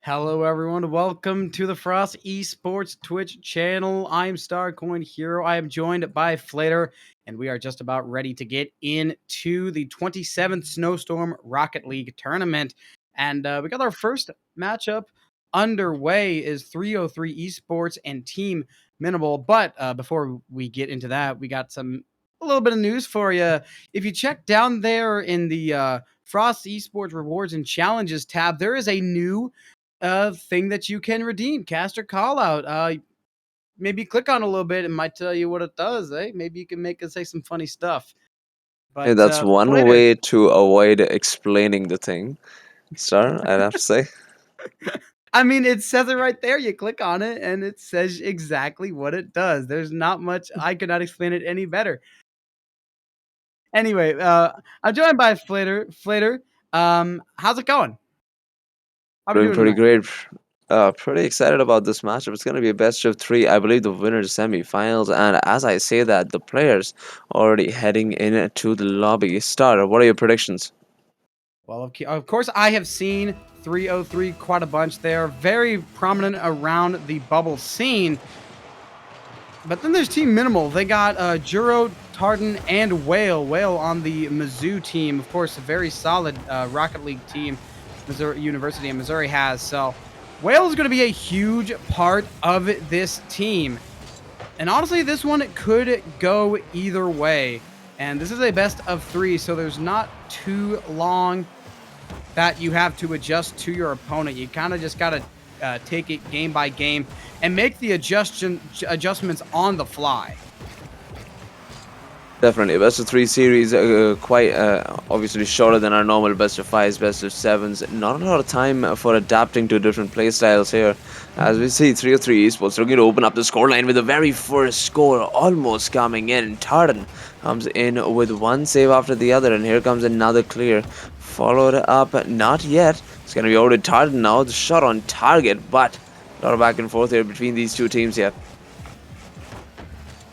Hello, everyone. Welcome to the Frost Esports Twitch channel. I'm Starcoin Hero. I am joined by Flater, and we are just about ready to get into the 27th Snowstorm Rocket League tournament. And we got our first matchup underway is 303 Esports and Team Minimal. But before we get into that, we got a little bit of news for you. If you check down there in the Frost Esports Rewards and Challenges tab, there is a new thing that you can redeem. Caster call out. Maybe click on a little bit. It might tell you what it does. Maybe you can make it say some funny stuff. Yeah, But that's one later, way to avoid explaining the thing, Star, I'd have to say. I mean, it says it right there. You click on it, and it says exactly what it does. There's not much. I could not explain it any better. Anyway, I'm joined by Flater. Flater, how's it going? How are we Doing doing pretty tonight? great. Pretty excited about this matchup. It's going to be a best of three. I believe the winner's semi-finals. And as I say that, the players already heading into the lobby. Star, what are your predictions? Well, of course, I have seen 303 quite a bunch. They are very prominent around the bubble scene. But then there's Team Minimal. They got Juro, Tartan, and Whale. Whale on the Mizzou team. Of course, a very solid Rocket League team Missouri University and Missouri has. So Whale is going to be a huge part of this team. And honestly, this one could go either way. And this is a best of three, so there's not too long that you have to adjust to your opponent. You kind of just got to take it game by game and make the adjustments on the fly. Definitely, best of three series, quite obviously shorter than our normal best of fives, best of sevens. Not a lot of time for adapting to different play styles here. As we see, 303 Esports looking to open up the scoreline with the very first score almost coming in. Tartan comes in with one save after the other, and here comes another clear. Followed up, not yet. It's going to be over to Tartan now. The shot on target, but a lot of back and forth here between these two teams here.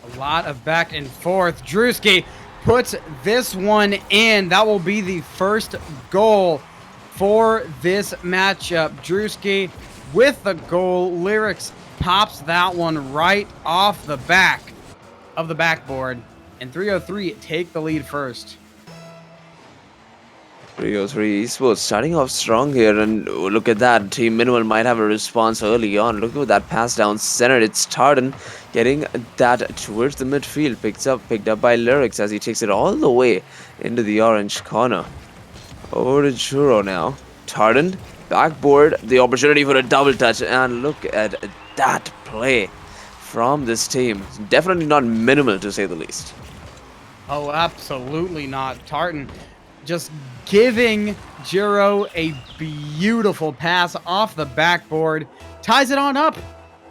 A lot of back and forth. Drewski puts this one in. That will be the first goal for this matchup. Drewski with the goal. Lyrics pops that one right off the back of the backboard. And 303 take the lead first. 303 Esports starting off strong here, and look at that. Team Minimal might have a response early on. Look at that pass down center. It's Tartan getting that towards the midfield. Picked up by Lyrics as he takes it all the way into the orange corner. Over to Churro now. Tartan, backboard, the opportunity for a double touch, and look at that play from this team. Definitely not minimal, to say the least. Oh, absolutely not. Tartan just giving Juro a beautiful pass off the backboard. Ties it on up.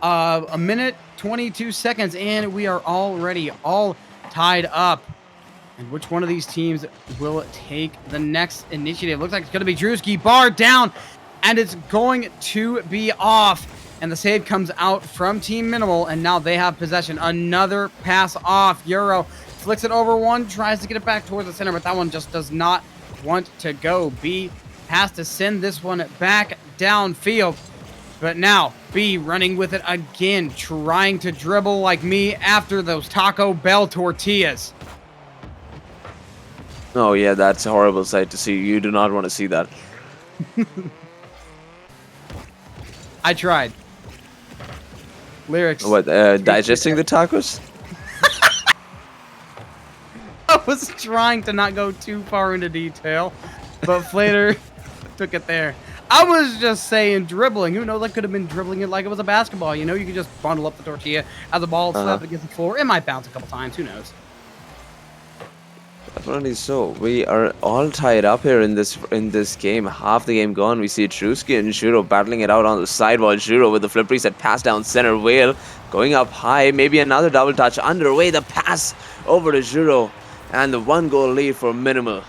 A minute, 22 seconds, and we are already all tied up. And which one of these teams will take the next initiative? Looks like it's going to be Drewski. Bar down, and it's going to be off. And the save comes out from Team Minimal, and now they have possession. Another pass off. Euro flicks it over one, tries to get it back towards the center, but that one just does not want to go. B has to send this one back downfield. But now, B running with it again, trying to dribble like me after those Taco Bell tortillas. Oh yeah, that's a horrible sight to see. You do not want to see that. I tried. Lyrics. What, digesting the tacos? I was trying to not go too far into detail, but Flater took it there. I was just saying dribbling. Who knows? I could have been dribbling it like it was a basketball. You know, you could just bundle up the tortilla as the ball slapped against the floor. It might bounce a couple times. Who knows? Definitely so. We are all tied up here in this game. Half the game gone. We see Drewski and Juro battling it out on the sidewall. Juro with the flip reset pass down center. Whale going up high. Maybe another double touch underway. The pass over to Juro. And the 1-goal lead for Minimal.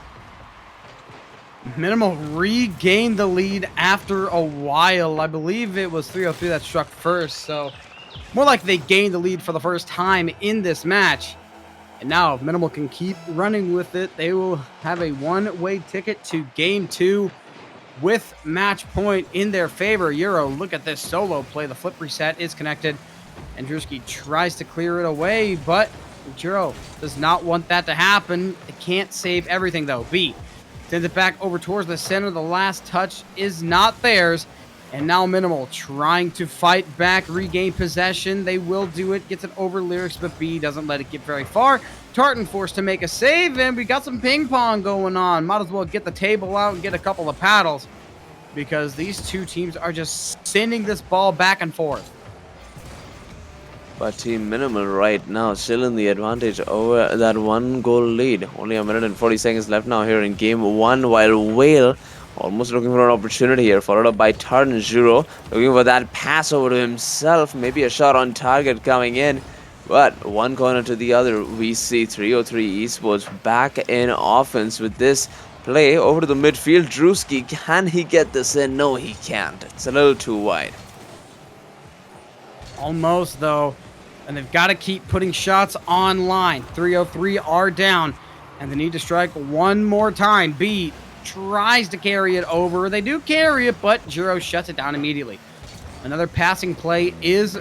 Minimal regained the lead after a while. I believe it was 303 that struck first, so more like they gained the lead for the first time in this match. And now, if Minimal can keep running with it, they will have a one-way ticket to Game 2 with match point in their favor. Euro, look at this solo play. The flip reset is connected, and Drewski tries to clear it away, but Jiro does not want that to happen. It can't save everything, though. B sends it back over towards the center. The last touch is not theirs. And now Minimal trying to fight back, regain possession. They will do it. Gets it over Lyrics, but B doesn't let it get very far. Tartan forced to make a save, and we got some ping pong going on. Might as well get the table out and get a couple of paddles, because these two teams are just sending this ball back and forth. But Team Minimal right now still in the advantage over that 1-goal lead. Only a minute and 40 seconds left now here in game 1, while Whale almost looking for an opportunity here, followed up by Tartan Juro, looking for that pass over to himself, maybe a shot on target coming in. But one corner to the other, we see 303 Esports back in offense with this play over to the midfield. Drewski, can he get this in? No, he can't. It's a little too wide. Almost, though. And they've got to keep putting shots online. 303 are down, and they need to strike one more time. B tries to carry it over. They do carry it, but Juro shuts it down immediately. Another passing play is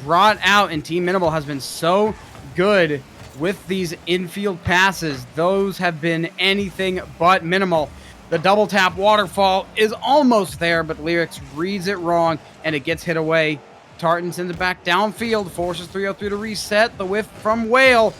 brought out, and Team Minimal has been so good with these infield passes. Those have been anything but minimal. The double tap waterfall is almost there, but Lyrics reads it wrong, and it gets hit away. Tartan sends it back downfield, forces 303 to reset. The whiff from Whale.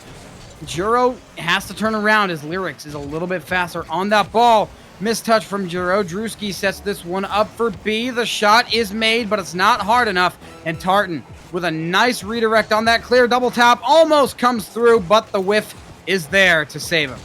Juro has to turn around as Lyrics is a little bit faster on that ball. Mistouch from Juro. Drewski sets this one up for B. The shot is made, but it's not hard enough. And Tartan, with a nice redirect on that clear double tap, almost comes through, but the whiff is there to save him.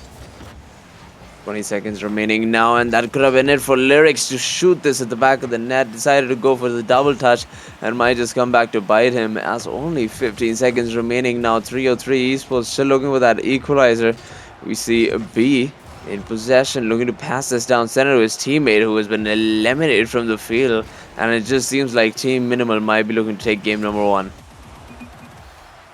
20 seconds remaining now, and that could have been it for Lyrics to shoot this at the back of the net. Decided to go for the double touch and might just come back to bite him, as only 15 seconds remaining now. 303 Esports still looking for that equalizer. We see B in possession, looking to pass this down center to his teammate who has been eliminated from the field, and it just seems like Team Minimal might be looking to take game number 1.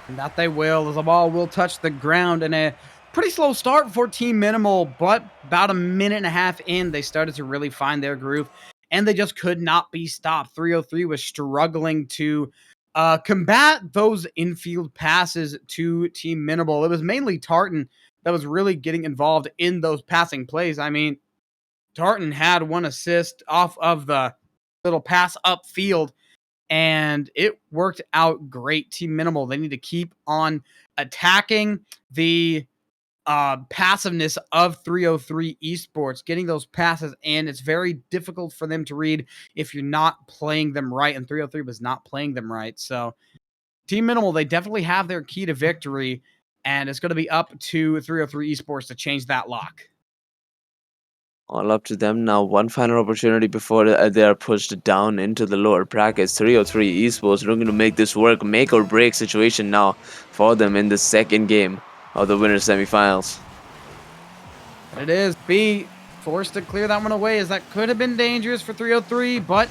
And that they will, as the ball will touch the ground, and a pretty slow start for Team Minimal, but about a minute and a half in, they started to really find their groove, and they just could not be stopped. 303 was struggling to combat those infield passes to Team Minimal. It was mainly Tartan that was really getting involved in those passing plays. I mean, Tartan had one assist off of the little pass upfield, and it worked out great. Team Minimal, they need to keep on attacking the passiveness of 303 Esports, getting those passes in. It's very difficult for them to read if you're not playing them right, and 303 was not playing them right. So Team Minimal, they definitely have their key to victory, and it's going to be up to 303 Esports to change that lock. All up to them now. One final opportunity before they are pushed down into the lower brackets. 303 Esports looking to make this work, make or break situation now for them in the second game of the winners semifinals. It is. B forced to clear that one away, as that could have been dangerous for 303, but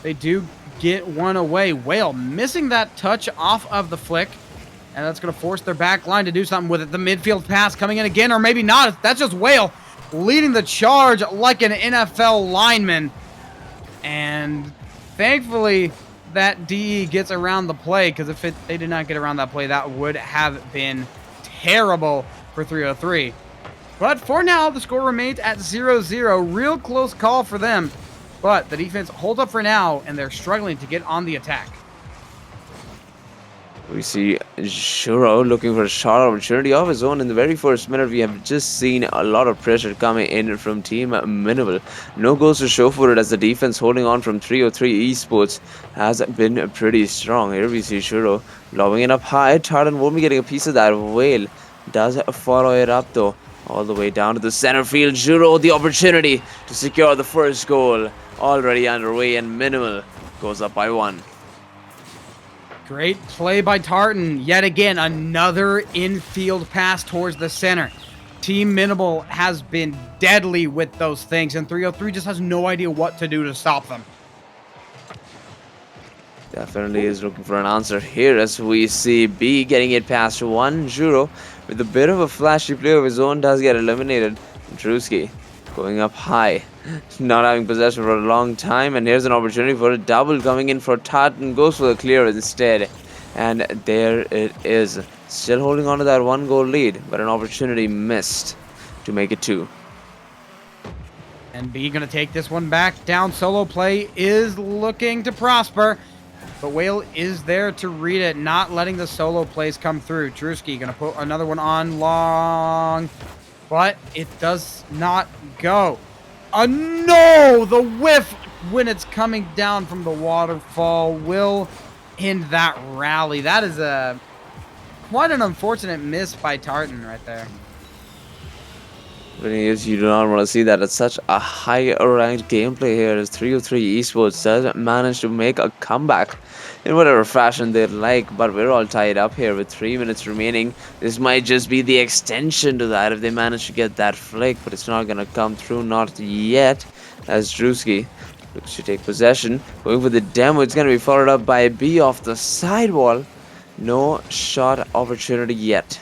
they do get one away. Whale missing that touch off of the flick, and that's going to force their back line to do something with it. The midfield pass coming in again, or maybe not. That's just Whale leading the charge like an NFL lineman. And thankfully, that DE gets around the play, because if they did not get around that play, that would have been terrible for 303. But for now, the score remains at 0-0. Real close call for them. But the defense holds up for now, and they're struggling to get on the attack. We see Juro looking for a shot opportunity of his own in the very first minute. We have just seen a lot of pressure coming in from Team Minimal. No goals to show for it, as the defense holding on from 303 Esports has been pretty strong. Here we see Juro lobbing it up high. Tartan won't be getting a piece of that. Whale does follow it up though, all the way down to the center field. Juro the opportunity to secure the first goal already underway, and Minimal goes up by 1. Great play by Tartan. Yet again, another infield pass towards the center. Team Minimal has been deadly with those things, and 303 just has no idea what to do to stop them. Definitely is looking for an answer here, as we see B getting it past 1. Juro, with a bit of a flashy play of his own, does get eliminated. Drewski going up high, not having possession for a long time, and here's an opportunity for a double coming in for Tartan, goes for the clear instead, and there it is, still holding on to that 1 goal lead, but an opportunity missed to make it 2. And B going to take this one back down. Solo play is looking to prosper, but Whale is there to read it, not letting the solo plays come through. Drewski going to put another one on long, but it does not go. No! The whiff when it's coming down from the waterfall will end that rally. That is quite an unfortunate miss by Tartan right there. You do not want to see that. It's such a high-ranked gameplay here as 303 Esports does manage to make a comeback in whatever fashion they'd like, but we're all tied up here with 3 minutes remaining. This might just be the extension to that if they manage to get that flick, but it's not going to come through, not yet, as Drewski looks to take possession. Going for the demo, it's going to be followed up by B off the sidewall. No shot opportunity yet.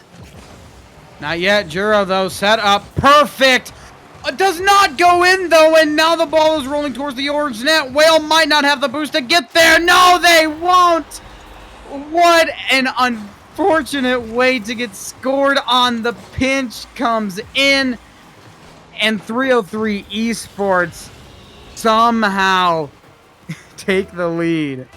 Not yet. Juro, though, set up. Perfect. Does not go in, though, and now the ball is rolling towards the orange net. Whale might not have the boost to get there. No, they won't. What an unfortunate way to get scored on. The pinch comes in, and 303 Esports somehow take the lead.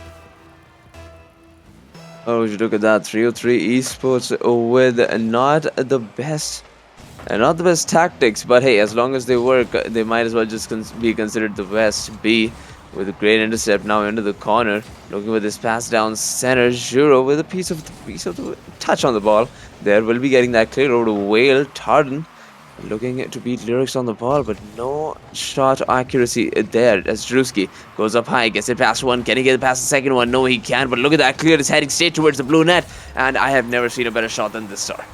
Oh, you look at that, 303 Esports with not the best tactics, but hey, as long as they work, they might as well just be considered the best. B with a great intercept now into the corner, looking with this pass down center. Juro with a piece of the touch on the ball. There will be getting that clear over to Whale. Tartan looking to beat Lyrics on the ball, but no shot accuracy there as Drewski goes up high, gets it past one. Can he get it past the second one? No, he can, but look at that clear. It's heading straight towards the blue net, and I have never seen a better shot than this star.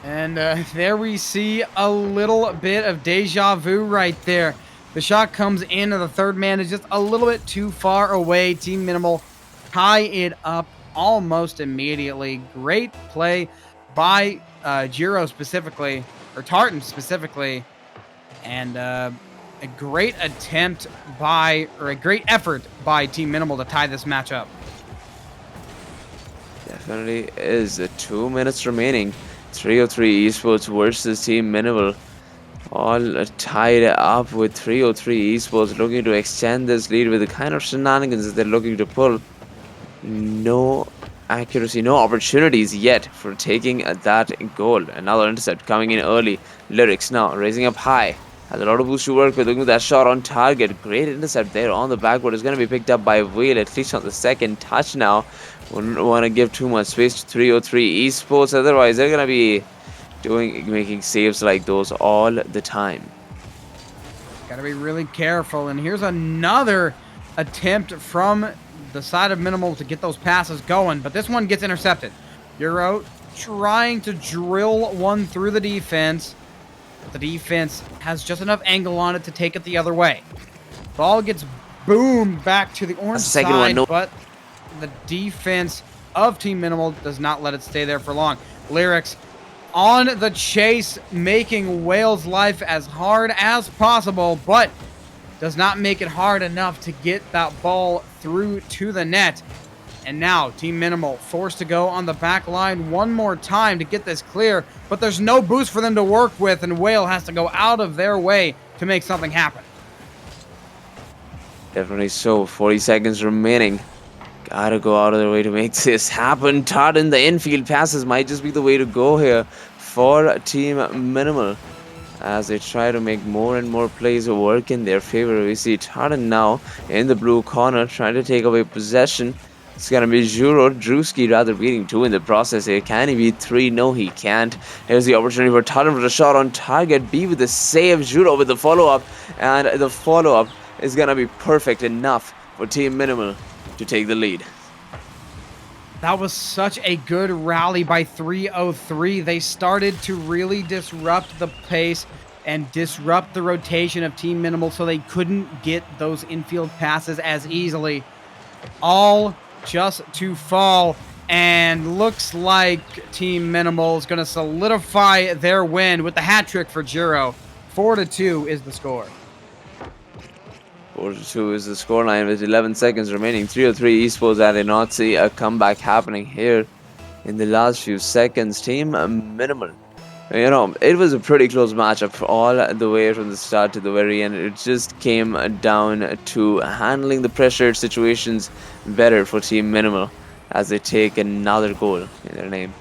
And there we see a little bit of deja vu right there. The shot comes in, and the third man is just a little bit too far away. Team Minimal tie it up almost immediately. Great play by Juro specifically, or Tartan specifically, and a great attempt by, or a great effort by Team Minimal to tie this match up. Definitely is. 2 minutes remaining. 303 Esports versus Team Minimal. All tied up with 303 Esports looking to extend this lead with the kind of shenanigans that they're looking to pull. No accuracy, no opportunities yet for taking that goal. Another intercept coming in early. Lyrics now raising up high. Has a lot of boost to work with, looking at that shot on target. Great intercept there on the backboard. It's going to be picked up by Whale, at least on the second touch now. Wouldn't want to give too much space to 303 Esports, otherwise they're going to be making saves like those all the time. Gotta be really careful. And here's another attempt from the side of Minimal to get those passes going, but this one gets intercepted. Juro trying to drill one through the defense. The defense has just enough angle on it to take it the other way. Ball gets boomed back to the orange side, but the defense of Team Minimal does not let it stay there for long. Lyrics on the chase, making Whale's life as hard as possible, but does not make it hard enough to get that ball through to the net. And now Team Minimal forced to go on the back line one more time to get this clear, but there's no boost for them to work with, and Whale has to go out of their way to make something happen. Definitely so. 40 seconds remaining. Gotta go out of their way to make this happen. Tartan, the infield passes might just be the way to go here for Team Minimal as they try to make more and more plays work in their favor. We see Tartan now in the blue corner trying to take away possession. It's gonna be Juro, Drewski rather beating 2 in the process here. Can he beat 3? No, he can't. Here's the opportunity for Tartan for the shot on target. B with the save, Juro with the follow-up, and the follow-up is gonna be perfect enough for Team Minimal to take the lead. That was such a good rally by 303. They started to really disrupt the pace and disrupt the rotation of Team Minimal so they couldn't get those infield passes as easily. All just to fall, and looks like Team Minimal is going to solidify their win with the hat trick for Juro. 4-2 is the score. 4-2 is the scoreline with 11 seconds remaining. 303 Esports. I did not see a comeback happening here in the last few seconds. Team Minimal. It was a pretty close matchup all the way from the start to the very end. It just came down to handling the pressured situations better for Team Minimal as they take another goal in their name.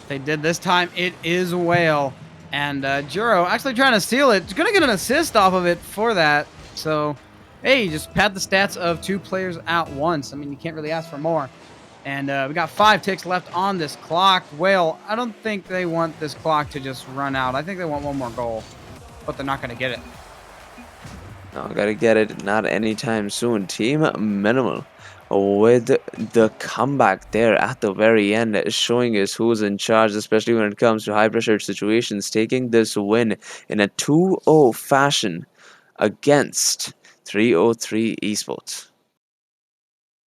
They did this time. It is Whale. And Juro actually trying to steal it. He's going to get an assist off of it for that. So, hey, just pad the stats of 2 players at once. I mean, you can't really ask for more. And we got 5 ticks left on this clock. Whale, I don't think they want this clock to just run out. I think they want one more goal, but they're not going to get it. No, gotta get it. Not anytime soon. Team Minimal with the comeback there at the very end, showing us who's in charge, especially when it comes to high-pressure situations, taking this win in a 2-0 fashion against 303 Esports.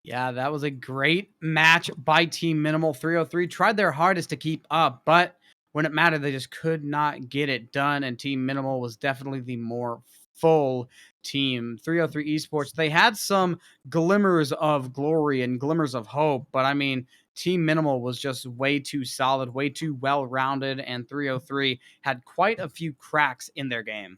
Yeah, that was a great match by Team Minimal. 303 tried their hardest to keep up, but when it mattered, they just could not get it done. And Team Minimal was definitely the more full team. 303 Esports, they had some glimmers of glory and glimmers of hope, but I mean, Team Minimal was just way too solid, way too well-rounded, and 303 had quite a few cracks in their game.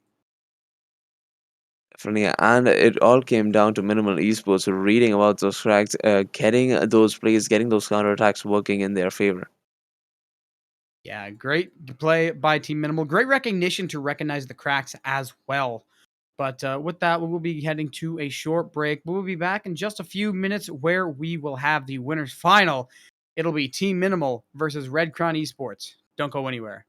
Definitely, and it all came down to Minimal Esports reading about those cracks, getting those plays, getting those counterattacks working in their favor. Yeah, great play by Team Minimal. Great recognition to recognize the cracks as well. But with that, we will be heading to a short break. We will be back in just a few minutes where we will have the winners final. It'll be Team Minimal versus Red Crown Esports. Don't go anywhere.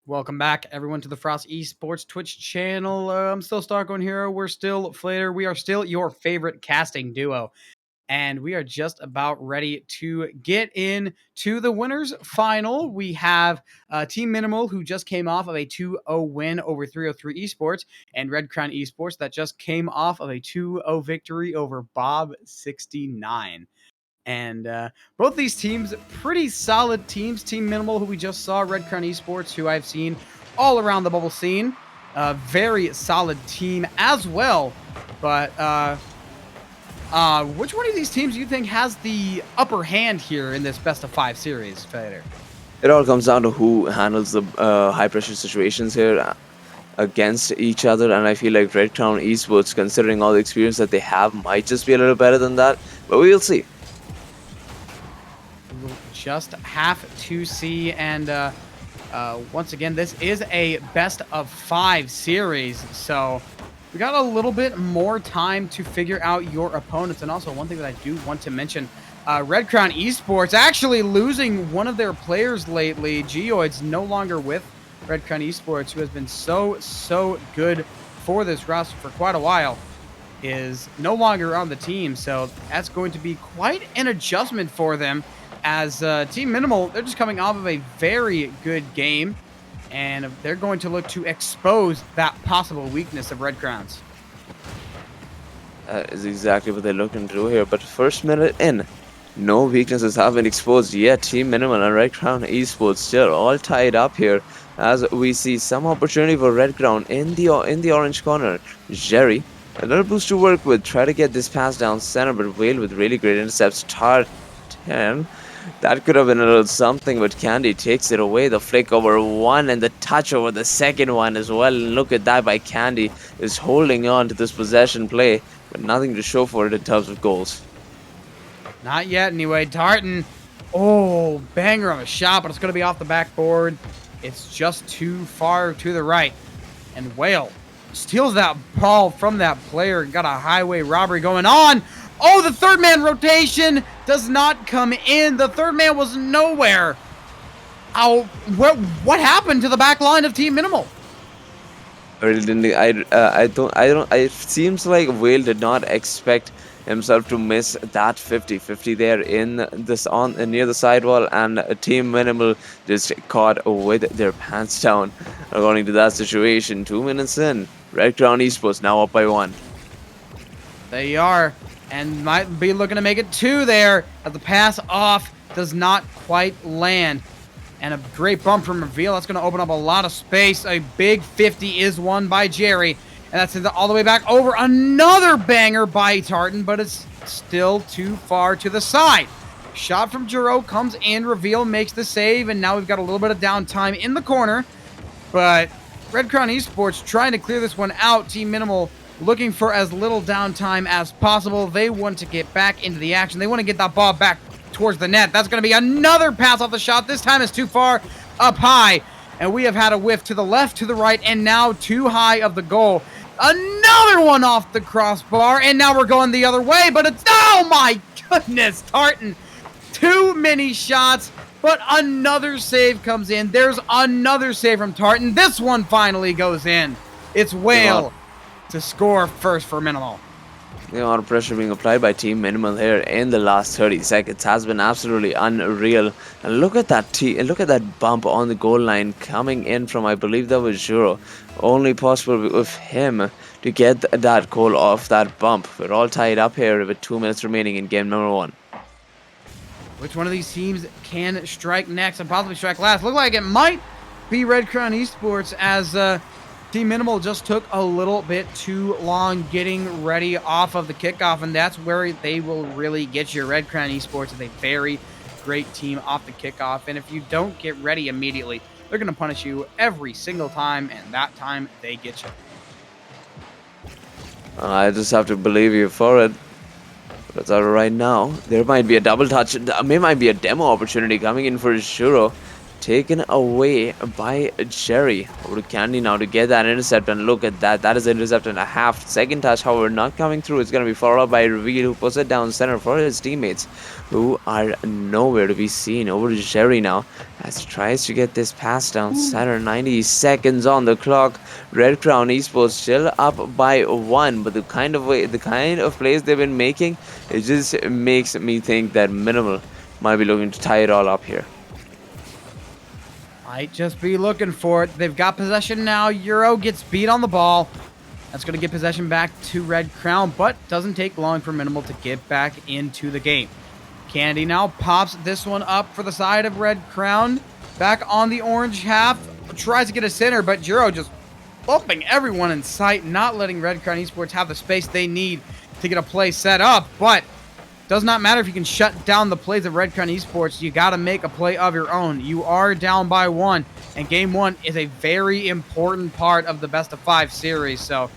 Welcome back, everyone, to the Frost Esports Twitch channel. I'm still Starco Hero. We're still Flater. We are still your favorite casting duo. And we are just about ready to get in to the winners final. We have Team Minimal, who just came off of a 2-0 win over 303 Esports, and Red Crown Esports that just came off of a 2-0 victory over Bob 69. And both these teams, pretty solid teams. Team Minimal, who we just saw, Red Crown Esports, who I've seen all around the bubble scene. Very solid team as well. But which one of these teams do you think has the upper hand here in this best of 5 series, Fader? It all comes down to who handles the high pressure situations here against each other, and I feel like Red Crown Esports, considering all the experience that they have, might just be a little better than that, but we'll see. We'll just have to see. And once again, this is a best of 5 series, so we got a little bit more time to figure out your opponents. And also, one thing that I do want to mention, Red Crown Esports actually losing one of their players lately. Geoid's no longer with Red Crown Esports, who has been so good for this roster for quite a while, is no longer on the team. So that's going to be quite an adjustment for them, as Team Minimal, they're just coming off of a very good game, and they're going to look to expose that possible weakness of Red Crowns. That is exactly what they're looking to do here, but first minute in, no weaknesses have been exposed yet. Team Minimal and Red Crown Esports still all tied up here, as we see some opportunity for Red Crown in the orange corner. Jerry, a little boost to work with, try to get this pass down center, but Whale with really great intercepts. Tartan, that could have been a little something, but Candy takes it away. The flick over one and the touch over the second one as well. And look at that by Candy, is holding on to this possession play, but nothing to show for it in terms of goals. Not yet, anyway. Tartan, oh, banger of a shot, but it's going to be off the backboard. It's just too far to the right. And Whale steals that ball from that player. Got a highway robbery going on. Oh, the third man rotation does not come in. The third man was nowhere. Oh, what happened to the back line of Team Minimal? I really didn't. I don't. It seems like Whale did not expect himself to miss that 50-50 there in this near the sidewall, and Team Minimal just caught with their pants down. According to that situation, 2 minutes in, Red Crown Esports now up by 1. They are, and might be looking to make it 2 there, as the pass off does not quite land. And a great bump from Reveal. That's going to open up a lot of space. A big 50 is won by Jerry. And that's all the way back over. Another banger by Tartan, but it's still too far to the side. Shot from Juro comes in. Reveal makes the save, and now we've got a little bit of downtime in the corner. But Red Crown Esports trying to clear this one out. Team Minimal looking for as little downtime as possible. They want to get back into the action. They want to get that ball back towards the net. That's going to be another pass off the shot. This time it's too far up high. And we have had a whiff to the left, to the right, and now too high of the goal. Another one off the crossbar, and now we're going the other way, but it's... Oh, my goodness, Tartan. Too many shots, but another save comes in. There's another save from Tartan. This one finally goes in. It's Whale to score first for Minimal. The amount of pressure being applied by Team Minimal here in the last 30 seconds has been absolutely unreal. And look at that bump on the goal line coming in from, I believe that was Juro. Only possible with him to get that goal off that bump. We're all tied up here with 2 minutes remaining in game number 1. Which one of these teams can strike next and possibly strike last? Look like it might be Red Crown Esports, as Team Minimal just took a little bit too long getting ready off of the kickoff, and that's where they will really get you. Red Crown Esports is a very great team off the kickoff, and if you don't get ready immediately, they're going to punish you every single time, and that time they get you. I just have to believe you for it. But right now, there might be a double touch. There might be a demo opportunity coming in for Juro. Taken away by Jerry. Over to Candy now to get that intercept, and look at that. That is an intercept and a half. Second touch, however, not coming through. It's going to be followed up by Reveal, who puts it down center for his teammates, who are nowhere to be seen. Over to Jerry now, as he tries to get this pass down center. 90 seconds on the clock. Red Crown Esports still up by 1, but the kind of plays they've been making, it just makes me think that Minimal might be looking to tie it all up here. Might just be looking for it. They've got possession now. Euro gets beat on the ball. That's going to get possession back to Red Crown, but doesn't take long for Minimal to get back into the game. Candy now pops this one up for the side of Red Crown. Back on the orange half. Tries to get a center, but Euro just bumping everyone in sight, not letting Red Crown Esports have the space they need to get a play set up. But Does not matter if you can shut down the plays of Red Crown Esports. You got to make a play of your own. You are down by 1, and game 1 is a very important part of the best of 5 series. So,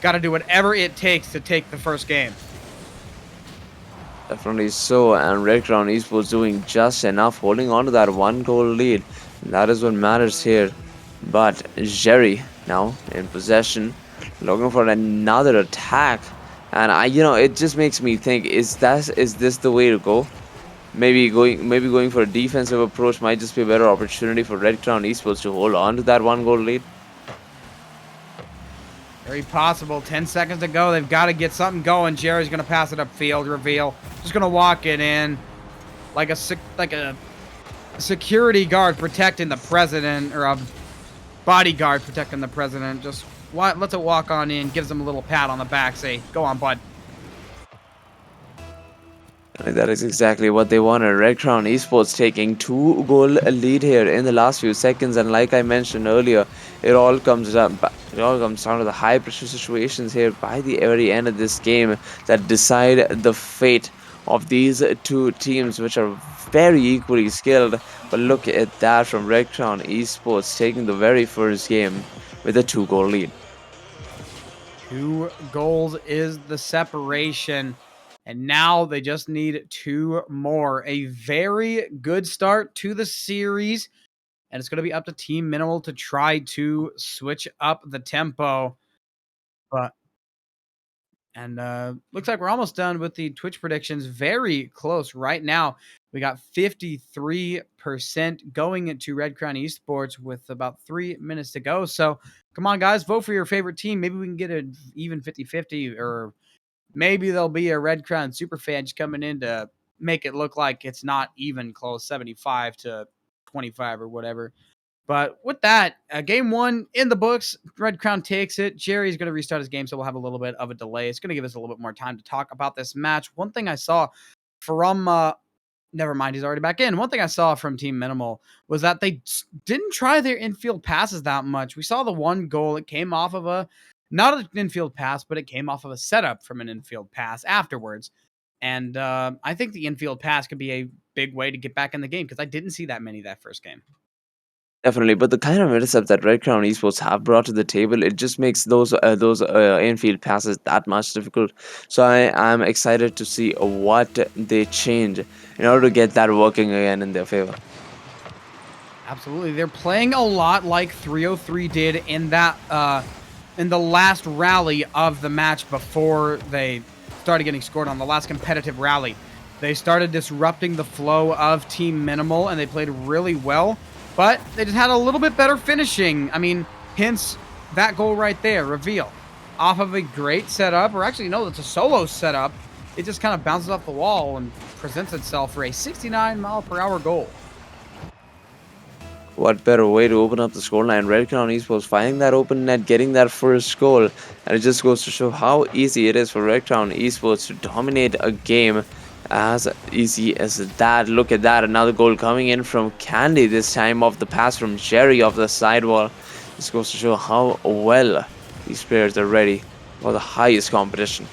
got to do whatever it takes to take the first game. Definitely so, and Red Crown Esports doing just enough, holding on to that 1 goal lead. And that is what matters here. But Jerry now in possession, looking for another attack. And it just makes me think: is this the way to go? Maybe going for a defensive approach might just be a better opportunity for Red Crown Esports to hold on to that 1 goal lead. Very possible. 10 seconds to go. They've got to get something going. Jerry's going to pass it upfield. Reveal. Just going to walk it in like a security guard protecting the president, or a bodyguard protecting the president. Just lets it walk on in. Gives him a little pat on the back. Say, go on, bud. That is exactly what they wanted. Red Crown Esports taking 2-goal lead here in the last few seconds, and like I mentioned earlier, it all comes down to the high pressure situations here by the very end of this game that decide the fate of these two teams, which are very equally skilled. But look at that from Red Crown Esports taking the very first game with a 2-goal lead. 2 goals is the separation. And now they just need 2 more. A very good start to the series. And it's going to be up to Team Minimal to try to switch up the tempo. Looks like we're almost done with the Twitch predictions. Very close right now. We got 53% going into Red Crown Esports with about 3 minutes to go. So come on, guys, vote for your favorite team. Maybe we can get an even 50-50, or maybe there'll be a Red Crown super fan just coming in to make it look like it's not even close, 75 to 25 or whatever. But with that, game 1 in the books. Red Crown takes it. Jerry's going to restart his game, so we'll have a little bit of a delay. It's going to give us a little bit more time to talk about this match. One thing I saw from never mind, he's already back in. One thing I saw from Team Minimal was that they didn't try their infield passes that much. We saw the 1 goal. It came off of not an infield pass, but it came off of a setup from an infield pass afterwards. And I think the infield pass could be a big way to get back in the game, because I didn't see that many that first game. Definitely, but the kind of intercept that Red Crown Esports have brought to the table, it just makes those infield passes that much difficult. So I am excited to see what they change in order to get that working again in their favor. Absolutely, they're playing a lot like 303 did in that in the last rally of the match before they started getting scored on, the last competitive rally. They started disrupting the flow of Team Minimal, and they played really well. But they just had a little bit better finishing. I mean, hence that goal right there, reveal. Off of a great setup, or actually, no, it's a solo setup. It just kind of bounces off the wall and presents itself for a 69-mile-per-hour goal. What better way to open up the scoreline? Red Crown Esports finding that open net, getting that first goal. And it just goes to show how easy it is for Red Crown Esports to dominate a game. As easy as that. Look at that, another goal coming in from Candy, this time off the pass from Jerry off the sidewall. This goes to show how well these players are ready for the highest competition.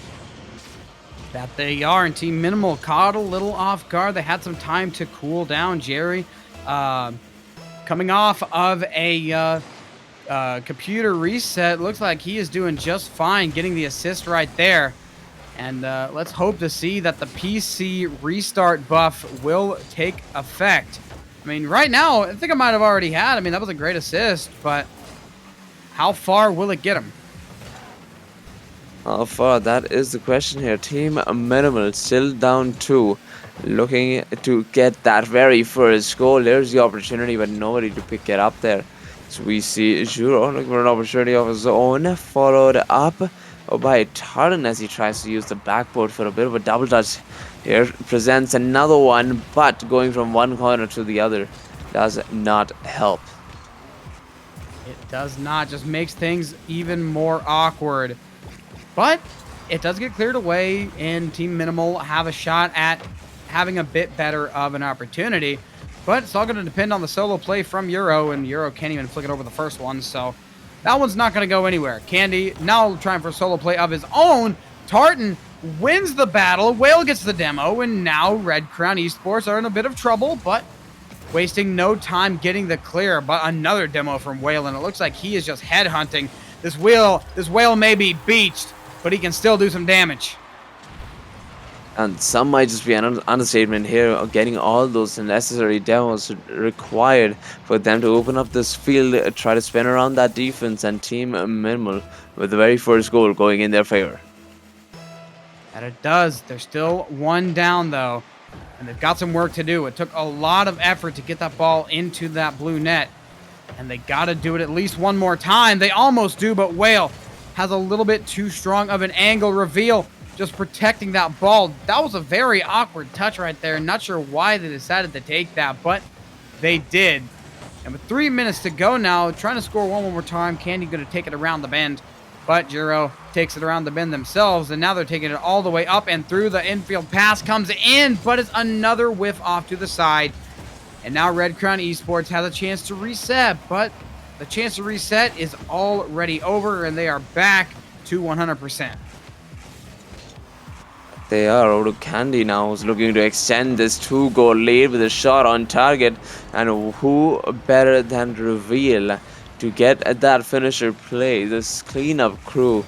That they are, and Team Minimal caught a little off guard. They had some time to cool down. Jerry coming off of a computer reset. Looks like he is doing just fine, getting the assist right there. And let's hope to see that the PC restart buff will take effect. I mean, right now, I think I might have already had. I mean, that was a great assist, but how far will it get him? How far? That is the question here. Team Minimal still down 2. Looking to get that very first goal. There's the opportunity, but nobody to pick it up there. So we see Juro looking for an opportunity of his own, followed up by Tartan as he tries to use the backboard for a bit of a double touch. Here presents another one, but going from one corner to the other does not help. It does not, just makes things even more awkward. But it does get cleared away, and Team Minimal have a shot at having a bit better of an opportunity. But it's all going to depend on the solo play from Euro, and Euro can't even flick it over the first one, so that one's not going to go anywhere. Candy now trying for a solo play of his own. Tartan wins the battle. Whale gets the demo, and now Red Crown Esports are in a bit of trouble, but wasting no time getting the clear. But another demo from Whale, and it looks like he is just headhunting. This whale may be beached, but he can still do some damage. And some might just be an understatement here of getting all those necessary demos required for them to open up this field, try to spin around that defense, and team minimal with the very first goal going in their favor. And it does. They're still one down, though, and they've got some work to do. It took a lot of effort to get that ball into that blue net, and they got to do it at least one more time. They almost do, but Whale has a little bit too strong of an angle. Reveal just protecting that ball. That was a very awkward touch right there. Not sure why they decided to take that, but they did. And with 3 minutes to go now, trying to score one more time. Candy going to take it around the bend, but Jiro takes it around the bend themselves, and now they're taking it all the way up and through. The infield pass comes in, but it's another whiff off to the side. And now Red Crown Esports has a chance to reset, but the chance to reset is already over, and they are back to 100%. They are over to Candy now, who's looking to extend this 2-goal lead with a shot on target. And who better than Reveal to get at that finisher play, this cleanup crew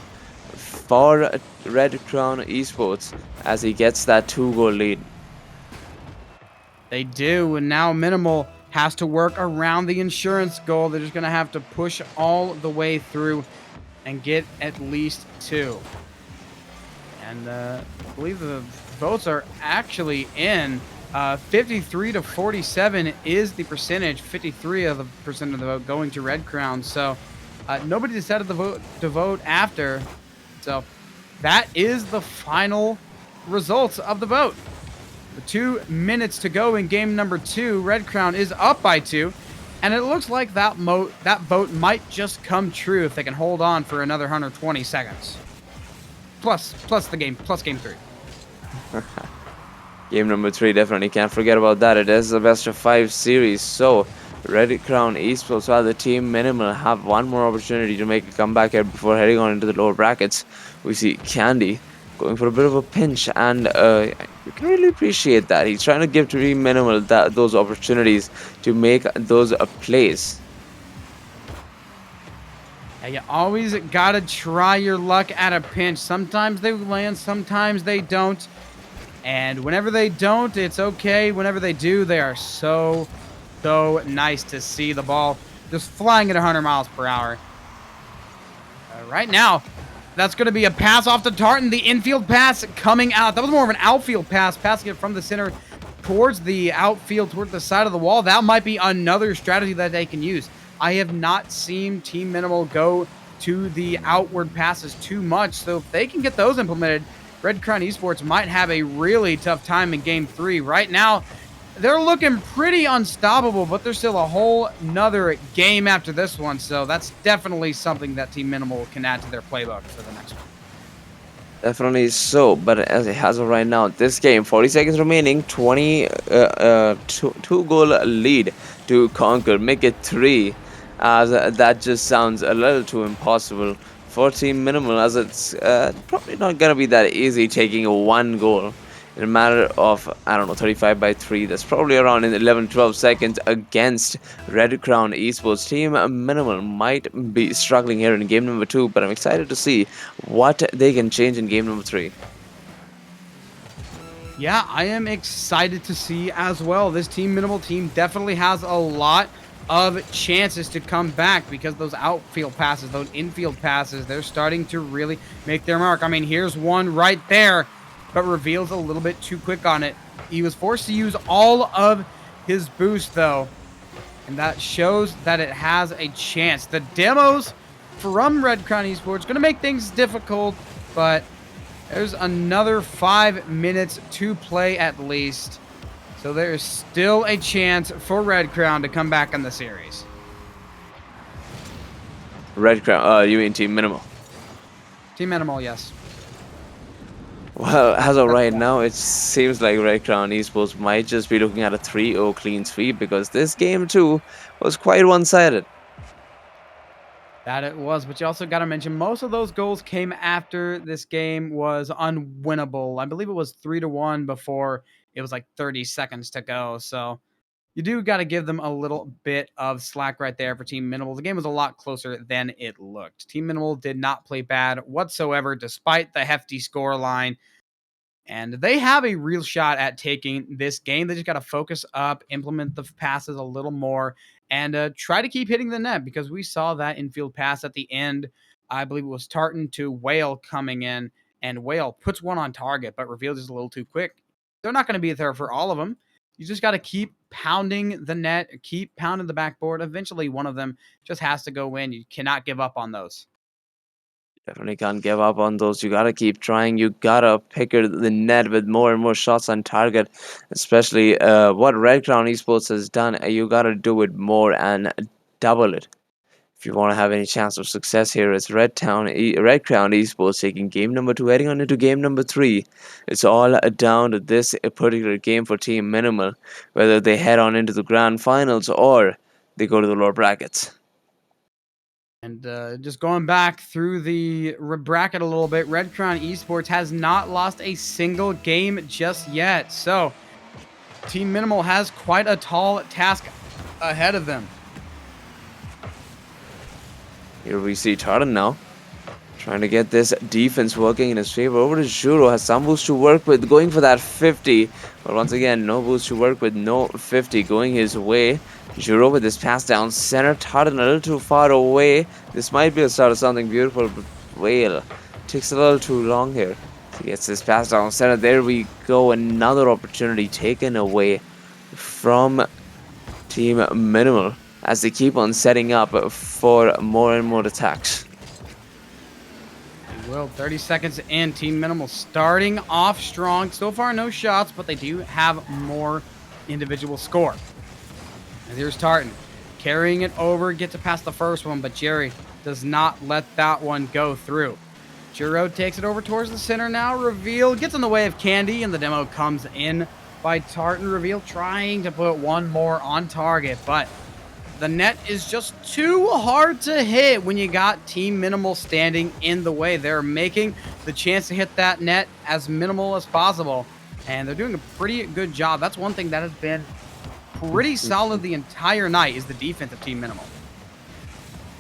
for Red Crown Esports as he gets that 2-goal lead. They do, and now Minimal has to work around the insurance goal. They're just going to have to push all the way through and get at least 2. And I believe the votes are actually in. 53 to 47 is the percentage. 53% of the vote going to Red Crown. So nobody decided to vote after. So that is the final results of the vote. With 2 minutes to go in game number 2, Red Crown is up by 2. And it looks like that vote might just come true if they can hold on for another 120 seconds. Plus game 3. Game number 3, definitely can't forget about that. It is the best of 5 series, so Red Crown Esports, while the team Minimal have one more opportunity to make a comeback here before heading on into the lower brackets. We see Candy going for a bit of a pinch, and you can really appreciate that. He's trying to give Team Minimal those opportunities to make those plays. You always gotta try your luck at a pinch. Sometimes they land, sometimes they don't. And whenever they don't, it's okay. Whenever they do, they are so nice to see the ball just flying at 100 miles per hour. Right now, that's going to be a pass off to Tartan. The infield pass coming out. That was more of an outfield pass, passing it from the center towards the outfield, towards the side of the wall. That might be another strategy that they can use. I have not seen Team Minimal go to the outward passes too much, so if they can get those implemented, Red Crown Esports might have a really tough time in Game 3. Right now, they're looking pretty unstoppable, but there's still a whole nother game after this one, so that's definitely something that Team Minimal can add to their playbook for the next one. Definitely so, but as of right now, this game, 40 seconds remaining, 2-goal lead to conquer, make it 3, as that just sounds a little too impossible for Team Minimal, as it's probably not going to be that easy taking 1 goal in a matter of, I don't know, 35 by 3. That's probably around in 11-12 seconds against Red Crown Esports. Team Minimal might be struggling here in game number 2, but I'm excited to see what they can change in game number 3. Yeah, I am excited to see as well. This Team Minimal team definitely has a lot of chances to come back, because those outfield passes, those infield passes, they're starting to really make their mark. I mean, here's one right there, but Reveal's a little bit too quick on it. He was forced to use all of his boost, though, and that shows that it has a chance. The demos from Red Crown Esports going to make things difficult, but there's another 5 minutes to play at least. So there is still a chance for Red Crown to come back in the series. Red Crown, you mean Team Minimal? Team Minimal, yes. Well, as of right now, it seems like Red Crown Esports might just be looking at a 3-0 clean sweep, because this game too was quite one-sided. That it was, but you also got to mention most of those goals came after this game was unwinnable. I believe it was 3-1 before it was like 30 seconds to go. So you do got to give them a little bit of slack right there for Team Minimal. The game was a lot closer than it looked. Team Minimal did not play bad whatsoever, despite the hefty score line. And they have a real shot at taking this game. They just got to focus up, implement the passes a little more, and try to keep hitting the net because we saw that infield pass at the end. I believe it was Tartan to Whale coming in, and Whale puts one on target, but reveals just a little too quick. They're not going to be there for all of them. You just got to keep pounding the net, keep pounding the backboard. Eventually, one of them just has to go in. You cannot give up on those. Definitely can't give up on those. You gotta keep trying. You gotta picker the net with more and more shots on target. Especially what Red Crown Esports has done. You gotta do it more and double it. If you want to have any chance of success here, it's Red Crown Esports taking game number 2, heading on into game number 3. It's all down to this particular game for Team Minimal, whether they head on into the grand finals or they go to the lower brackets. And just going back through the bracket a little bit, Red Crown Esports has not lost a single game just yet. So, Team Minimal has quite a tall task ahead of them. Here we see Tartan now, trying to get this defense working in his favor. Over to Juro, has some boost to work with, going for that 50. But once again, no boost to work with, no 50 going his way. Juro with this pass down center. Tartan a little too far away. This might be a start of something beautiful, but Whale takes a little too long here. He gets this pass down center. There we go. Another opportunity taken away from Team Minimal as they keep on setting up for more and more attacks. Well, 30 seconds in, Team Minimal starting off strong. So far, no shots, but they do have more individual score. And here's Tartan carrying it over, get to pass the first one, but Jerry does not let that one go through. Juro takes it over towards the center now. Reveal gets in the way of Candy, and the demo comes in by Tartan. Reveal trying to put one more on target, but the net is just too hard to hit when you got Team Minimal standing in the way. They're making the chance to hit that net as minimal as possible, and they're doing a pretty good job. That's one thing that has been pretty solid the entire night is the defense of Team Minimal.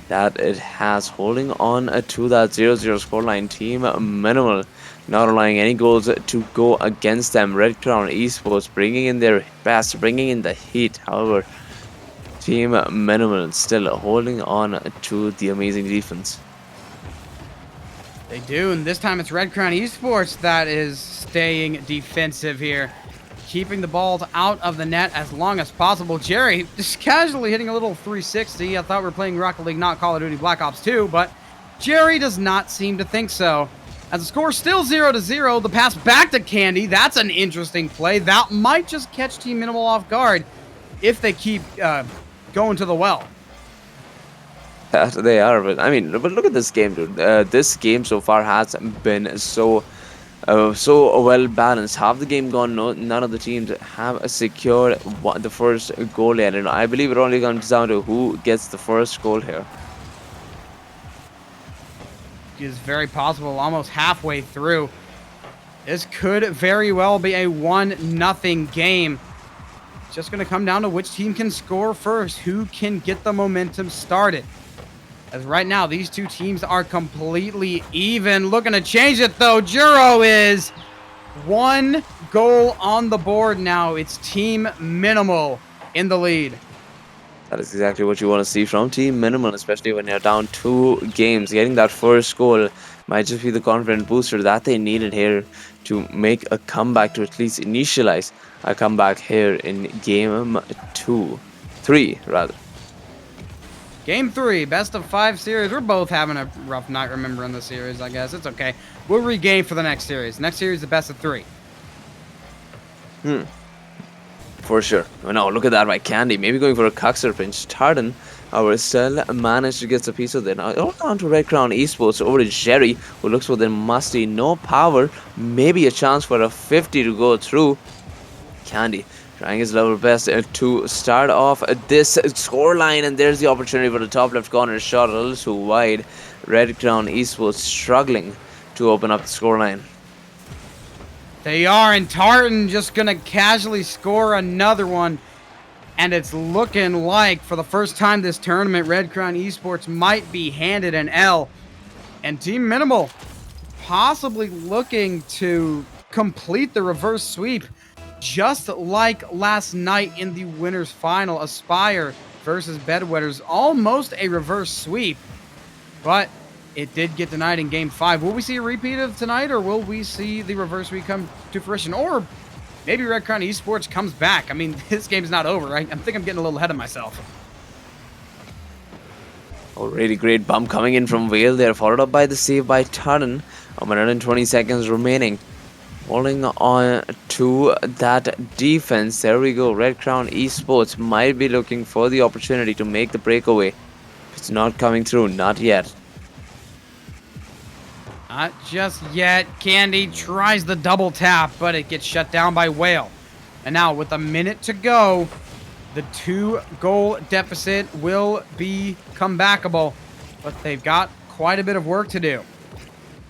That it has, holding on to that 0-0 scoreline. Team Minimal not allowing any goals to go against them. Red Crown Esports bringing in their best, bringing in the heat. However, Team Minimal still holding on to the amazing defense. They do, and this time it's Red Crown Esports that is staying defensive here, keeping the balls out of the net as long as possible. Jerry just casually hitting a little 360. I thought we were playing Rocket League, not Call of Duty Black Ops 2, but Jerry does not seem to think so. As the score still 0-0, the pass back to Candy. That's an interesting play. That might just catch Team Minimal off guard if they keep going to the well. They are, but I mean, but look at this game, dude. This game so far has been so well balanced. Half the game gone. None of the teams have secured the first goal yet. And I believe it only comes down to who gets the first goal here. It is very possible. Almost halfway through, this could very well be a 1-0 game. It's just going to come down to which team can score first, who can get the momentum started. As right now, these two teams are completely even. Looking to change it, though. Juro is 1 goal on the board now. It's Team Minimal in the lead. That is exactly what you want to see from Team Minimal, especially when you're down 2 games. Getting that first goal might just be the confident booster that they needed here to make a comeback, to at least initialize a comeback here in game 3 rather. Game 3, best of 5 series. We're both having a rough night remembering the series, I guess. It's okay. We'll regame for the next series. Next series, the best of 3. For sure. Oh, no, look at that by Candy. Maybe going for a Cuxer pinch. Tartan, however, still managed to get a piece of that. Now, all down to Red Crown Esports. Over to Jerry, who looks for the musty. No power. Maybe a chance for a 50 to go through. Candy trying his level best to start off this score line, and there's the opportunity for the top left corner shot, a little too wide. Red Crown Esports struggling to open up the score line. They are, and Tartan just going to casually score another one. And it's looking like, for the first time this tournament, Red Crown Esports might be handed an L. And Team Minimal possibly looking to complete the reverse sweep, just like last night in the winners final, Aspire versus Bedwetters, almost a reverse sweep, but it did get denied in Game 5. Will we see a repeat of tonight, or will we see the reverse sweep come to fruition? Or maybe Red Crown Esports comes back. I mean, this game's not over, right? I think I'm getting a little ahead of myself. Already great bump coming in from Vale there, followed up by the save by Tartan. A minute and 20 seconds remaining. Holding on to that defense. There we go. Red Crown Esports might be looking for the opportunity to make the breakaway. It's not coming through. Not yet. Not just yet. Candy tries the double tap, but it gets shut down by Whale. And now with a minute to go, the 2-goal deficit will be comebackable, but they've got quite a bit of work to do.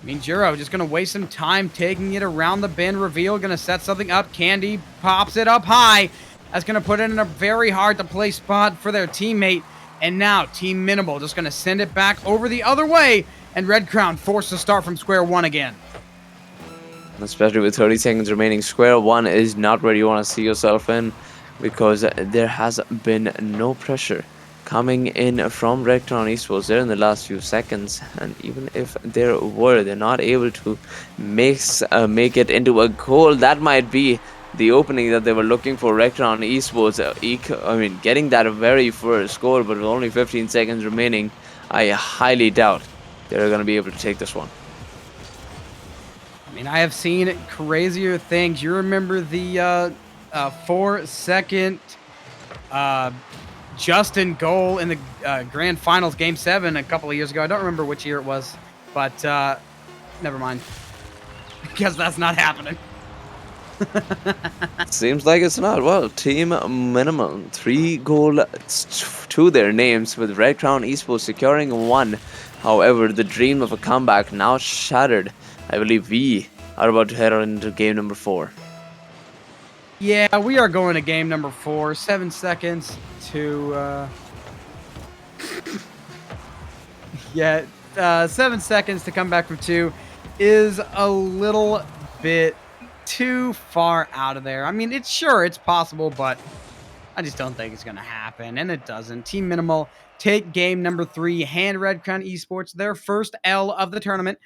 I mean, Jiro just going to waste some time taking it around the bend. Reveal going to set something up. Candy pops it up high. That's going to put it in a very hard-to-play spot for their teammate. And now Team Minimal just going to send it back over the other way, and Red Crown forced to start from square one again. Especially with 30 seconds remaining, square one is not where you want to see yourself in, because there has been no pressure coming in from Red Crown Esports there in the last few seconds, and even if there were, they're not able to make it into a goal. That might be the opening that they were looking for. Red Crown Esports, getting that very first goal, but with only 15 seconds remaining, I highly doubt they're going to be able to take this one. I mean, I have seen crazier things. You remember the 4-second Justin goal in the Grand Finals Game 7 a couple of years ago. I don't remember which year it was, but never mind. Because that's not happening. Seems like it's not. Well, Team Minimum, 3 goals to their names, with Red Crown Esports securing 1. However, the dream of a comeback now shattered. I believe we are about to head on into game number 4. Yeah, we are going to game number 4. 7 seconds to... 7 seconds to come back from 2 is a little bit too far out of there. I mean, it's possible, but I just don't think it's going to happen, and it doesn't. Team Minimal take game number 3, hand Red Crown Esports their first L of the tournament,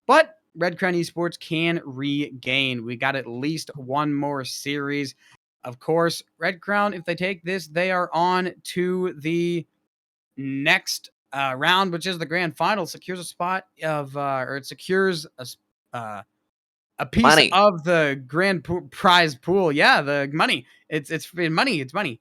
but Red Crown Esports can regain. We got at least one more series. Of course, Red Crown, if they take this, they are on to the next round, which is the grand final. Secures a spot of, it secures a piece Money. of the grand prize pool. Yeah, the money. It's money. It's money.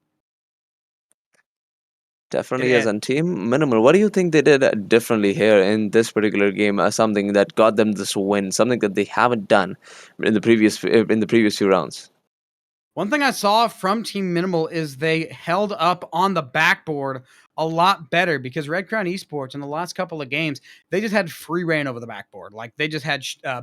Definitely is. And Team Minimal, what do you think they did differently here in this particular game? Something that got them this win, something that they haven't done in the previous few rounds. One thing I saw from Team Minimal is they held up on the backboard a lot better, because Red Crown Esports in the last couple of games, they just had free reign over the backboard. Like, they just had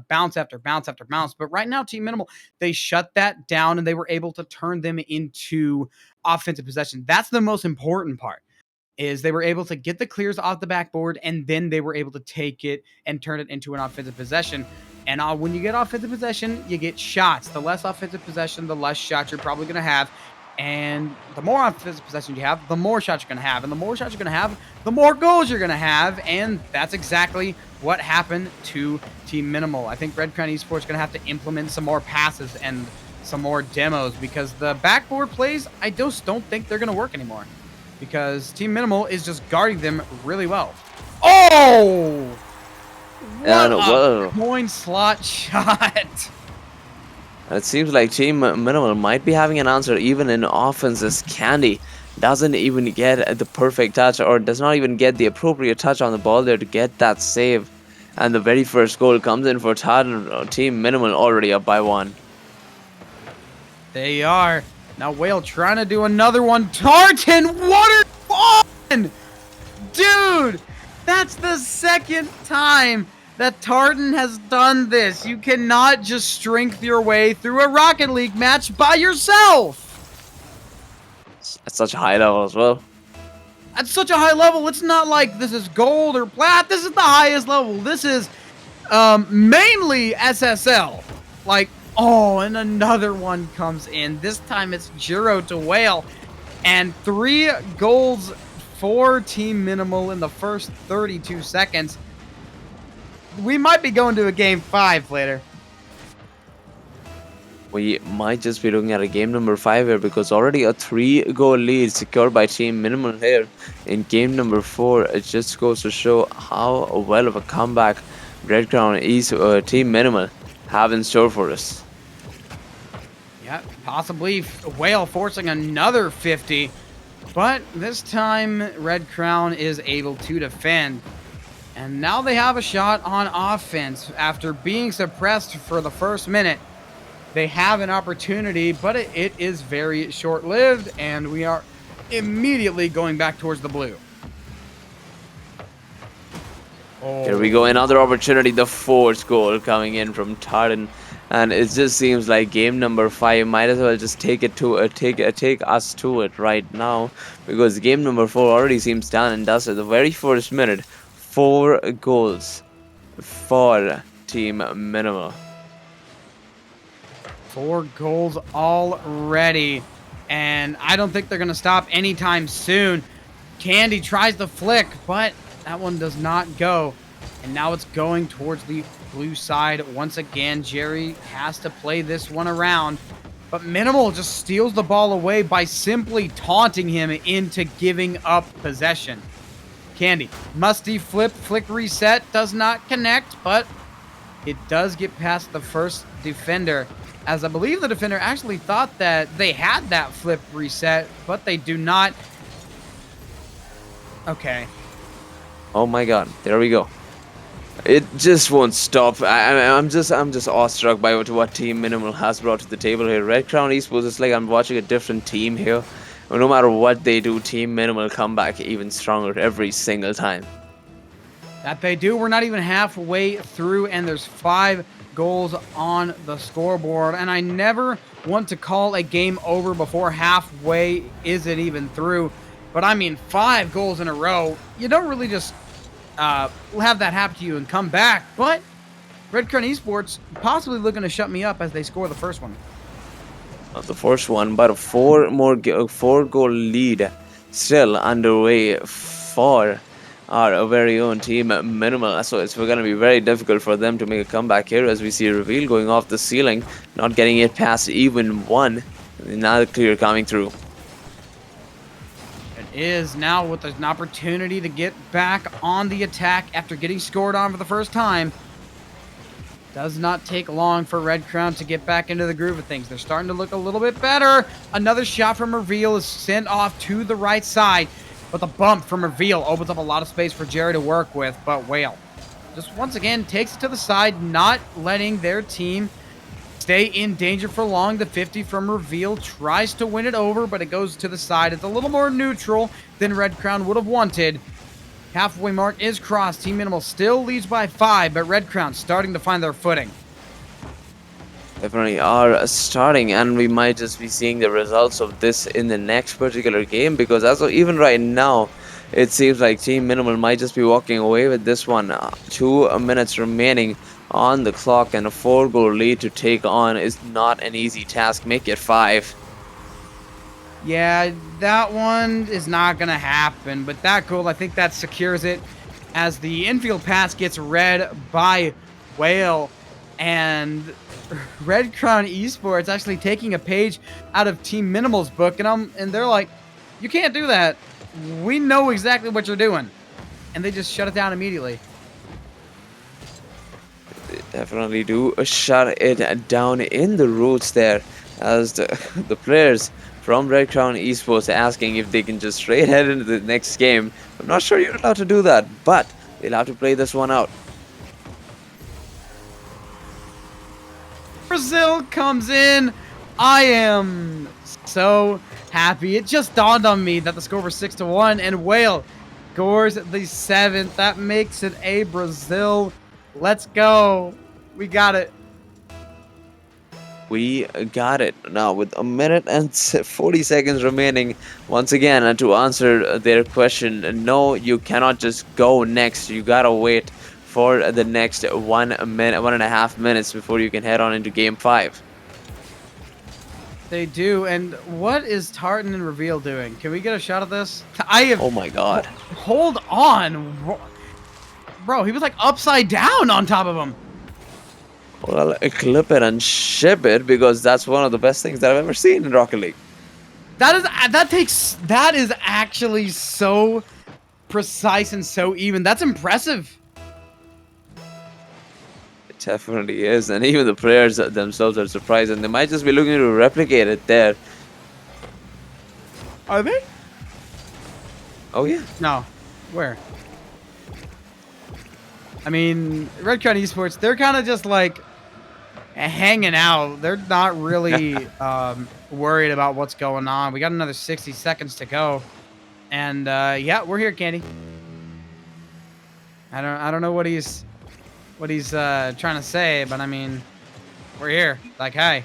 bounce after bounce after bounce. But right now, Team Minimal, they shut that down, and they were able to turn them into offensive possession. That's the most important part, is they were able to get the clears off the backboard, and then they were able to take it and turn it into an offensive possession. And when you get offensive possession, you get shots. The less offensive possession, the less shots you're probably going to have. And the more offensive possession you have, the more shots you're going to have. And the more shots you're going to have, the more goals you're going to have. And that's exactly what happened to Team Minimal. I think Red Crown Esports is going to have to implement some more passes and some more demos, because the backboard plays, I just don't think they're going to work anymore, because Team Minimal is just guarding them really well. Oh! What a coin slot shot. It seems like Team Minimal might be having an answer even in offense, as Candy doesn't even get the perfect touch, or does not even get the appropriate touch on the ball there to get that save. And the very first goal comes in for Team Minimal, already up by 1. They are. Now Whale trying to do another one. Tartan, what are you on? Dude, that's the second time that Tartan has done this. You cannot just strength your way through a Rocket League match by yourself. At such a high level as well. At such a high level, it's not like this is gold or plat. This is the highest level. This is mainly SSL. Like, oh, and another one comes in. This time it's Jiro to Whale. And 3 goals for Team Minimal in the first 32 seconds. We might be going to a game 5 later. We might just be looking at a game number 5 here, because already a 3-goal lead secured by Team Minimal here in game number 4. It just goes to show how well of a comeback Red Crown Team Minimal have in store for us. Yeah, possibly Whale forcing another 50. But this time, Red Crown is able to defend. And now they have a shot on offense. After being suppressed for the first minute, they have an opportunity, but it is very short-lived, and we are immediately going back towards the blue. Oh. Here we go, another opportunity, the 4th goal coming in from Tartan. And it just seems like game number 5 might as well just take us to it right now, because game number 4 already seems done and dusted. The very first minute, 4 goals for Team Minimal. 4 goals already, and I don't think they're going to stop anytime soon. Candy tries to flick, but that one does not go. And now it's going towards the blue side. Once again, Jerry has to play this one around. But Minimal just steals the ball away by simply taunting him into giving up possession. Candy, musty flip, flick reset, does not connect, but it does get past the first defender. As I believe the defender actually thought that they had that flip reset, but they do not. Okay. Oh my god, there we go. It just won't stop. I'm just awestruck by what Team Minimal has brought to the table here. Red Crown Esports, it's like I'm watching a different team here. No matter what they do, Team Minimal come back even stronger every single time. That they do. We're not even halfway through, and there's 5 goals on the scoreboard. And I never want to call a game over before halfway isn't even through. But I mean, 5 goals in a row. You don't really just have that happen to you and come back. But Red Crown Esports possibly looking to shut me up as they score the first one. Not the first one, but a 4-goal lead still underway for our very own Team Minimal. So it's going to be very difficult for them to make a comeback here, as we see Reveal going off the ceiling, not getting it past even 1. Now the clear coming through. It is now with an opportunity to get back on the attack after getting scored on for the first time. Does not take long for Red Crown to get back into the groove of things. They're starting to look a little bit better. Another shot from Reveal is sent off to the right side. But the bump from Reveal opens up a lot of space for Jerry to work with. But Whale just once again takes it to the side, not letting their team stay in danger for long. The 50 from Reveal tries to win it over, but it goes to the side. It's a little more neutral than Red Crown would have wanted. Halfway mark is crossed. Team Minimal still leads by 5, but Red Crown starting to find their footing. Definitely are starting, and we might just be seeing the results of this in the next particular game, because as of even right now, it seems like Team Minimal might just be walking away with this one. 2 minutes remaining on the clock, and a 4-goal lead to take on is not an easy task. Make it 5. Yeah, that one is not going to happen, but that goal, I think that secures it as the infield pass gets read by Whale, and Red Crown Esports actually taking a page out of Team Minimal's book, and they're like, you can't do that. We know exactly what you're doing. And they just shut it down immediately. They definitely do shut it down in the roots there, as the players from Red Crown Esports asking if they can just straight head into the next game. I'm not sure you're allowed to do that, but they'll have to play this one out. Brazil comes in. I am so happy. It just dawned on me that the score was 6-1, and Whale scores the 7th. That makes it a Brazil. Let's go. We got it. We got it. Now, with a minute and 40 seconds remaining, once again, to answer their question, no, you cannot just go next. You gotta wait for the next 1 minute, 1.5 minutes before you can head on into game 5. They do. And what is Tartan and Reveal doing? Can we get a shot of this? I have. Oh my god. Hold on. Bro, he was like upside down on top of him. Well, clip it and ship it because that's one of the best things that I've ever seen in Rocket League. That is actually so precise and so even. That's impressive. It definitely is, and even the players themselves are surprised, and they might just be looking to replicate it there. Are they? Oh yeah. No. Where? I mean, Red Crown Esports, they're kind of just like hanging out. They're not really worried about what's going on. We got another 60 seconds to go. And yeah, we're here, Candy. I don't know what he's trying to say, but I mean, we're here. Like, hey.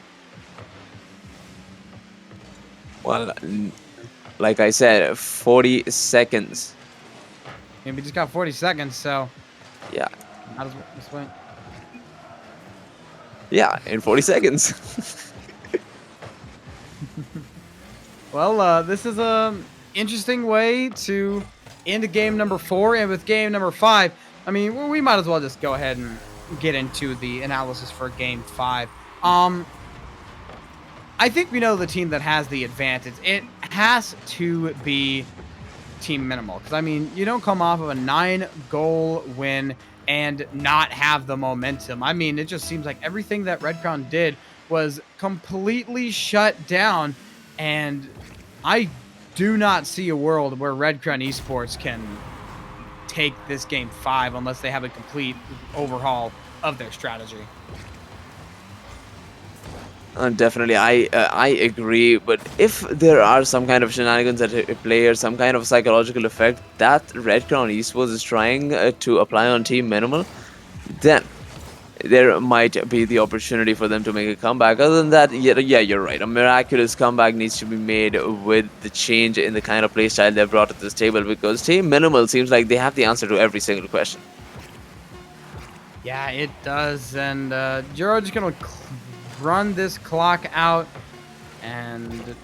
Well, like I said, 40 seconds. I mean, we just got 40 seconds, so Yeah. might as well just wait. Yeah, in 40 seconds. Well, this is a interesting way to end game number 4, and with game number 5, I mean, we might as well just go ahead and get into the analysis for game 5. I think we know the team that has the advantage. It has to be Team Minimal, because I mean, you don't come off of a 9-goal win and not have the momentum. I mean, it just seems like everything that Red Crown did was completely shut down, and I do not see a world where Red Crown Esports can take this game 5 unless they have a complete overhaul of their strategy. Definitely, I agree. But if there are some kind of shenanigans at play or some kind of psychological effect that Red Crown Esports is trying to apply on Team Minimal, then there might be the opportunity for them to make a comeback. Other than that, yeah, you're right. A miraculous comeback needs to be made with the change in the kind of playstyle they brought to this table, because Team Minimal seems like they have the answer to every single question. Yeah, it does. And Jiro just going to run this clock out and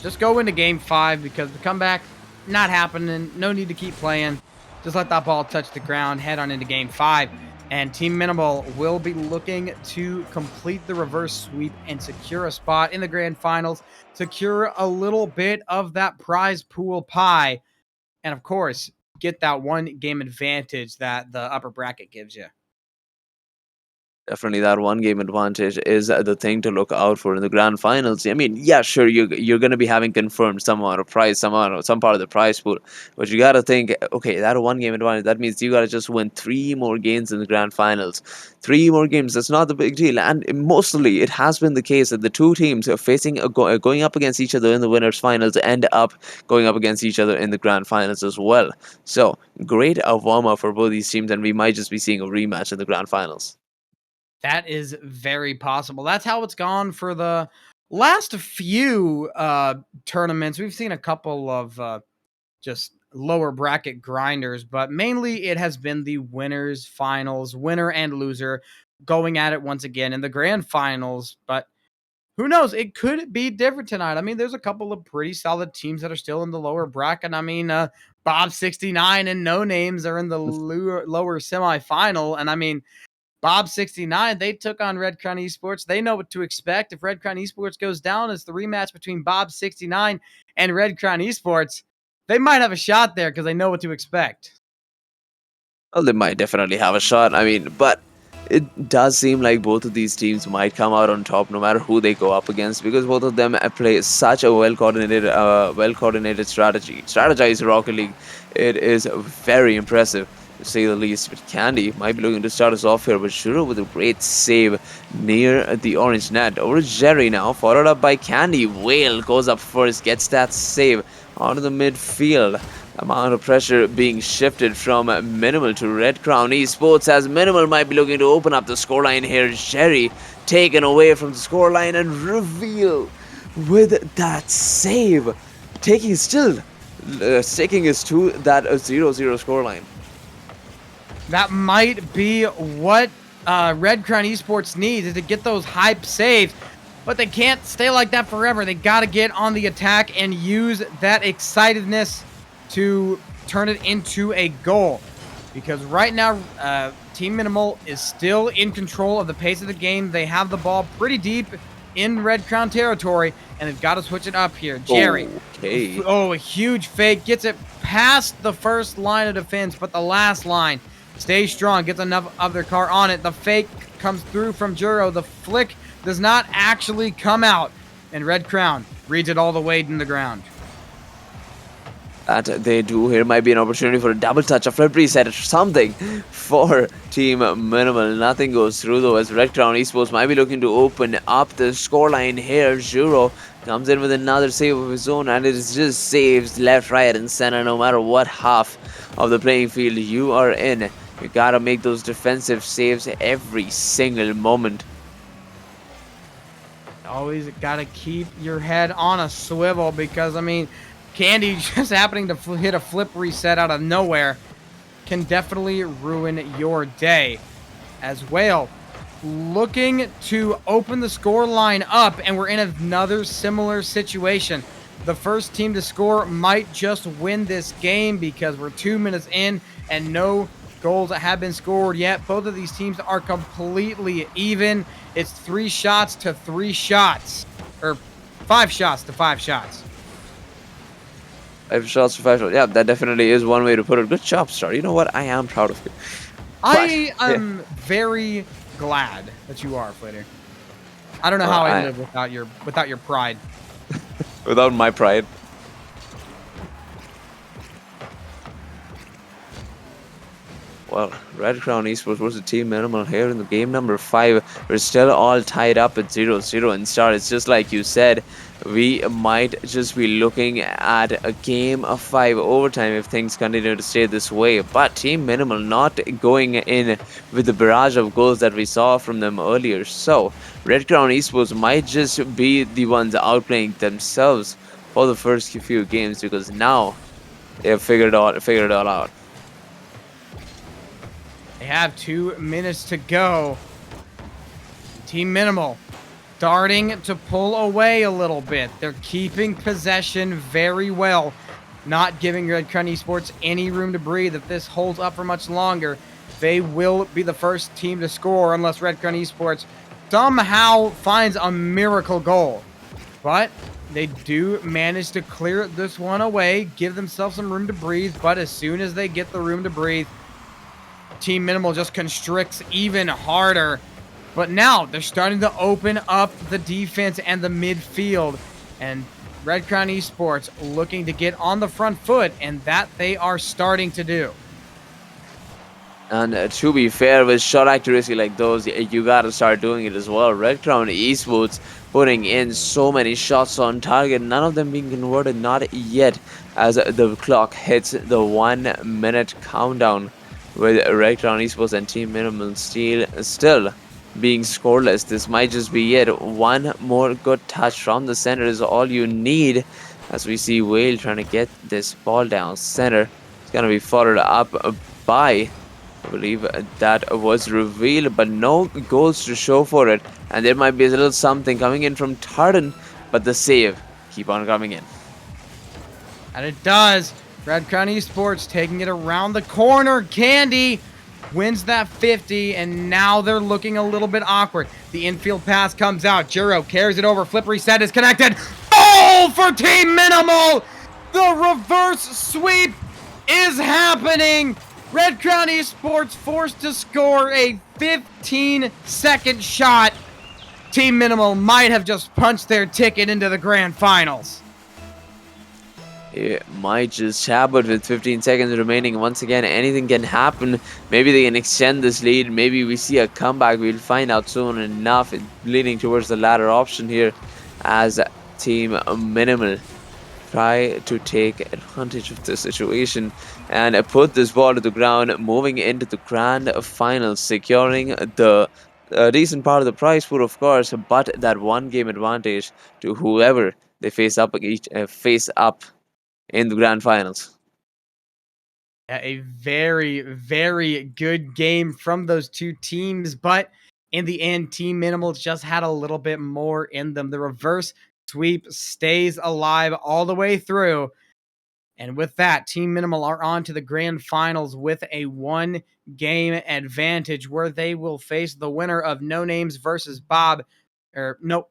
just go into game 5, because the comeback not happening. No need to keep playing. Just let that ball touch the ground. Head on into game 5. And Team Minimal will be looking to complete the reverse sweep and secure a spot in the grand finals, secure a little bit of that prize pool pie, and of course, get that 1-game advantage that the upper bracket gives you. Definitely, that one game advantage is the thing to look out for in the grand finals. I mean, yeah, sure, you're going to be having confirmed some amount of prize, some part of the prize pool, but you got to think, okay, that one game advantage, that means you got to just win 3 more games in the grand finals. 3 more games, that's not the big deal. And mostly, it has been the case that the two teams are going up against each other in the winners finals end up going up against each other in the grand finals as well. So great warm up for both these teams, and we might just be seeing a rematch in the grand finals. That is very possible. That's how it's gone for the last few tournaments. We've seen a couple of just lower bracket grinders, but mainly it has been the winners finals, winner and loser going at it once again in the grand finals. But who knows? It could be different tonight. I mean, there's a couple of pretty solid teams that are still in the lower bracket. I mean, Bob 69 and No Names are in the lower semifinal. And I mean, Bob 69, they took on Red Crown Esports. They know what to expect. If Red Crown Esports goes down, it's the rematch between Bob 69 and Red Crown Esports. They might have a shot there because they know what to expect. Well, they might definitely have a shot. I mean, but it does seem like both of these teams might come out on top no matter who they go up against, because both of them play such a well coordinated strategy. Strategize Rocket League. It is very impressive. to say the least. But Candy might be looking to start us off here, but Shuro with a great save near the orange net. Over to Jerry now, followed up by Candy. Whale goes up first, gets that save onto the midfield. Amount of pressure being shifted from Minimal to Red Crown Esports, as Minimal might be looking to open up the scoreline here. Jerry taken away from the scoreline, and Reveal with that save, taking us to that 0-0 scoreline. That might be what Red Crown Esports needs, is to get those hype saves. But they can't stay like that forever. They got to get on the attack and use that excitedness to turn it into a goal. Because right now, Team Minimal is still in control of the pace of the game. They have the ball pretty deep in Red Crown territory, and they've got to switch it up here. Jerry, okay. Oh, a huge fake, gets it past the first line of defense, but the last line stays strong, gets enough of their car on it. The fake comes through from Juro. The flick does not actually come out, and Red Crown reads it all the way in the ground. That they do here might be an opportunity for a double touch, a flip reset, or something for Team Minimal. Nothing goes through though, as Red Crown Esports might be looking to open up the scoreline here. Juro comes in with another save of his own, and it is just saves left, right, and center. No matter what half of the playing field you are in, you gotta make those defensive saves every single moment. Always got to keep your head on a swivel, because, I mean, Candy just happening to hit a flip reset out of nowhere can definitely ruin your day. As Whale looking to open the score line up, and we're in another similar situation. The first team to score might just win this game, because we're 2 minutes in and no goals have been scored yet. Both of these teams are completely even. It's 3 shots to 3 shots, or 5 shots to 5 shots. 5 shots to 5 shots. Yeah, that definitely is one way to put it. Good job, Star. You know what? I am proud of you. I am very glad that you are, Flitter. I don't know how I live without your pride. Without my pride. Well, Red Crown Esports versus Team Minimal here in the game number 5. We're still all tied up at 0-0 and Star. It's just like you said, we might just be looking at a game of 5 overtime if things continue to stay this way. But Team Minimal not going in with the barrage of goals that we saw from them earlier. So Red Crown Esports might just be the ones outplaying themselves for the first few games, because now they have figured it all out. They have 2 minutes to go. Team Minimal starting to pull away a little bit. They're keeping possession very well, not giving Red Crown Esports any room to breathe. If this holds up for much longer, they will be the first team to score, unless Red Crown Esports somehow finds a miracle goal. But they do manage to clear this one away, give themselves some room to breathe. But as soon as they get the room to breathe, Team Minimal just constricts even harder. But now they're starting to open up the defense and the midfield. And Red Crown Esports looking to get on the front foot, and that they are starting to do. And to be fair, with shot accuracy like those, you gotta start doing it as well. Red Crown Esports putting in so many shots on target, none of them being converted, not yet, as the clock hits the 1 minute countdown, with Red Crown Esports and Team Minimal still being scoreless. This might just be it. One more good touch from the center is all you need, as we see Whale trying to get this ball down center. It's gonna be followed up by, I believe that was Reveal, but no goals to show for it. And there might be a little something coming in from Tartan, but the save keep on coming in. And it does. Red Crown Esports taking it around the corner. Candy wins that 50, and now they're looking a little bit awkward. The infield pass comes out. Juro carries it over. Flip reset is connected. Goal for Team Minimal! The reverse sweep is happening. Red Crown Esports forced to score a 15-second shot. Team Minimal might have just punched their ticket into the grand finals. It might just tap, but with 15 seconds remaining, once again, anything can happen. Maybe they can extend this lead. Maybe we see a comeback. We'll find out soon enough. Leaning towards the latter option here as Team Minimal try to take advantage of the situation and put this ball to the ground, moving into the grand final, securing the decent part of the prize pool, of course, but that one game advantage to whoever they face up in the grand finals. A very, very good game from those two teams, but in the end, Team Minimals just had a little bit more in them. The reverse sweep stays alive all the way through. And with that, Team Minimal are on to the grand finals with a 1-game advantage where they will face the winner of No Names versus Bob, or no,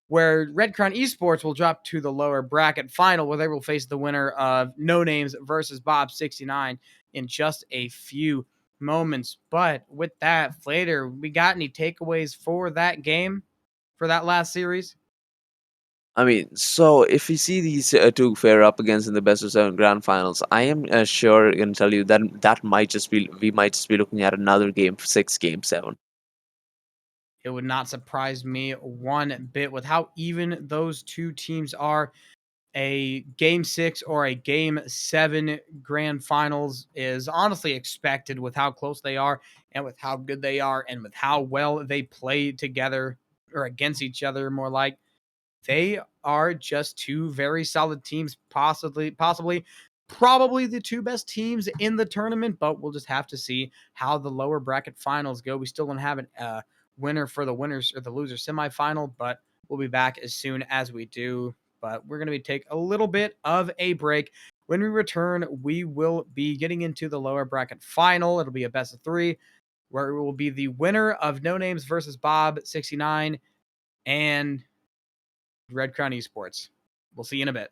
where Red Crown Esports will drop to the lower bracket final where they will face the winner of No Names versus Bob 69 in just a few moments. But with that, Flater, we got any takeaways for that game, for that last series? I mean, so if we see these two fare up against in the best of seven grand finals, I am sure going to tell you that we might just be looking at another game six, game seven. It would not surprise me one bit with how even those two teams are. A game 6 or a game 7 grand finals is honestly expected with how close they are and with how good they are and with how well they play together or against each other, more like. They are just two very solid teams, probably the two best teams in the tournament, but we'll just have to see how the lower bracket finals go. We still don't have a winner for the winners or the loser semifinal, but we'll be back as soon as we do. But we're going to take a little bit of a break. When we return, we will be getting into the lower bracket final. It'll be a best of 3 where it will be the winner of No Names versus Bob 69 and Red Crown Esports. We'll see you in a bit.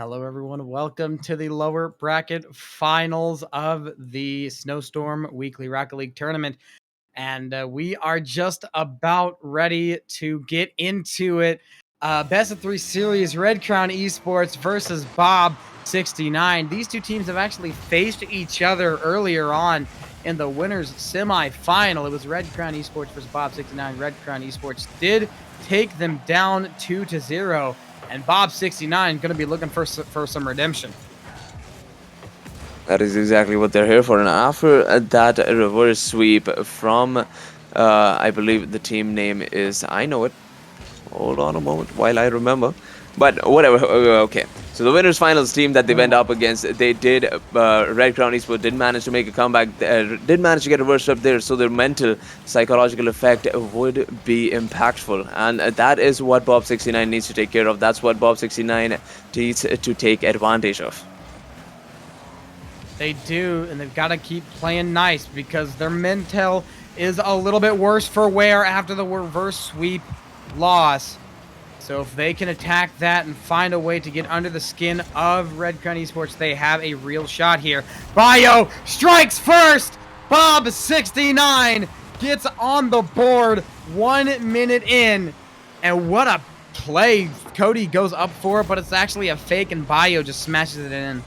Hello, everyone. Welcome to the lower bracket finals of the Snowstorm Weekly Rocket League Tournament. And we are just about ready to get into it. Best of 3 series, Red Crown Esports versus Bob 69. These two teams have actually faced each other earlier on in the winners semifinal. It was Red Crown Esports versus Bob 69. Red Crown Esports did take them down 2-0. And Bob 69 going to be looking for some redemption. That is exactly what they're here for. And after that reverse sweep from, I believe the team name is, I know it. Hold on a moment while I remember. But whatever, okay. So the winners finals team that they went up against, they did, Red Crown Esports did manage to make a comeback, did manage to get reversed up there, so their mental, psychological effect would be impactful. And that is what Bob 69 needs to take care of. That's what Bob 69 needs to take advantage of. They do, and they've got to keep playing nice because their mental is a little bit worse for wear after the reverse sweep loss. So if they can attack that and find a way to get under the skin of Red Crown Esports, they have a real shot here. Bio strikes first! Bob 69 gets on the board 1 minute in. And what a play. Cody goes up for it, but it's actually a fake, and Bio just smashes it in.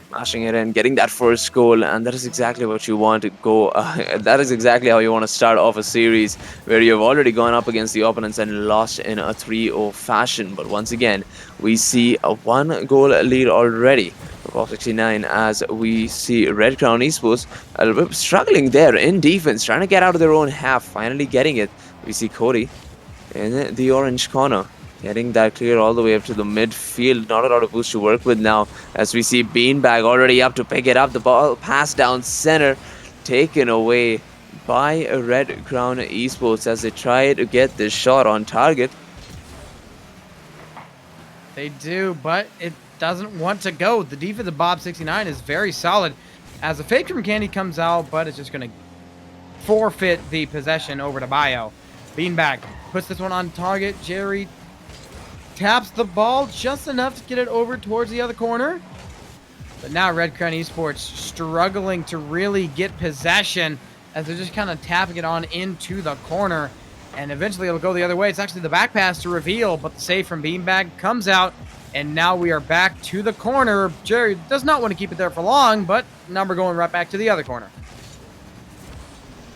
Smashing it in, getting that first goal, and that is exactly what you want to go. That is exactly how you want to start off a series where you've already gone up against the opponents and lost in a 3-0 fashion. But once again, we see a 1-goal lead already for 69 as we see Red Crown Esports a little bit struggling there in defense, trying to get out of their own half, finally getting it. We see Cody in the orange corner, getting that clear all the way up to the midfield. Not a lot of boost to work with now, as we see Beanbag already up to pick it up. The ball passed down center, taken away by Red Crown Esports as they try to get this shot on target. They do, but it doesn't want to go. The defense of Bob 69 is very solid as the fake from Candy comes out, but it's just going to forfeit the possession over to Bio. Beanbag puts this one on target. Jerry taps the ball just enough to get it over towards the other corner. But now Red Crown Esports struggling to really get possession as they're just kind of tapping it on into the corner. And eventually it'll go the other way. It's actually the back pass to reveal, but the save from Beanbag comes out. And now we are back to the corner. Jerry does not want to keep it there for long, but now we're going right back to the other corner.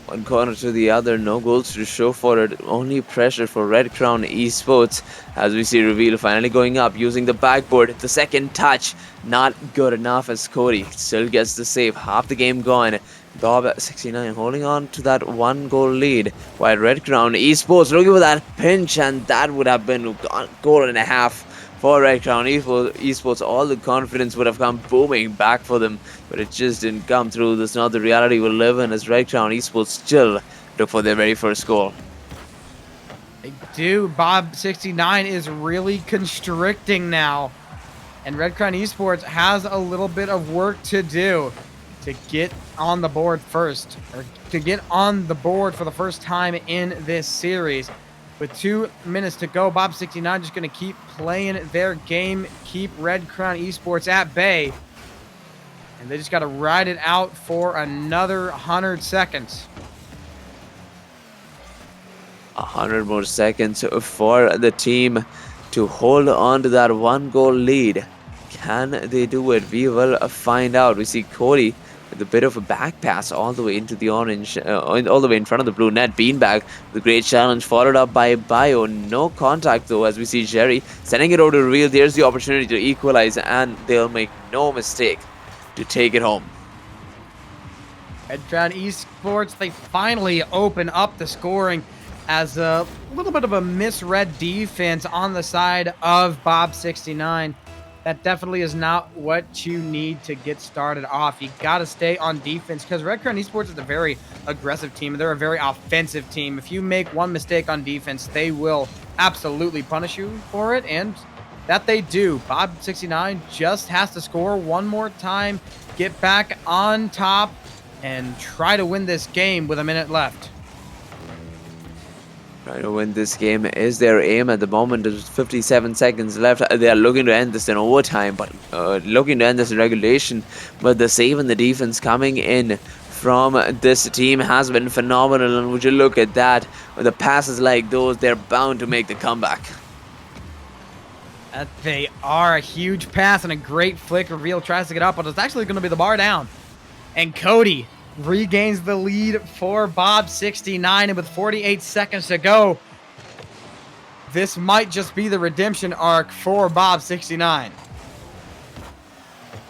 One corner to the other, no goals to show for it, only pressure for Red Crown Esports as we see Reveal finally going up using the backboard. The second touch, not good enough as Cody still gets the save. Half the game gone. Bob 69 holding on to that 1-goal lead, while Red Crown Esports looking for that pinch, and that would have been a goal and a half for Red Crown Esports. All the confidence would have come booming back for them, but it just didn't come through. That's not the reality we live in as Red Crown Esports still look for their very first goal. They do. Bob 69 is really constricting now, and Red Crown Esports has a little bit of work to do to get on the board first, or to get on the board for the first time in this series. With 2 minutes to go, Bob 69 just going to keep playing their game, keep Red Crown Esports at bay. And they just got to ride it out for another 100 seconds. 100 more seconds for the team to hold on to that 1-goal lead. Can they do it? We will find out. We see Cody with a bit of a back pass all the way into the orange, all the way in front of the blue net. Beanbag, the great challenge followed up by Bio. No contact though, as we see Jerry sending it over to Real. There's the opportunity to equalize, and they'll make no mistake to take it home. Red Crown Esports, they finally open up the scoring as a little bit of a misread defense on the side of Bob 69. That definitely is not what you need to get started off. You got to stay on defense because Red Crown Esports is a very aggressive team. They're a very offensive team. If you make one mistake on defense, they will absolutely punish you for it, and that they do. Bob 69 just has to score one more time, get back on top, and try to win this game with a minute left. Trying to win this game is their aim at the moment. There's 57 seconds left. They are looking to end this in overtime, but looking to end this in regulation. But the save and the defense coming in from this team has been phenomenal. And would you look at that? With the passes like those, they're bound to make the comeback. They are a huge pass and a great flick. Reveal tries to get up, but it's actually going to be the bar down. And Cody regains the lead for Bob 69, and with 48 seconds to go, this might just be the redemption arc for Bob 69. It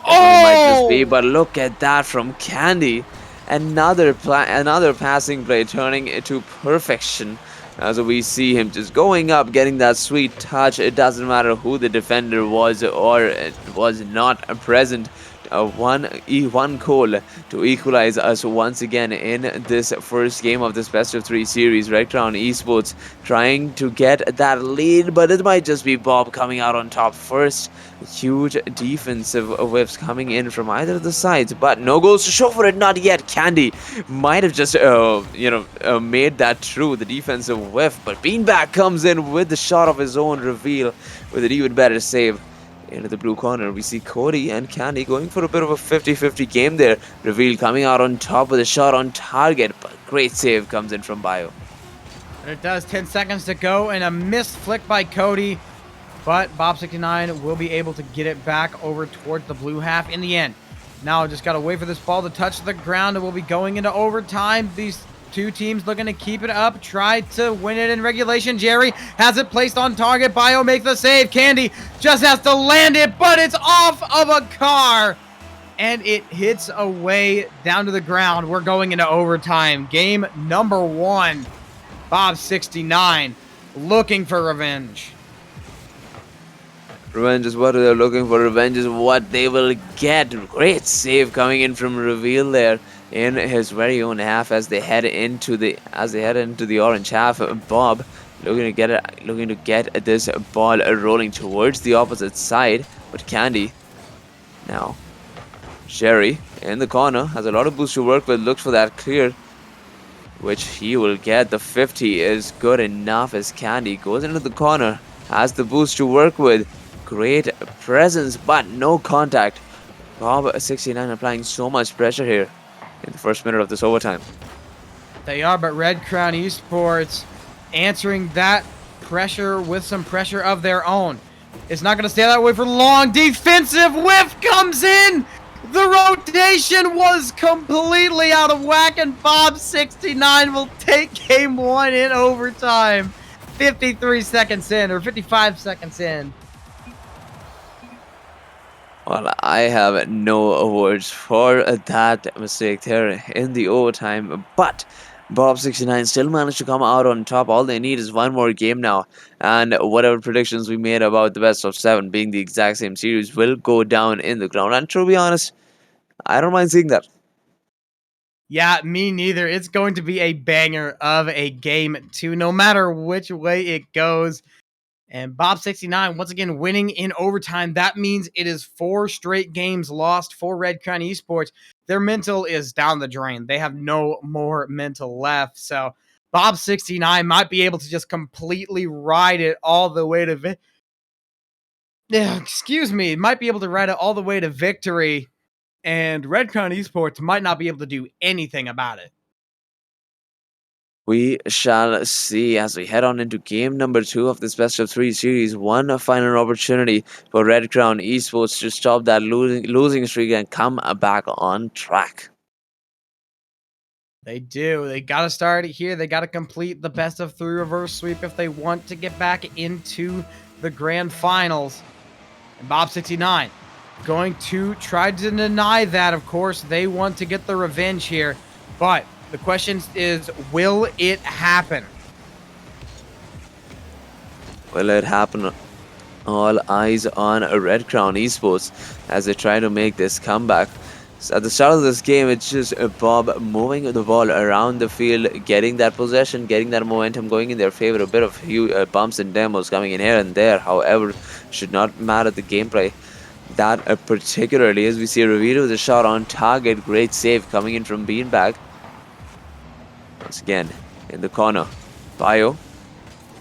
might just be, but look at that from Candy. Another passing play turning into perfection. As we see him just going up, getting that sweet touch. It doesn't matter who the defender was or was not present. One goal to equalize us once again in this first game of this best of 3 series. Red Crown Esports trying to get that lead, but it might just be Bob coming out on top first. Huge defensive whiffs coming in from either of the sides, but no goals to show for it. Not yet. Candy might have just made that through the defensive whiff, but Beanbag comes in with the shot of his own. Reveal with an even better save. Into the blue corner, we see Cody and Candy going for a bit of a 50-50 game there. Reveal coming out on top with a shot on target, but great save comes in from Bio. And it does. 10 seconds to go, and a missed flick by Cody, but Bob 69 will be able to get it back over towards the blue half in the end. Now just got to wait for this ball to touch the ground, and we'll be going into overtime. These two teams looking to keep it up, try to win it in regulation. Jerry has it placed on target. Bio makes the save. Candy just has to land it, but it's off of a car, and it hits away down to the ground. We're going into overtime. Game number 1. Bob 69 looking for revenge. Revenge is what they're looking for. Revenge is what they will get. Great save coming in from Reveal there in his very own half as they head into the orange half. Bob looking to get this ball rolling towards the opposite side, but Candy now. Sherry in the corner has a lot of boost to work with. Looks for that clear, which he will get. The 50 is good enough as Candy goes into the corner, has the boost to work with. Great presence, but no contact. Bob 69 applying so much pressure here in the first minute of this overtime. They are, but Red Crown Esports answering that pressure with some pressure of their own. It's not going to stay that way for long. Defensive whiff comes in. The rotation was completely out of whack, and Bob 69 will take game 1 in overtime. 53 seconds in, or 55 seconds in. Well, I have no words for that mistake there in the overtime, but Bob 69 still managed to come out on top. All they need is one more game now, and whatever predictions we made about the best of 7 being the exact same series will go down in the ground. And to be honest, I don't mind seeing that. Yeah, me neither. It's going to be a banger of a game 2, no matter which way it goes. And Bob 69 once again winning in overtime. That means it is 4 straight games lost for Red Crown Esports. Their mental is down the drain. They have no more mental left. So Bob 69 might be able to just completely ride it all the way to might be able to ride it all the way to victory. And Red Crown Esports might not be able to do anything about it. We shall see as we head on into game number 2 of this best of 3 series. One final opportunity for Red Crown Esports to stop that losing streak and come back on track. They do. They got to start it here. They got to complete the best of 3 reverse sweep if they want to get back into the grand finals. And Bob 69 going to try to deny that. Of course, they want to get the revenge here, but the question is, will it happen? Will it happen? All eyes on Red Crown Esports as they try to make this comeback. So at the start of this game, it's just Bob moving the ball around the field, getting that possession, getting that momentum going in their favor. A bit of bumps and demos coming in here and there. However, should not matter the gameplay. That particularly, as we see Reveal with a shot on target. Great save coming in from Beanbag. Once again, in the corner, Bio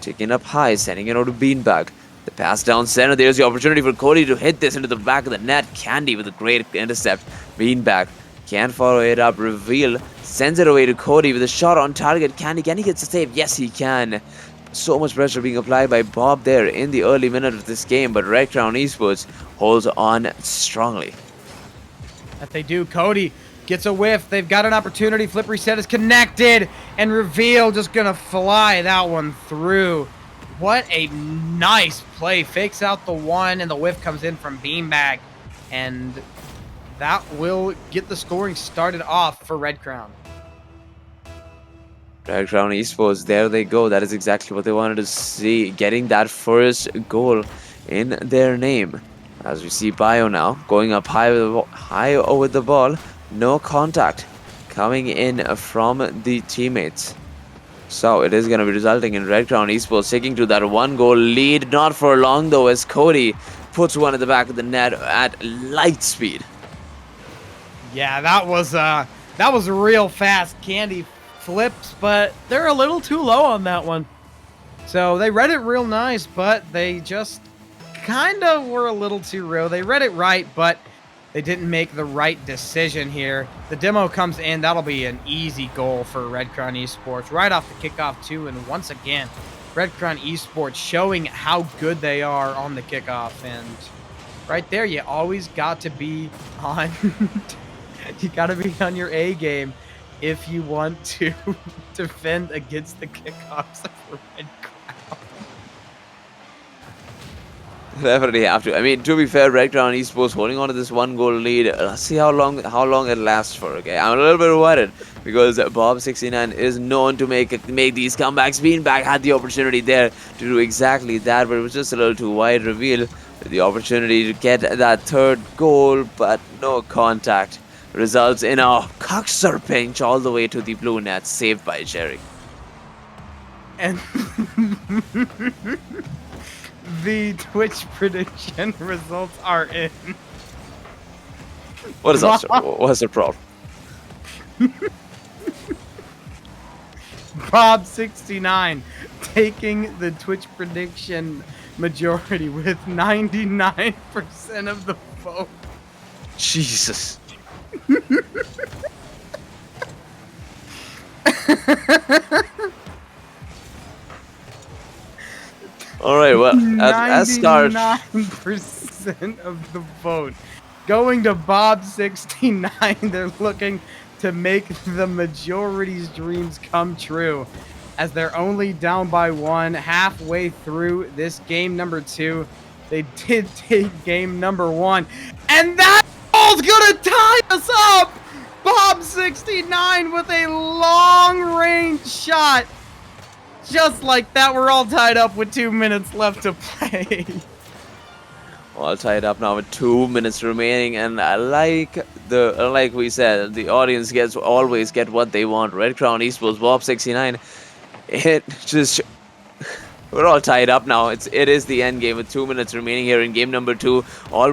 taking up high, sending it over to Beanbag. The pass down center. There's the opportunity for Cody to hit this into the back of the net. Candy with a great intercept. Beanbag can't follow it up. Reveal sends it away to Cody with a shot on target. Candy gets a save. Yes, he can. So much pressure being applied by Bob there in the early minute of this game, but Red Crown Esports holds on strongly. That they do. Cody gets a whiff. They've got an opportunity. Flip reset is connected, and Reveal just gonna fly that one through. What a nice play. Fakes out the one, and the whiff comes in from Beanbag, and that will get the scoring started off for Red Crown. Red Crown Esports, there they go. That is exactly what they wanted to see, getting that first goal in their name. As we see Bio now going up high with the ball. No contact coming in from the teammates. So it is going to be resulting in Red Crown Esports taking to that 1-goal lead. Not for long though, as Cody puts one at the back of the net at light speed. Yeah, that was real fast. Candy flips, but they're a little too low on that one. So they read it real nice, but they just kind of were a little too low. They read it right, but they didn't make the right decision here. The demo comes in. That'll be an easy goal for Red Crown Esports right off the kickoff too. And once again, Red Crown Esports showing how good they are on the kickoff. And right there, you always got to be on you got to be on your A game if you want to defend against the kickoffs for Red Crown. Definitely have to. I mean, to be fair, Red Crown Esports holding on to this 1-goal lead. Let's see how long it lasts for. Okay, I'm a little bit worried because Bob69 is known to make these comebacks. Beanbag had the opportunity there to do exactly that, but it was just a little too wide. Reveal the opportunity to get that third goal, but no contact. Results in a cockser pinch all the way to the blue net, saved by Jerry. And the Twitch prediction results are in. What is up, sir? What's the problem? Bob69 taking the Twitch prediction majority with 99% of the vote. Jesus. All right, well, as start 99% of the vote going to Bob69. They're looking to make the majority's dreams come true, as they're only down by one halfway through this game number 2. They did take game number 1, and that ball's gonna tie us up. Bob69 with a long-range shot. Just like that, we're all tied up with 2 minutes left to play. All tied up now with 2 minutes remaining, and like we said, the audience always get what they want. Red Crown Esports, Bob69. We're all tied up now. It is the end game with 2 minutes remaining here in game number 2. All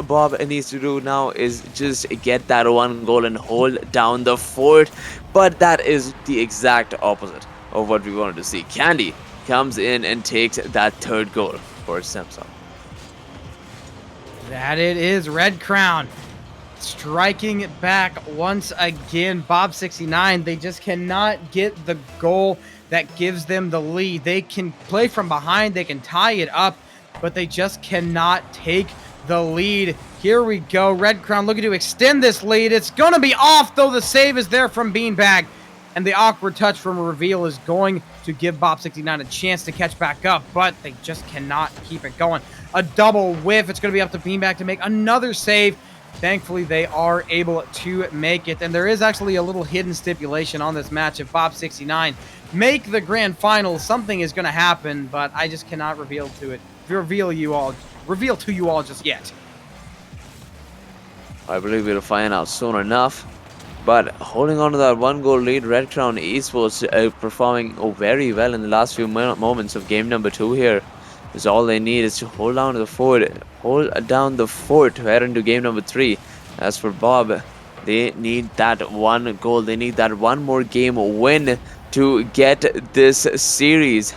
Bob needs to do now is just get that 1 goal and hold down the fort. But that is the exact opposite of what we wanted to see. Candy comes in and takes that 3rd goal for Samsung. That it is. Red Crown striking it back once again. Bob69, they just cannot get the goal that gives them the lead. They can play from behind, they can tie it up, but they just cannot take the lead. Here we go. Red Crown looking to extend this lead. It's going to be off, though. The save is there from Beanbag, and the awkward touch from Reveal is going to give Bob69 a chance to catch back up, but they just cannot keep it going. A double whiff. It's going to be up to Beanbag to make another save. Thankfully, they are able to make it, and there is actually a little hidden stipulation on this match. If Bob69 make the grand final, something is going to happen, but I just cannot reveal to you all just yet. I believe we'll find out soon enough. But holding on to that 1 goal lead, Red Crown Esports performing very well in the last few moments of game number 2 here. Is all they need is to hold down the fort, to head into game number 3. As for Bob, they need that 1 goal. They need that 1 more game win to get this series.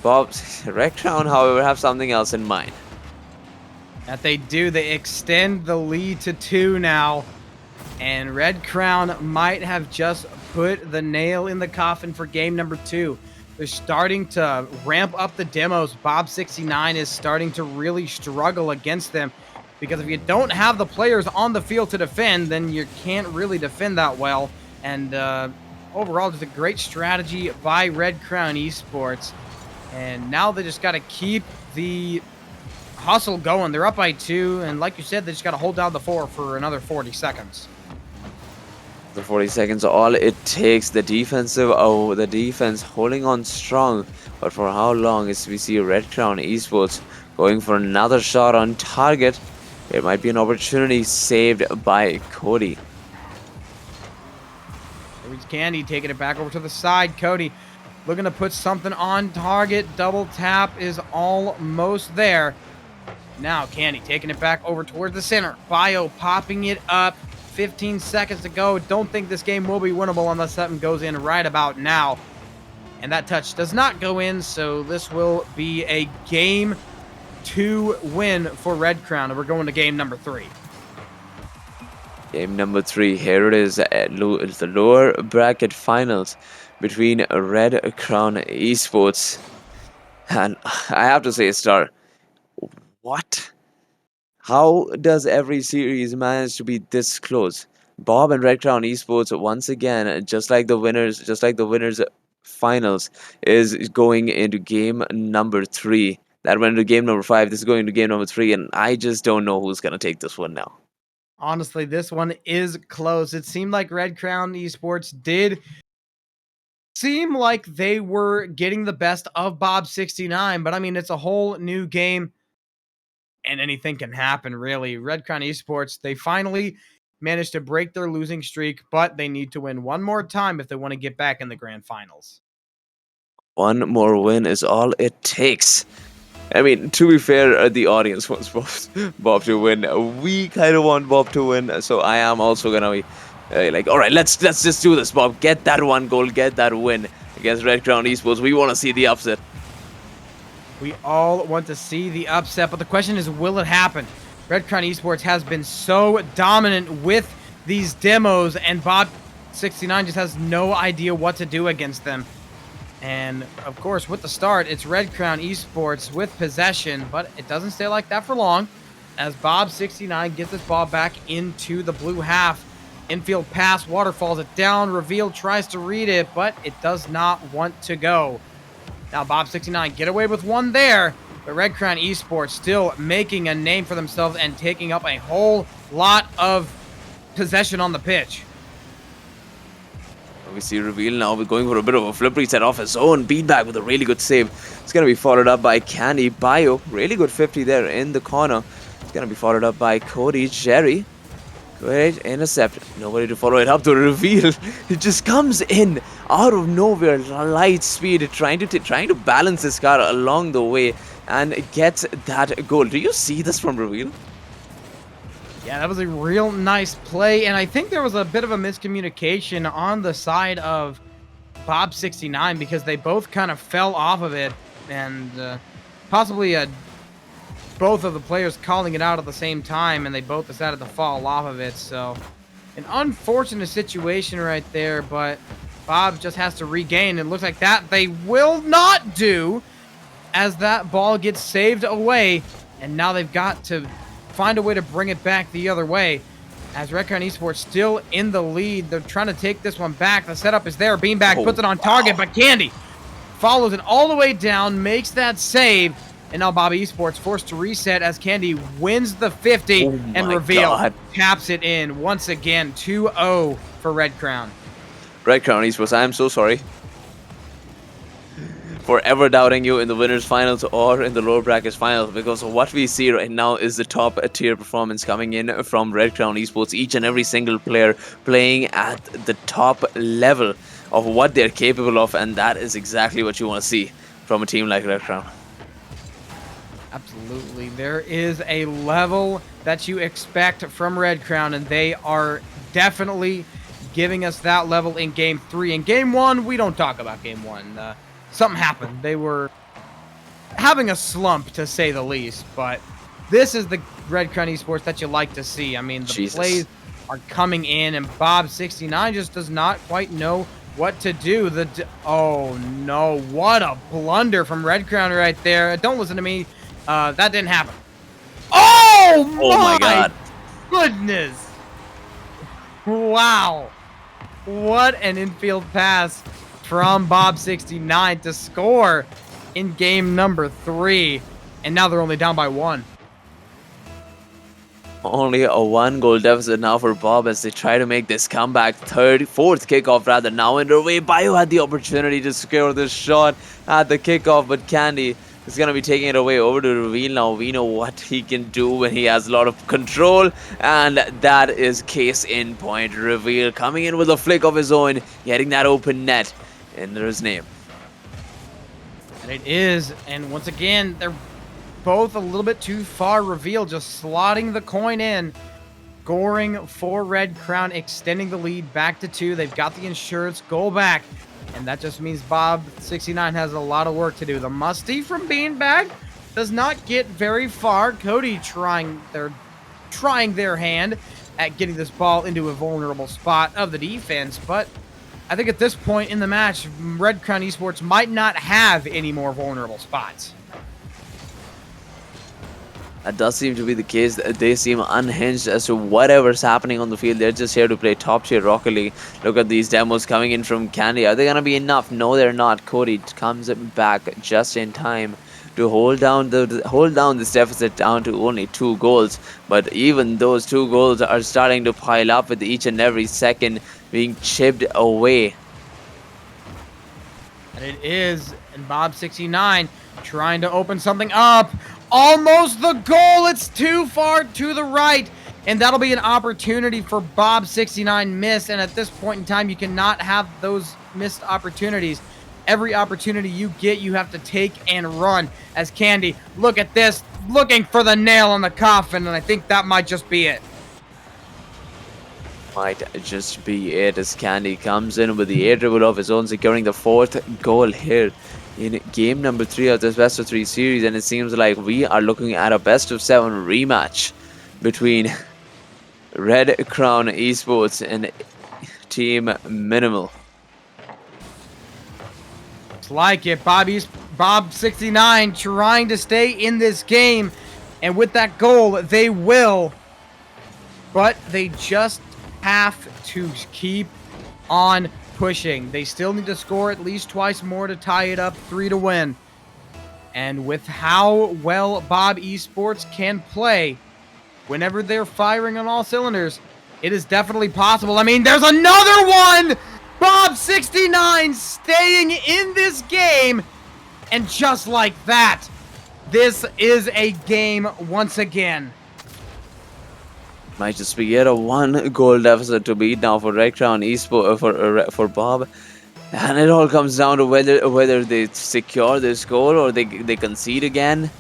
Bob, Red Crown, however, have something else in mind. That they do. They extend the lead to 2 now. And Red Crown might have just put the nail in the coffin for game number 2. They're starting to ramp up the demos. Bob69 is starting to really struggle against them, because if you don't have the players on the field to defend, then you can't really defend that well. And overall, just a great strategy by Red Crown Esports. And now they just got to keep the hustle going. They're up by 2, and like you said, they just got to hold down the 4 for another 40 seconds. The 40 seconds, all it takes. The defense holding on strong, but for how long? As we see Red Crown Esports going for another shot on target. It might be an opportunity saved by Cody. There's Candy taking it back over to the side. Cody looking to put something on target. Double tap is almost there. Now Candy taking it back over towards the center. Bio popping it up. 15 seconds to go. Don't think this game will be winnable unless something goes in right about now. And that touch does not go in, so this will be a game 2 win for Red Crown. And we're going to game number 3. Game number 3. Here it is, the lower bracket finals between Red Crown Esports. And I have to say, Star, what? How does every series manage to be this close? Bob and Red Crown Esports once again, just like the winners finals, is going into game number 3. That went into game number 5. This is going into game number 3, and I just don't know who's gonna take this one now. Honestly, this one is close. It seemed like Red Crown Esports did seem like they were getting the best of Bob69, but I mean, it's a whole new game. And anything can happen, really. Red Crown Esports, they finally managed to break their losing streak, but they need to win one more time if they want to get back in the grand finals. One more win is all it takes. I mean, to be fair, the audience wants Bob to win. We kind of want Bob to win, so I am also gonna be like, all right, let's just do this, Bob. Get that 1 goal, get that win against Red Crown Esports. We want to see the upset. We all want to see the upset, but the question is, will it happen? Red Crown Esports has been so dominant with these demos, and Bob69 just has no idea what to do against them. And, of course, with the start, it's Red Crown Esports with possession, but it doesn't stay like that for long, as Bob69 gets this ball back into the blue half. Infield pass, waterfalls it down, Reveal tries to read it, but it does not want to go. Now Bob69 get away with one there, but Red Crown Esports still making a name for themselves and taking up a whole lot of possession on the pitch. We see Reveal now. We're going for a bit of a flip reset off his own. Beatback with a really good save. It's going to be followed up by Candy. Bio, really good 50 there in the corner. It's going to be followed up by Cody. Jerry, great intercept. Nobody to follow it up to Reveal. It just comes in out of nowhere, light speed, trying to balance his car along the way and gets that goal. Do you see this from Reveal? Yeah, that was a real nice play, and I think there was a bit of a miscommunication on the side of Bob69 because they both kind of fell off of it, and possibly both of the players calling it out at the same time, and they both decided to fall off of it. So an unfortunate situation right there, but Bob just has to regain. It looks like that they will not do, as that ball gets saved away, and now they've got to find a way to bring it back the other way, as Red Crown Esports still in the lead. They're trying to take this one back. The setup is there. Beanbag puts it on target, but Candy follows it all the way down, makes that save, and now Bobby Esports forced to reset as Candy wins the 50, and Reveal taps it in once again. 2-0 for Red Crown. Red Crown Esports, I am so sorry for ever doubting you in the winners finals or in the lower brackets finals, because what we see right now is the top tier performance coming in from Red Crown Esports. Each and every single player playing at the top level of what they're capable of, and that is exactly what you want to see from a team like Red Crown. Absolutely. There is a level that you expect from Red Crown, and they are definitely giving us that level in Game 3. In Game 1, we don't talk about Game 1. Something happened. They were having a slump to say the least, but this is the Red Crown Esports that you like to see. I mean, the plays Jesus. are coming in, and Bob69 just does not quite know what to do. Oh no, what a blunder from Red Crown right there. Don't listen to me. That didn't happen. Oh Oh my my God. goodness. Wow. What an infield pass from Bob69 to score in game number 3. And now they're only down by 1. Only a 1-goal deficit now for Bob as they try to make this comeback. Fourth kickoff rather now underway. Bio had the opportunity to score this shot at the kickoff, but Candy is going to be taking it away over to Reveal now. We know what he can do when he has a lot of control, and that is case in point. Reveal coming in with a flick of his own, getting that open net into his name. And it is, and once again, they're both a little bit too far. Reveal just slotting the coin in, scoring for Red Crown, extending the lead back to 2. They've got the insurance goal back, and that just means Bob69 has a lot of work to do. The musty from Beanbag does not get very far. Cody trying their hand at getting this ball into a vulnerable spot of the defense, but I think at this point in the match, Red Crown Esports might not have any more vulnerable spots. That does seem to be the case. They seem unhinged as to whatever's happening on the field. They're just here to play top tier Rocket League. Look at these demos coming in from Candy. Are they going to be enough? No, they're not. Cody comes back just in time to hold down this deficit down to only 2 goals. But even those 2 goals are starting to pile up with each and every second being chipped away. And it is, and Bob69 trying to open something up. Almost the goal. It's too far to the right. And that'll be an opportunity for Bob69 miss. And at this point in time, you cannot have those missed opportunities. Every opportunity you get, you have to take and run. As Candy, look at this, looking for the nail in the coffin. And I think that might just be it. Might just be it as Candy comes in with the air dribble of his own, securing the 4th goal here in game number 3 of this best of 3 series, and it seems like we are looking at a best of 7 rematch between Red Crown Esports and Team Minimal. It's like it. Bob69 trying to stay in this game, and with that goal, they will. But they just have to keep on pushing. They still need to score at least twice more to tie it up 3 to win. And with how well Bob Esports can play, whenever they're firing on all cylinders, it is definitely possible. I mean, there's another one! Bob69 staying in this game, and just like that, this is a game once again. Might just be yet a 1-goal deficit to beat now for Red Crown Esports for Bob, and it all comes down to whether they secure this goal or they concede again.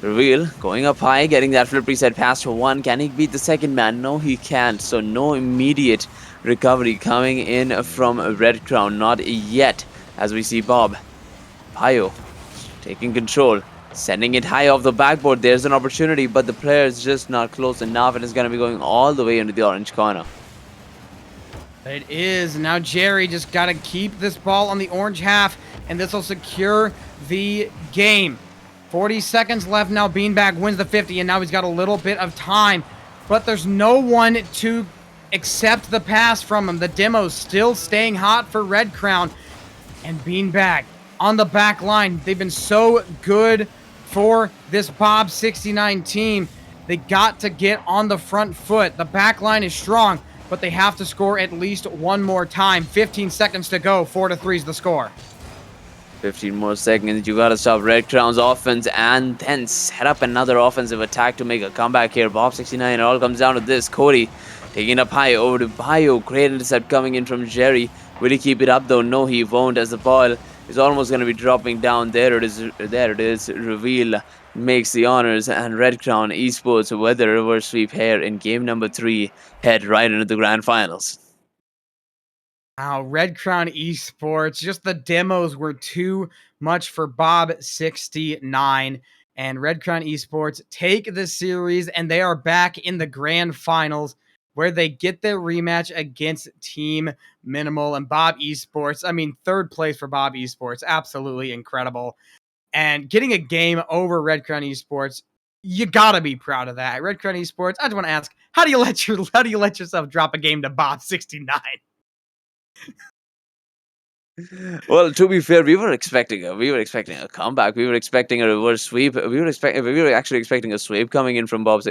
Reveal going up high, getting that flip reset pass to 1. Can he beat the second man? No, he can't. So no immediate recovery coming in from Red Crown, not yet. As we see Bob Pio taking control, sending it high off the backboard. There's an opportunity, but the player is just not close enough, and it's going to be going all the way into the orange corner. It is. Now Jerry just got to keep this ball on the orange half, and this will secure the game. 40 seconds left now. Beanbag wins the 50, and now he's got a little bit of time, but there's no one to accept the pass from him. The demo's still staying hot for Red Crown, and Beanbag on the back line. They've been so good for this Bob69 team. They got to get on the front foot. The back line is strong, but they have to score at least one more time. 15 seconds to go. 4-3 is the score. 15 more seconds. You gotta stop Red Crown's offense and then set up another offensive attack to make a comeback here. Bob69, it all comes down to this. Cody taking it up high over to Bio. Great intercept coming in from Jerry. Will he keep it up though? No, he won't, as the ball is almost going to be dropping down. There it is. Reveal makes the honors, and Red Crown Esports with the reverse sweep here in game number 3 head right into the grand finals. Red Crown Esports, just the demos were too much for Bob69. And Red Crown Esports take the series, and they are back in the grand finals where they get their rematch against Team Minimal and Bob Esports. I mean, third place for Bob Esports. Absolutely incredible. And getting a game over Red Crown Esports, you gotta be proud of that. Red Crown Esports, I just want to ask, how do you let yourself drop a game to Bob69? Well, to be fair, we were expecting a comeback. We were expecting a reverse sweep. We were actually expecting a sweep coming in from Bob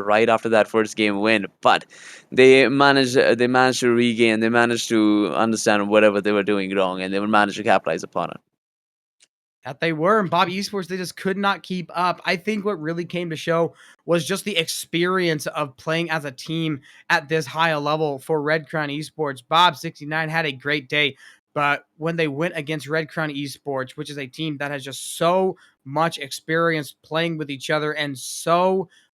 right after that first game win. But they managed to regain. They managed to understand whatever they were doing wrong, and they managed to capitalize upon it. That they were. And Bob Esports, they just could not keep up. I think what really came to show was just the experience of playing as a team at this high a level for Red Crown Esports. Bob69 had a great day, but when they went against Red Crown Esports, which is a team that has just so much experience playing with each other and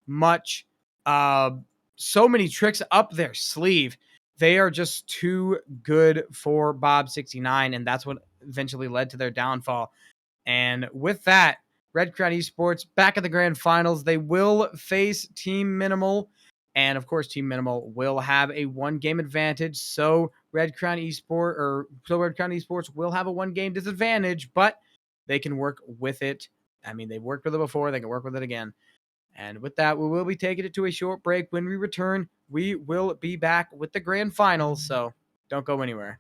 much, uh, so many tricks up their sleeve, they are just too good for Bob69, and that's what eventually led to their downfall. And with that, Red Crown Esports back at the grand finals. They will face Team Minimal. And of course, Team Minimal will have a 1-game advantage. So Red Crown Esports will have a 1-game disadvantage, but they can work with it. I mean, they've worked with it before, they can work with it again. And with that, we will be taking it to a short break. When we return, we will be back with the grand finals. So don't go anywhere.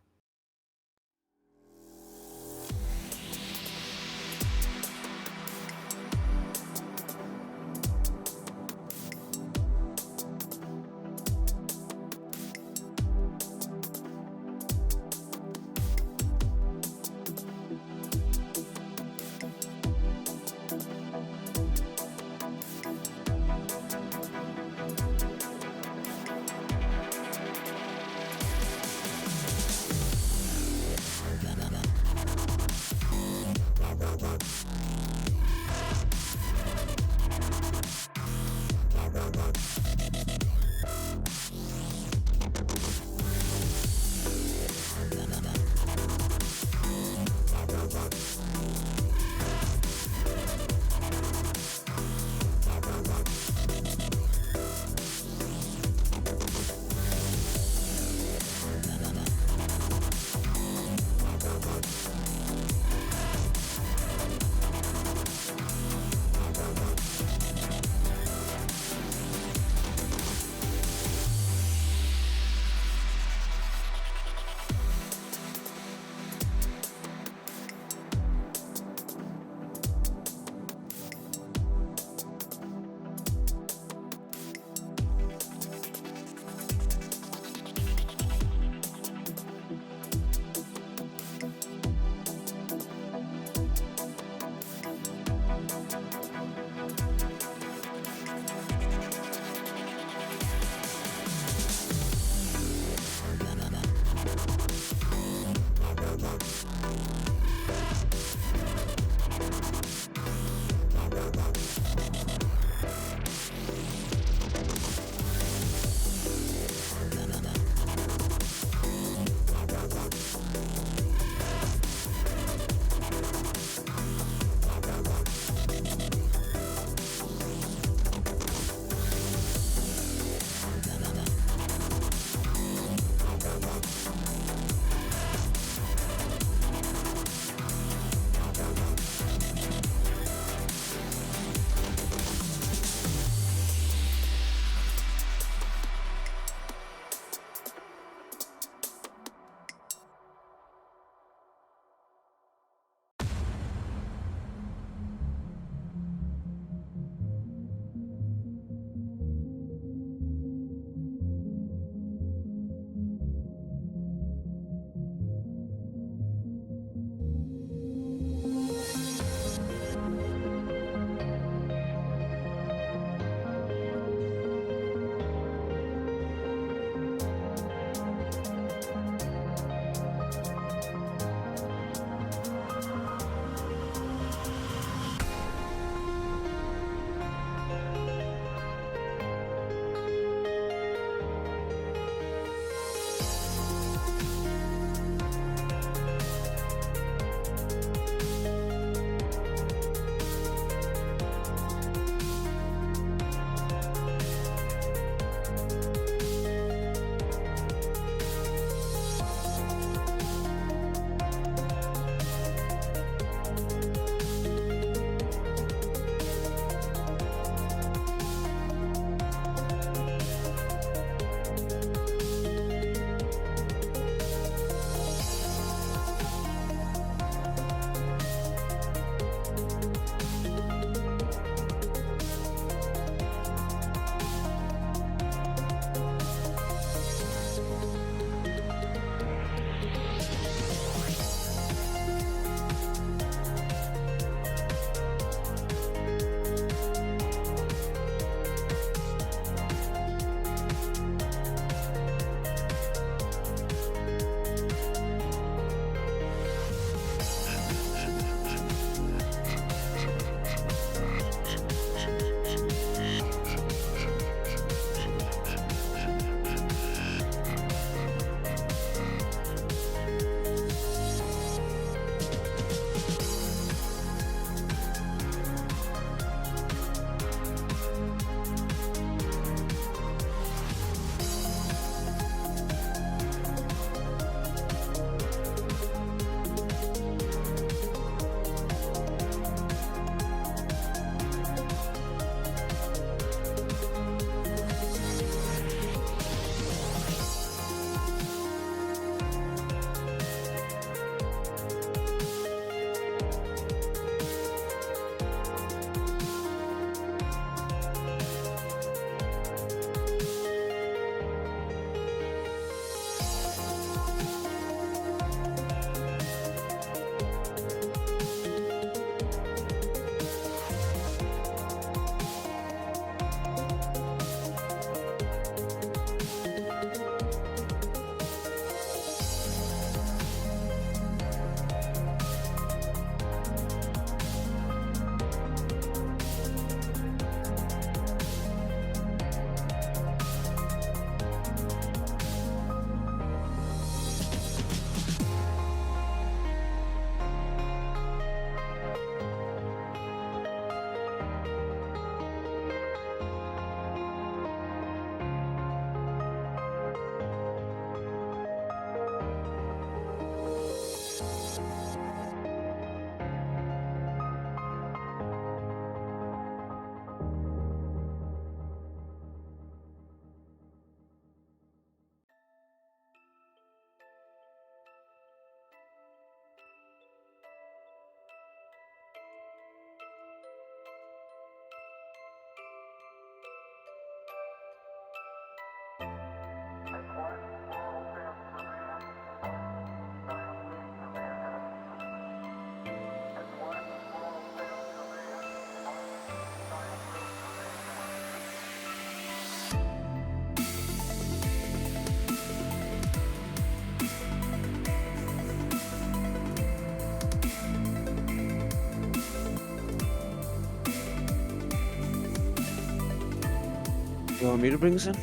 You want me to bring this in?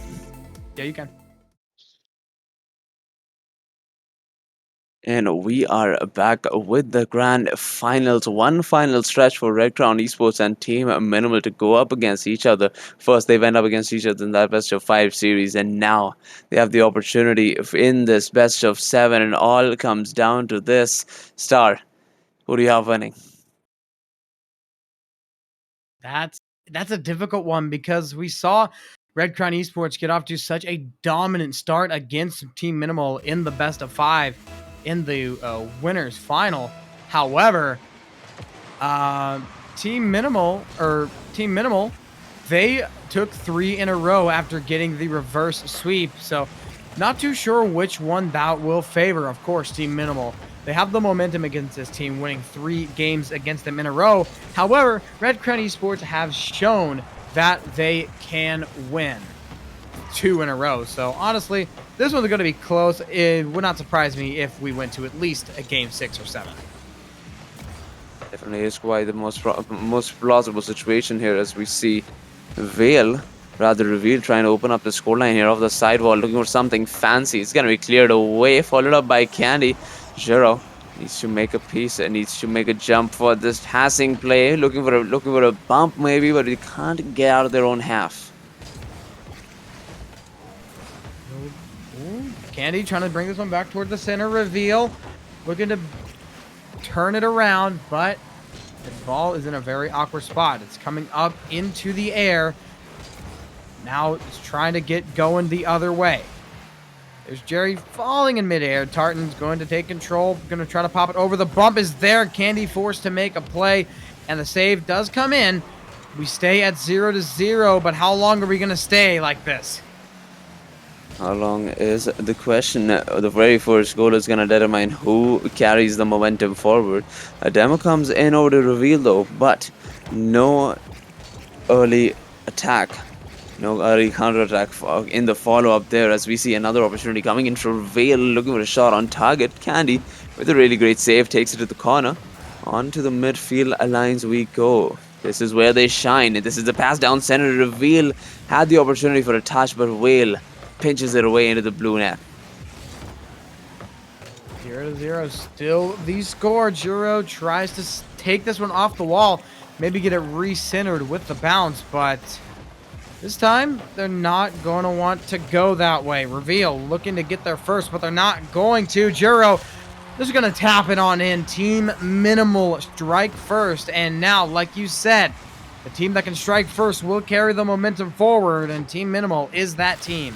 Yeah, you can. And we are back with the grand finals. One final stretch for Red Crown Esports and Team Minimal to go up against each other. First, they went up against each other in that best of 5 series, and now they have the opportunity in this best of 7, and all comes down to this. Star, who do you have winning? That's that's a difficult one because we saw Red Crown Esports get off to such a dominant start against Team Minimal in the best of 5 in the winners final. However, uh, Team Minimal, they took 3 in a row after getting the reverse sweep. So, not too sure which one that will favor. Of course, Team Minimal. They have the momentum against this team, winning 3 games against them in a row. However, Red Crown Esports have shown that they can win 2 in a row. So honestly, this one's going to be close. It would not surprise me if we went to at least a game 6 or 7. Definitely is quite the most plausible situation here as we see Vale, rather Reveal, trying to open up the scoreline here off the sidewall, looking for something fancy. It's going to be cleared away, followed up by Candy. Zero needs to make a piece and needs to make a jump for this passing play, looking for a bump maybe, but he can't get out of their own half. Ooh, Candy trying to bring this one back toward the center. Reveal looking to turn it around, but the ball is in a very awkward spot. It's coming up into the air. Now it's trying to get going the other way. There's Jerry falling in midair. Tartan's going to take control, going to try to pop it over. The bump is there. Candy forced to make a play, and the save does come in. We stay at 0-0, but how long are we going to stay like this? How long is the question? The very first goal is going to determine who carries the momentum forward. A demo comes in over to Reveal though, but no early attack. No early counter-attack in the follow-up there as we see another opportunity coming in for Vale, looking for a shot on target. Candy with a really great save takes it to the corner. Onto the midfield lines we go. This is where they shine. This is the pass down center. Reveal had the opportunity for a touch, but Vale pinches it away into the blue net. 0-0, still the score. Juro tries to take this one off the wall, maybe get it re-centered with the bounce, but this time they're not going to want to go that way. Reveal looking to get there first, but they're not going to. Juro just going to tap it on in. Team Minimal strike first, and now, like you said, the team that can strike first will carry the momentum forward, and Team Minimal is that team.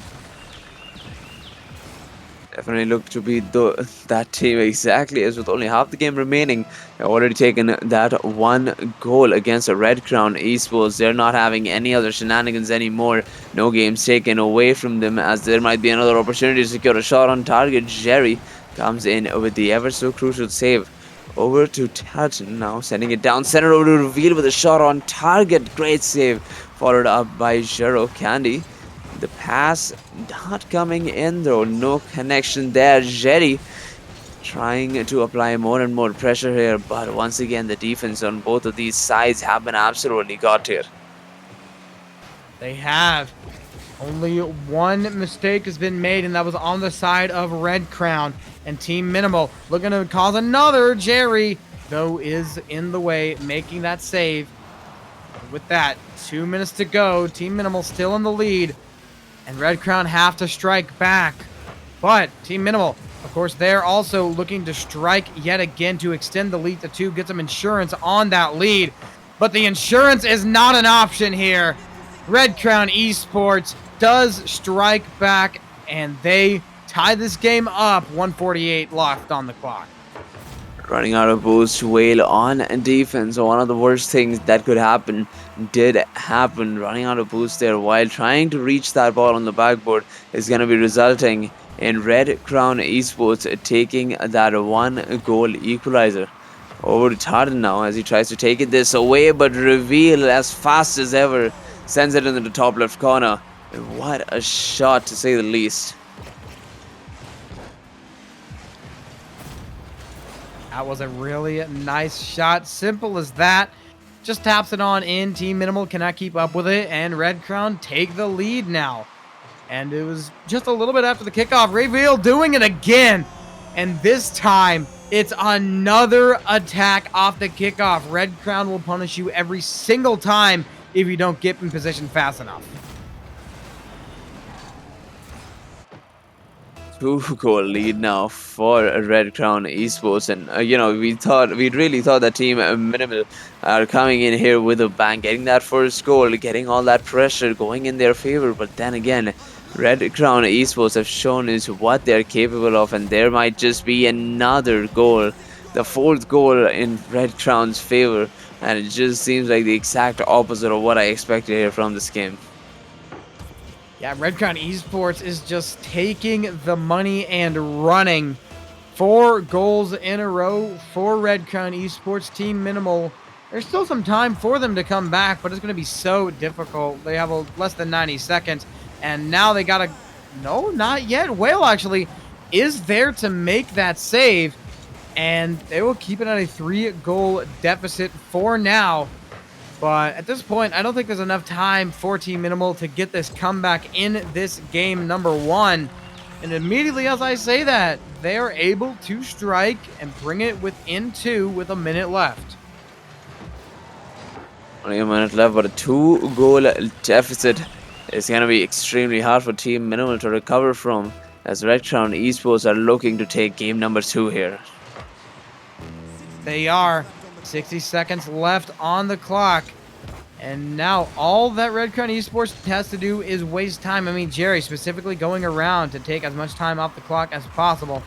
Definitely look to be that team exactly, as with only half the game remaining. They've already taken that 1 goal against a Red Crown Esports. They're not having any other shenanigans anymore. No games taken away from them, as there might be another opportunity to secure a shot on target. Jerry comes in with the ever so crucial save. Over to Tartan now, sending it down center over to Reveal with a shot on target. Great save, followed up by Jero. Candy. The pass not coming in though, no connection there. Jerry trying to apply more and more pressure here, but once again the defense on both of these sides have been absolutely got here. They have. Only one mistake has been made, and that was on the side of Red Crown. And Team Minimal looking to cause another. Jerry, though, is in the way, making that save. With that, 2 minutes to go. Team Minimal still in the lead. And Red Crown have to strike back. But Team Minimal, of course, they're also looking to strike yet again to extend the lead to 2, get some insurance on that lead. But the insurance is not an option here. Red Crown Esports does strike back, and they tie this game up. 1:48 left on the clock. Running out of boost, Whale on defense. One of the worst things that could happen did happen. Running out of boost there while trying to reach that ball on the backboard is going to be resulting in Red Crown Esports taking that 1 goal equalizer. Over to Tartan now as he tries to take it this away, but Reveal as fast as ever sends it into the top left corner. And what a shot, to say the least. That was a really nice shot. Simple as that. just taps it on in. Team Minimal cannot keep up with it, and Red Crown take the lead now. And it was just a little bit after the kickoff. Reveal doing it again. And this time, it's another attack off the kickoff. Red Crown will punish you every single time if you don't get in position fast enough. 2-goal lead now for Red Crown Esports, and we really thought that team Minimal are coming in here with a bang, getting that first goal, getting all that pressure going in their favor. But then again, Red Crown Esports have shown us what they're capable of, and there might just be another goal, the 4th goal in Red Crown's favor, and it just seems like the exact opposite of what I expected here from this game. Yeah, Red Crown Esports is just taking the money and running. 4 goals in a row for Red Crown Esports. Team Minimal, there's still some time for them to come back, but it's going to be so difficult. They have less than 90 seconds, and now they got to... No, not yet. Whale actually is there to make that save, and they will keep it at a 3-goal deficit for now. But at this point, I don't think there's enough time for Team Minimal to get this comeback in this game number 1. And immediately as I say that, they are able to strike and bring it within 2 with a minute left. Only a minute left, but a 2-goal deficit is going to be extremely hard for Team Minimal to recover from, as Red Crown Esports are looking to take game number 2 here. They are. 60 seconds left on the clock. And now all that Red Crown Esports has to do is waste time. I mean, Jerry specifically going around to take as much time off the clock as possible.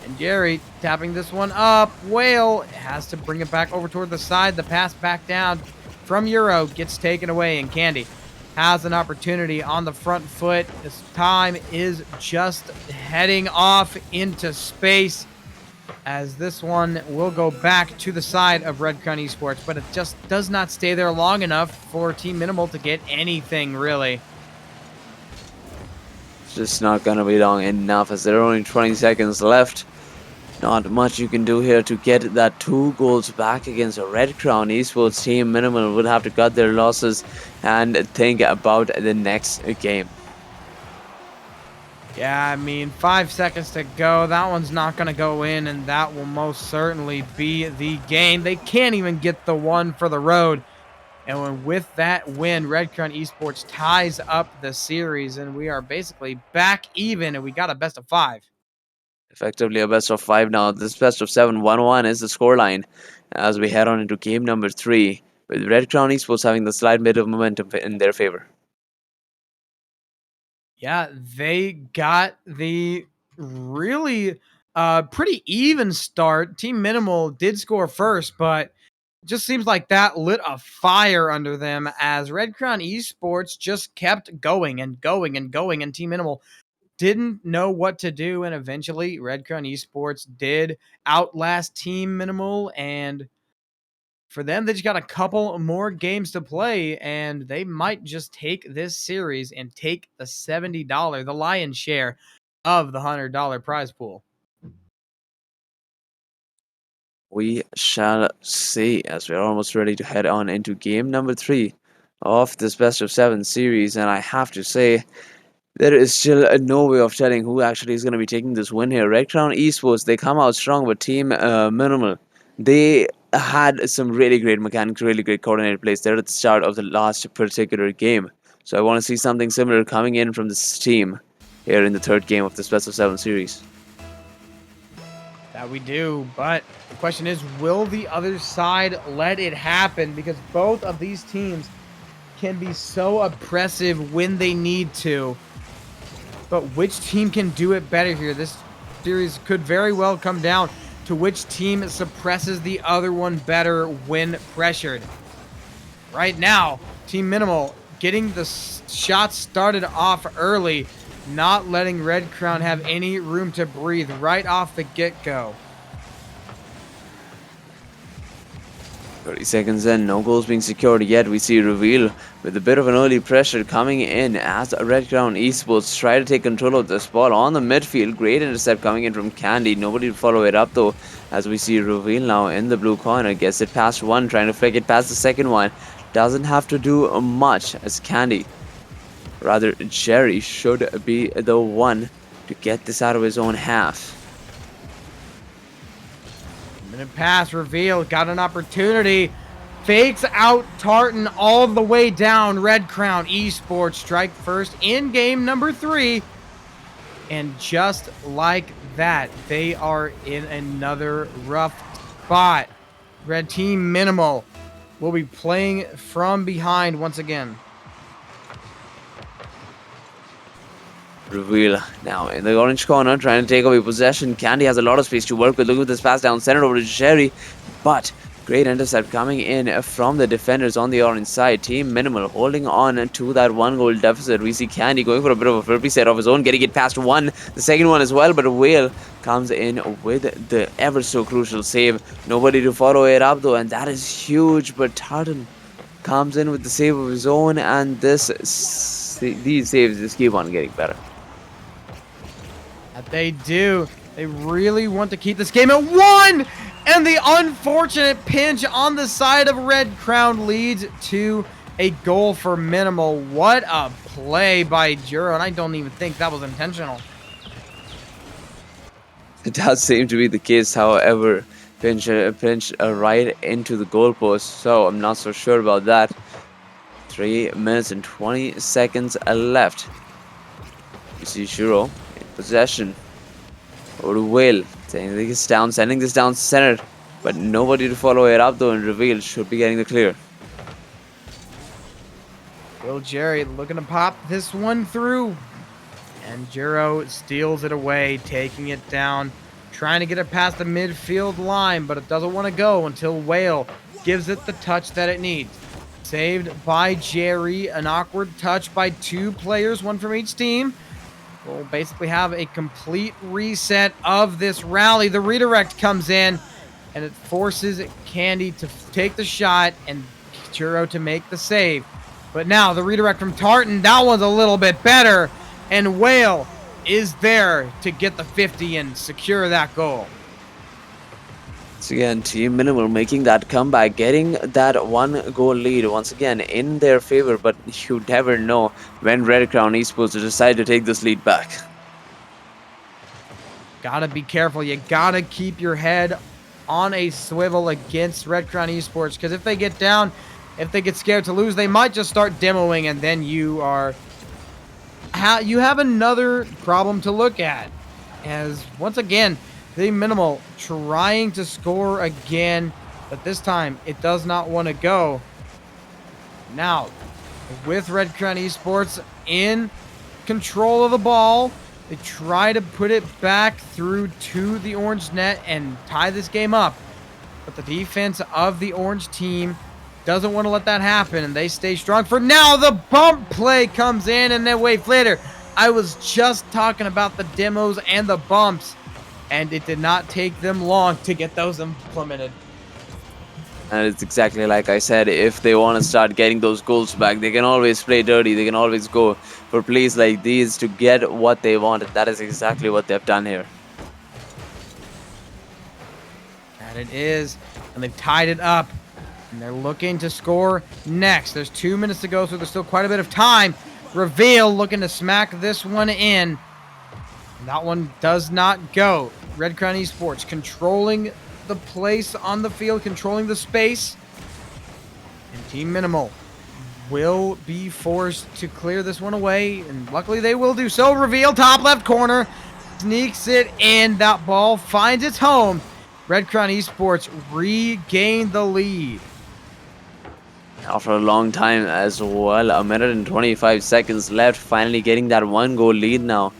And Jerry tapping this one up. Whale has to bring it back over toward the side. The pass back down from Euro gets taken away. And Candy has an opportunity on the front foot. This time is just heading off into space, as this one will go back to the side of Red Crown Esports, but it just does not stay there long enough for Team Minimal to get anything, really. It's just not going to be long enough, as there are only 20 seconds left. Not much you can do here to get that 2 goals back against a Red Crown Esports team. Minimal would have to cut their losses and think about the next game. Yeah, I mean, 5 seconds to go. That one's not going to go in, and that will most certainly be the game. They can't even get the one for the road. And with that win, Red Crown Esports ties up the series, and we are basically back even, and we got a best of 5. Effectively a best of 5 now. This best of 7, 1-1 is the scoreline as we head on into game number 3, with Red Crown Esports having the slight bit of momentum in their favor. Yeah, they got the really pretty even start. Team Minimal did score first, but it just seems like that lit a fire under them, as Red Crown Esports just kept going and going and going, and Team Minimal didn't know what to do, and eventually Red Crown Esports did outlast Team Minimal, and for them, they just got a couple more games to play, and they might just take this series and take the $70, the lion's share of the $100 prize pool. We shall see, as we're almost ready to head on into game number 3 of this best of 7 series, and I have to say, there is still no way of telling who actually is going to be taking this win here. Red Crown Esports, they come out strong, but Team Minimal, they had some really great mechanics, really great coordinated plays there at the start of the last particular game. So I want to see something similar coming in from this team here in the 3rd game of this best of 7 series. That we do, but the question is, will the other side let it happen? Because both of these teams can be so oppressive when they need to. But which team can do it better here? This series could very well come down to which team suppresses the other one better when pressured. Right now, Team Minimal getting the shots started off early, not letting Red Crown have any room to breathe right off the get-go. 30 seconds in, no goals being secured yet. We see reveal with a bit of an early pressure coming in as Red Crown Esports try to take control of this ball on the midfield. Great intercept coming in from Candy. Nobody to follow it up though, as we see reveal now in the blue corner. Gets it past one, trying to flick it past the second one. Doesn't have to do much as Candy, rather Jerry, should be the one to get this out of his own half. Minute pass, reveal, got an opportunity. Fakes out Tartan all the way down. Red Crown Esports strike first in game number 3. And just like that, they are in another rough spot. Red team Minimal will be playing from behind once again. Reveal now in the orange corner, trying to take away possession. Candy has a lot of space to work with. Look at this pass down center over to Jerry, but great intercept coming in from the defenders on the orange side. Team Minimal holding on to that 1-goal deficit. We see Candy going for a bit of a flirty set of his own, getting it past one, the second one as well, but Whale comes in with the ever so crucial save. Nobody to follow it up though, and that is huge, but Tartan comes in with the save of his own, and these saves just keep on getting better. That they do. They really want to keep this game at 1! And the unfortunate pinch on the side of Red Crown leads to a goal for Minimal. What a play by Juro, and I don't even think that was intentional. It does seem to be the case, however, pinch right into the goalpost, so I'm not so sure about that. 3 minutes and 20 seconds left. You see Juro in possession. Over to Whale, sending this down center, but nobody to follow it up though, and Reveal should be getting the clear. Will Jerry looking to pop this one through, and Juro steals it away, taking it down, trying to get it past the midfield line, but it doesn't want to go until Whale gives it the touch that it needs. Saved by Jerry, an awkward touch by 2 players, 1 from each team. We'll basically have a complete reset of this rally. The redirect comes in, and it forces Candy to take the shot and Juro to make the save. But now the redirect from Tartan, that one's a little bit better, and Whale is there to get the 50 and secure that goal. Once again, Team Minimal making that comeback, getting that 1-goal lead once again in their favor, but you never know when Red Crown Esports decide to take this lead back. Gotta be careful. You gotta keep your head on a swivel against Red Crown Esports, because if they get down, if they get scared to lose, they might just start demoing, and then you have another problem to look at. As once again, the Minimal trying to score again, but this time it does not want to go. Now, with Red Crown Esports in control of the ball, they try to put it back through to the orange net and tie this game up. But the defense of the orange team doesn't want to let that happen, and they stay strong for now. The bump play comes in, and then wait later. I was just talking about the demos and the bumps, and it did not take them long to get those implemented. And it's exactly like I said, if they want to start getting those goals back, they can always play dirty. They can always go for plays like these to get what they want. And that is exactly what they've done here. And it is, and they've tied it up, and they're looking to score next. There's 2 minutes to go, so there's still quite a bit of time. Reveal looking to smack this one in. And that one does not go. Red Crown Esports controlling the place on the field, controlling the space. And Team Minimal will be forced to clear this one away, and luckily they will do so. Reveal, top left corner, sneaks it in. That ball finds its home. Red Crown Esports regain the lead. After a long time as well, 1 minute and 25 seconds left, finally getting that 1-goal lead now.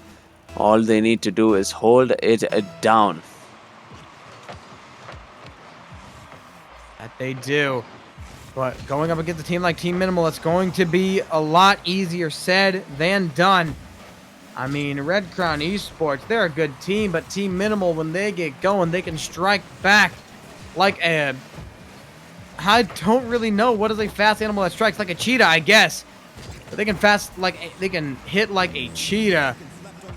All they need to do is hold it down. That they do. But going up against a team like Team Minimal, it's going to be a lot easier said than done. I mean, Red Crown Esports, they're a good team, but Team Minimal, when they get going, they can strike back like a I don't really know. What is a fast animal that strikes like a cheetah, I guess. But they can hit like a cheetah.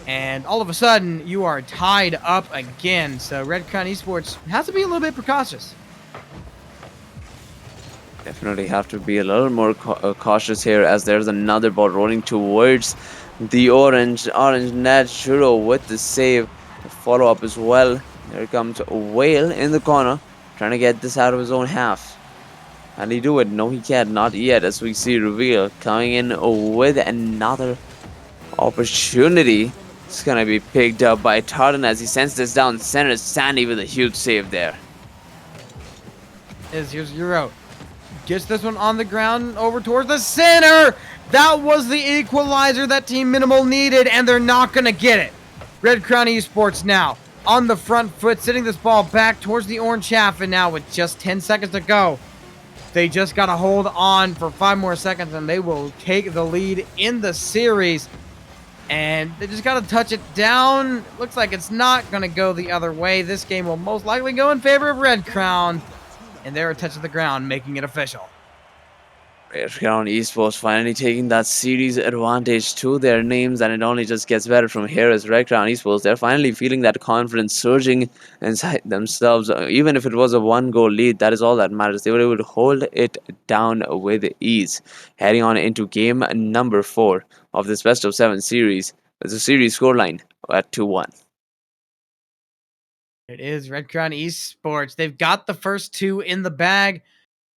And all of a sudden, you are tied up again. So Red Crown Esports has to be a little bit precautious. Definitely have to be a little more cautious here, as there's another ball rolling towards the orange net. Shuro with the save. The follow up as well. Here comes Whale in the corner, trying to get this out of his own half. Can he do it? No, he can't. Not yet, as we see Reveal coming in with another opportunity. It's going to be picked up by Tartan as he sends this down center. Sandy with a huge save there. Here's Euro. Gets this one on the ground over towards the center. That was the equalizer that Team Minimal needed, and they're not going to get it. Red Crown Esports now on the front foot, sending this ball back towards the orange half, and now with just 10 seconds to go, they just got to hold on for 5 more seconds, and they will take the lead in the series. And they just got to touch it down. Looks like it's not going to go the other way. This game will most likely go in favor of Red Crown. And they're a touch of the ground, making it official. Red Crown Esports finally taking that series advantage to their names, and it only just gets better from here as Red Crown Esports. They're finally feeling that confidence surging inside themselves. Even if it was a 1-goal lead, that is all that matters. They were able to hold it down with ease. Heading on into game number 4 of this best of 7 series. It's a series scoreline at 2-1. It is Red Crown Esports. They've got the first 2 in the bag.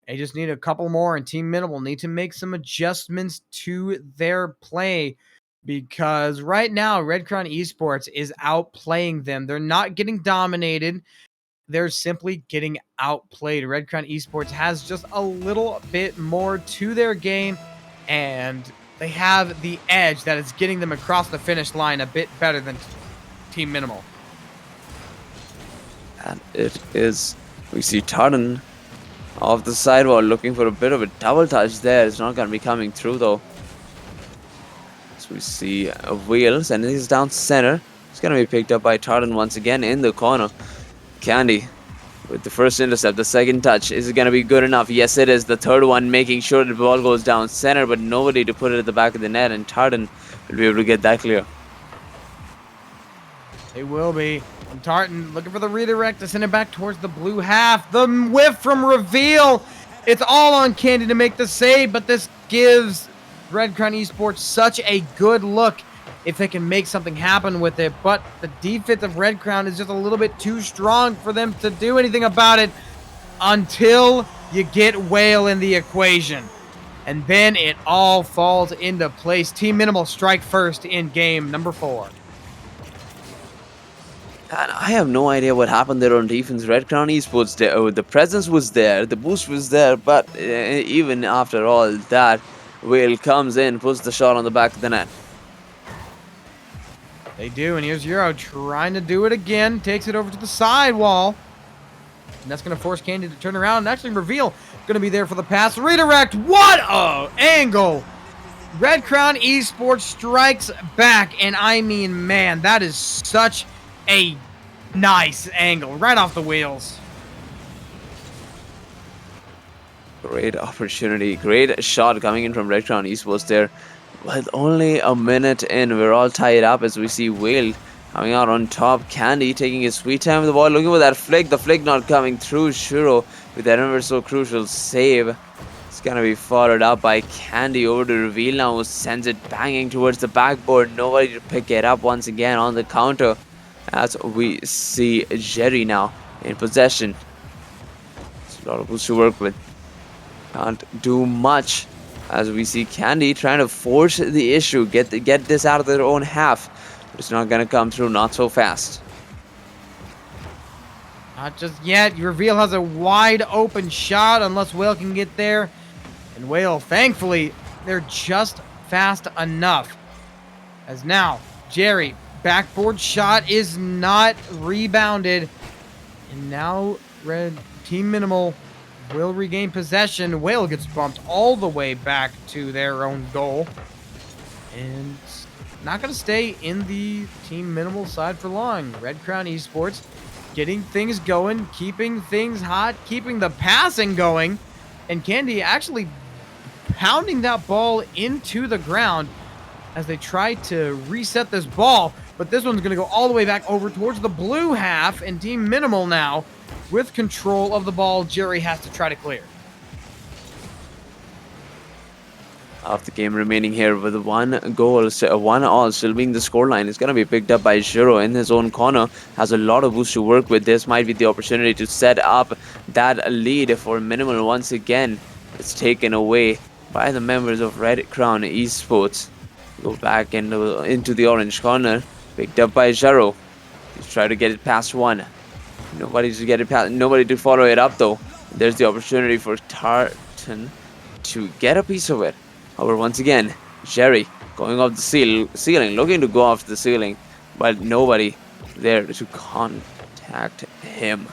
They just need a couple more, and Team Minimal will need to make some adjustments to their play, because right now Red Crown Esports is outplaying them. They're not getting dominated. They're simply getting outplayed. Red Crown Esports has just a little bit more to their game, and they have the edge that is getting them across the finish line a bit better than Team Minimal. And it is, we see Tartan off the sidewall looking for a bit of a double touch there. It's not going to be coming through though. So we see a Wheel sending this down center. It's going to be picked up by Tartan once again in the corner. Candy with the first intercept. The second touch, is it going to be good enough? Yes, it is. The third one, making sure the ball goes down center, but nobody to put it at the back of the net, and Tartan will be able to get that clear. They will be. And Tartan looking for the redirect to send it back towards the blue half. The whiff from Reveal. It's all on Candy to make the save, but this gives Red Crown Esports such a good look if they can make something happen with it. But the defense of Red Crown is just a little bit too strong for them to do anything about it until you get Whale in the equation. And then it all falls into place. Team Minimal strike first in game number 4. And I have no idea what happened there on defense. Red Crown Esports, the presence was there, the boost was there, but even after all that, Whale comes in, puts the shot on the back of the net. They do, and here's Euro trying to do it again. Takes it over to the sidewall. And that's going to force Candy to turn around and actually Reveal. Going to be there for the pass. Redirect. What a angle! Red Crown Esports strikes back, and I mean, man, that is such a nice angle right off the wheels. Great opportunity, great shot coming in from Red Crown Esports there. With only a minute in, we're all tied up as we see Whale coming out on top. Candy taking his sweet time with the ball, looking for that flick. The flick not coming through. Shuro with that ever so crucial save. It's gonna be followed up by Candy over to Reveal now, who sends it banging towards the backboard. Nobody to pick it up once again on the counter. As we see Jerry now in possession. It's a lot of boost to work with. Can't do much as we see Candy trying to force the issue, get this out of their own half. But it's not going to come through, not so fast. Not just yet. Reveal has a wide open shot unless Whale can get there. And Whale, thankfully, they're just fast enough. As now, Jerry, backboard shot is not rebounded. And now Team Minimal will regain possession. Whale gets bumped all the way back to their own goal. And not going to stay in the Team Minimal side for long. Red Crown Esports getting things going, keeping things hot, keeping the passing going. and Candy actually pounding that ball into the ground as they try to reset this ball. But this one's going to go all the way back over towards the blue half, and Team Minimal now with control of the ball. Jerry has to try to clear. Of the game remaining here with one goal, 1-1 still being the scoreline. Is going to be picked up by Jiro in his own corner. Has a lot of boost to work with. This might be the opportunity to set up that lead for Minimal once again. It's taken away by the members of Red Crown Esports. Go back into the orange corner. Picked up by Jiro. He's trying to get it past one. Nobody to get it past. Nobody to follow it up though. There's the opportunity for Tartan to get a piece of it. However, once again, Jerry going off the ceiling, looking to go off the ceiling, but nobody there to contact him.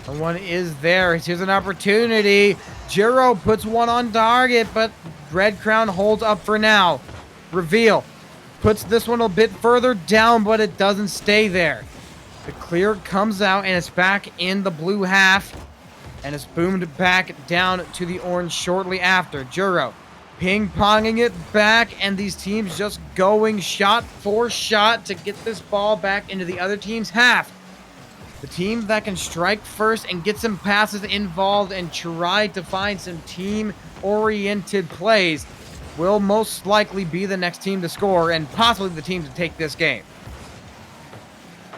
No one is there. Here's an opportunity. Jiro puts one on target, but Red Crown holds up for now. Reveal puts this one a bit further down, but it doesn't stay there. The clear comes out, and it's back in the blue half. And it's boomed back down to the orange shortly after. Jiro ping-ponging it back, and these teams just going shot for shot to get this ball back into the other team's half. The team that can strike first and get some passes involved and try to find some team-oriented plays will most likely be the next team to score and possibly the team to take this game.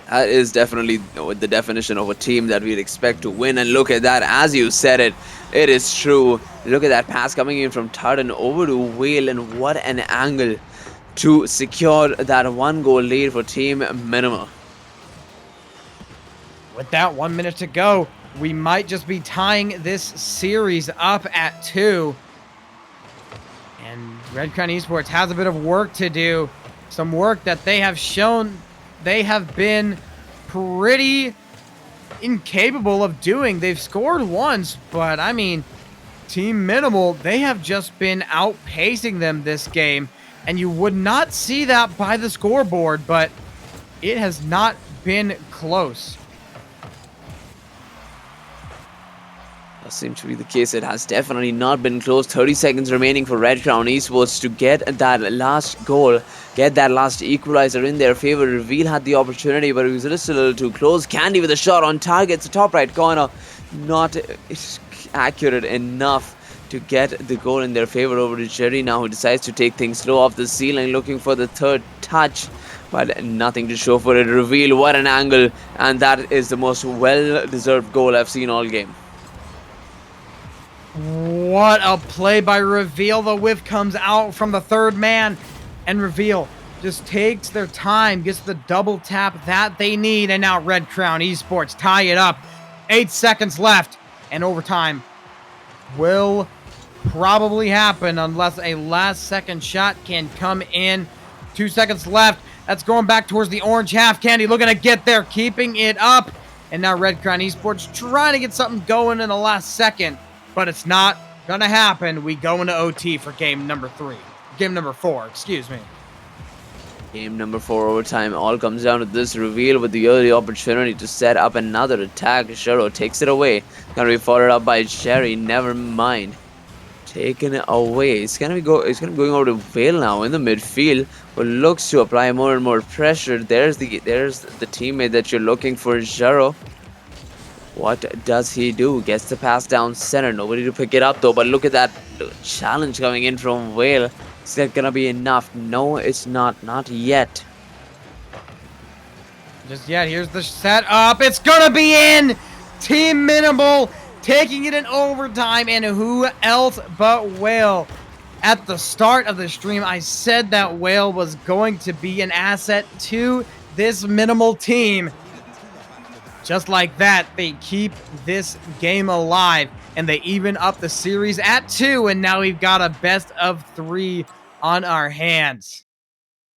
That is definitely the definition of a team that we'd expect to win. And look at that, as you said it, it is true. Look at that pass coming in from Tartan over to Whale, and what an angle to secure that one goal lead for Team Minimal. With that 1 minute to go, we might just be tying this series up at 2. And Red Crown Esports has a bit of work to do. Some work that they have shown they have been pretty incapable of doing. They've scored once, but I mean, Team Minimal, they have just been outpacing them this game. And you would not see that by the scoreboard, but it has not been close. That seems to be the case. It has definitely not been close. 30 seconds remaining for Red Crown Esports to get that last goal, get that last equalizer in their favor. Reveal had the opportunity, but it was just a little too close. Candy with a shot on target. It's the top right corner. Not accurate enough to get the goal in their favor over to Jerry now, who decides to take things slow off the ceiling, looking for the third touch. But nothing to show for it. Reveal, what an angle. And that is the most well-deserved goal I've seen all game. What a play by Reveal. The whiff comes out from the third man, and Reveal just takes their time, gets the double tap that they need, and now Red Crown Esports tie it up. 8 seconds left, and overtime will probably happen unless a last-second shot can come in. 2 seconds left. That's going back towards the orange half. Candy looking to get there, keeping it up. And now Red Crown Esports trying to get something going in the last second. But it's not gonna happen. We go into OT for game number 4, excuse me. Game number 4 overtime. All comes down to this. Reveal with the early opportunity to set up another attack. Shiro takes it away. Gonna be followed up by Jerry. Never mind. Taken away. It's gonna be going over to Vale now in the midfield, but looks to apply more and more pressure. There's the teammate that you're looking for, Shiro. What does he do? Gets the pass down center. Nobody to pick it up though. But look at that challenge coming in from Whale. Is that gonna be enough? No, it's not. Not yet. Just yet. Here's the setup. It's gonna be in. Team Minimal taking it in overtime, and who else but Whale? At the start of the stream, I said that Whale was going to be an asset to this Minimal team. Just like that, they keep this game alive, and they even up the series at 2, and now we've got a best of 3 on our hands.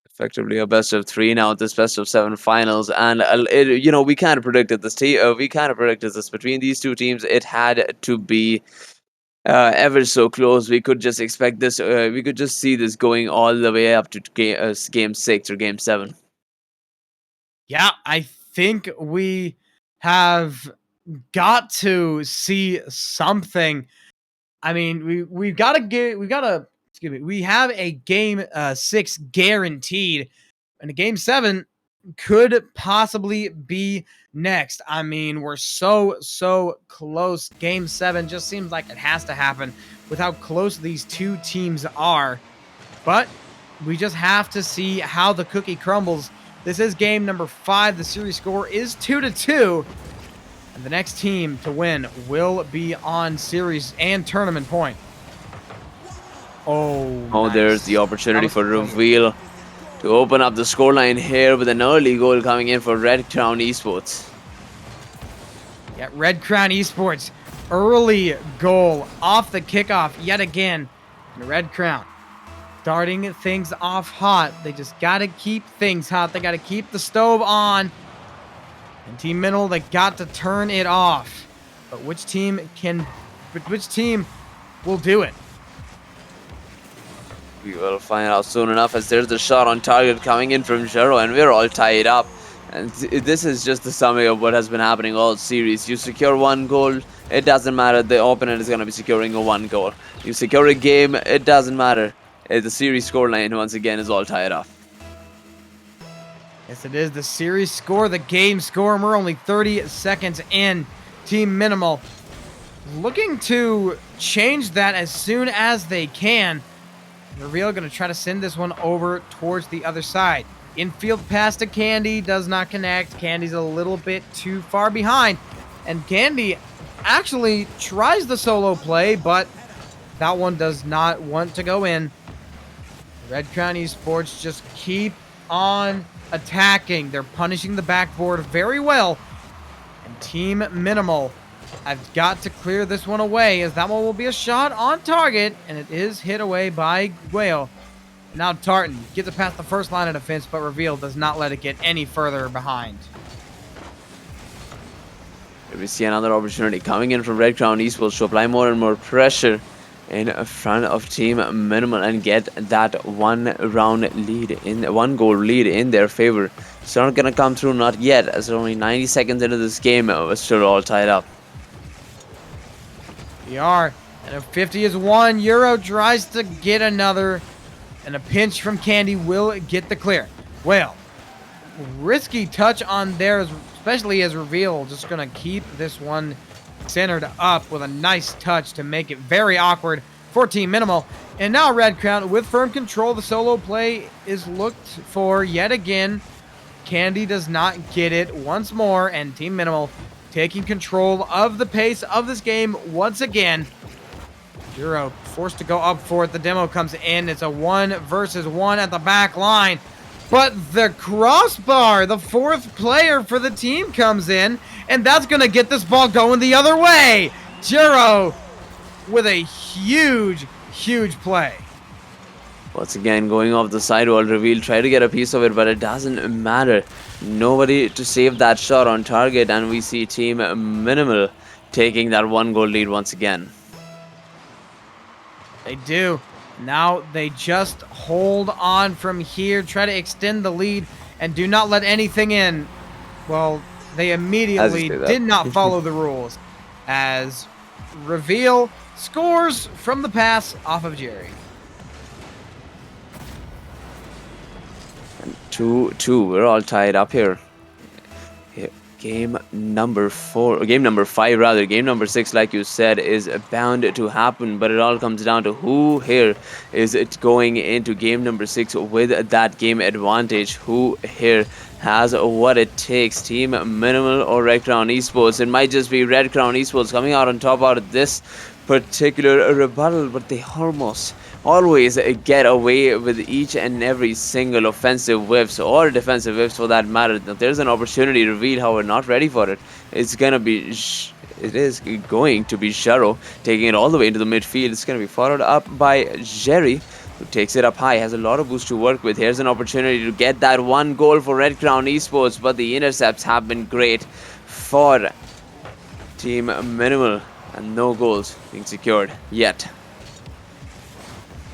Effectively a best of 3 now at this best of 7 finals, and we kind of predicted this. We kind of predicted this between these two teams. It had to be ever so close. We could just expect this. We could just see this going all the way up to game 6 or game 7. Yeah, I think we have got to see something. I mean, we've got to excuse me. We have a game 6 guaranteed, and a game 7 could possibly be next. I mean, we're so close. Game 7 just seems like it has to happen with how close these two teams are. But we just have to see how the cookie crumbles. This is game number 5. The series score is 2-2. And the next team to win will be on series and tournament point. Oh, Oh, nice. there's the opportunity for Reveal to open up the scoreline here with an early goal coming in for Red Crown Esports. Yeah, Red Crown Esports, early goal off the kickoff yet again. And Red Crown starting things off hot. They just got to keep things hot. They got to keep the stove on. And Team Mineral, they got to turn it off. But which team will do it? We will find out soon enough, as there's the shot on target coming in from Jero, and we're all tied up. And this is just the summary of what has been happening all series. You secure 1 goal, it doesn't matter. The opponent is going to be securing a 1 goal. You secure a game, it doesn't matter. The series scoreline once again is all tied up. Yes, it is the series score, the game score, and we're only 30 seconds in. Team Minimal looking to change that as soon as they can. Reveal going to try to send this one over towards the other side. Infield pass to Candy, does not connect. Candy's a little bit too far behind. And Candy actually tries the solo play, but that one does not want to go in. Red Crown Esports just keep on attacking. They're punishing the backboard very well. And Team Minimal have got to clear this one away, as that one will be a shot on target, and it is hit away by Whale. And now Tartan gets it past the first line of defense, but Reveal does not let it get any further behind. We see another opportunity coming in from Red Crown Esports to apply more and more pressure in front of Team Minimal and get that 1 goal lead in their favor. It's not gonna come through, not yet, as only 90 seconds into this game. We're still all tied up. We are, and a 50 is 1. Euro tries to get another, and a pinch from Candy will get the clear. Well, risky touch on there, especially as Reveal just going to keep this one centered up with a nice touch to make it very awkward for Team Minimal. And now Red Crown with firm control. The solo play is looked for yet again. Candy does not get it once more, and Team Minimal taking control of the pace of this game once again. Juro forced to go up for it. The demo comes in. It's a 1 versus 1 at the back line. But the crossbar, the 4th player for the team, comes in, and that's going to get this ball going the other way. Juro with a huge play. Once again, going off the sidewall. Reveal, try to get a piece of it, but it doesn't matter. Nobody to save that shot on target, and we see Team Minimal taking that 1 goal lead once again. They do. Now they just hold on from here, try to extend the lead, and do not let anything in. Well, they immediately did not follow the rules, as Reveal scores from the pass off of Jerry. 2-2. We're all tied up here. Game number 5 rather. Game number 6, like you said, is bound to happen, but it all comes down to who here is going into game number 6 with that game advantage. Who here has what it takes? Team Minimal or Red Crown Esports? It might just be Red Crown Esports coming out on top out of this particular rebuttal, but they always get away with each and every single offensive whiffs or defensive whiffs for that matter. If there's an opportunity to read how we're not ready for it, it is going to be Jero taking it all the way into the midfield. It's going to be followed up by Jerry, who takes it up high, has a lot of boost to work with. Here's an opportunity to get that 1 goal for Red Crown Esports, but the intercepts have been great for Team Minimal, and no goals being secured yet.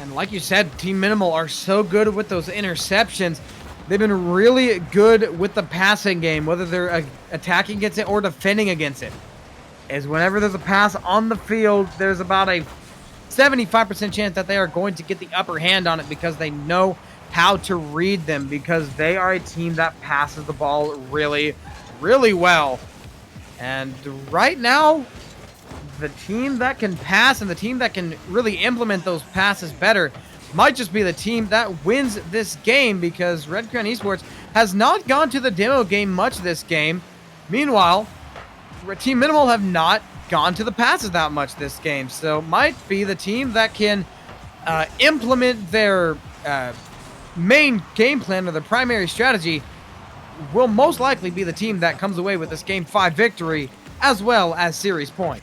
And like you said, Team Minimal are so good with those interceptions. They've been really good with the passing game, whether they're attacking against it or defending against it. is whenever there's a pass on the field, there's about a 75% chance that they are going to get the upper hand on it because they know how to read them, because they are a team that passes the ball really, really well. And right now, the team that can pass and the team that can really implement those passes better might just be the team that wins this game, because Red Crown Esports has not gone to the demo game much this game. Meanwhile, Team Minimal have not gone to the passes that much this game, so might be the team that can implement their main game plan or the primary strategy will most likely be the team that comes away with this Game 5 victory as well as series point.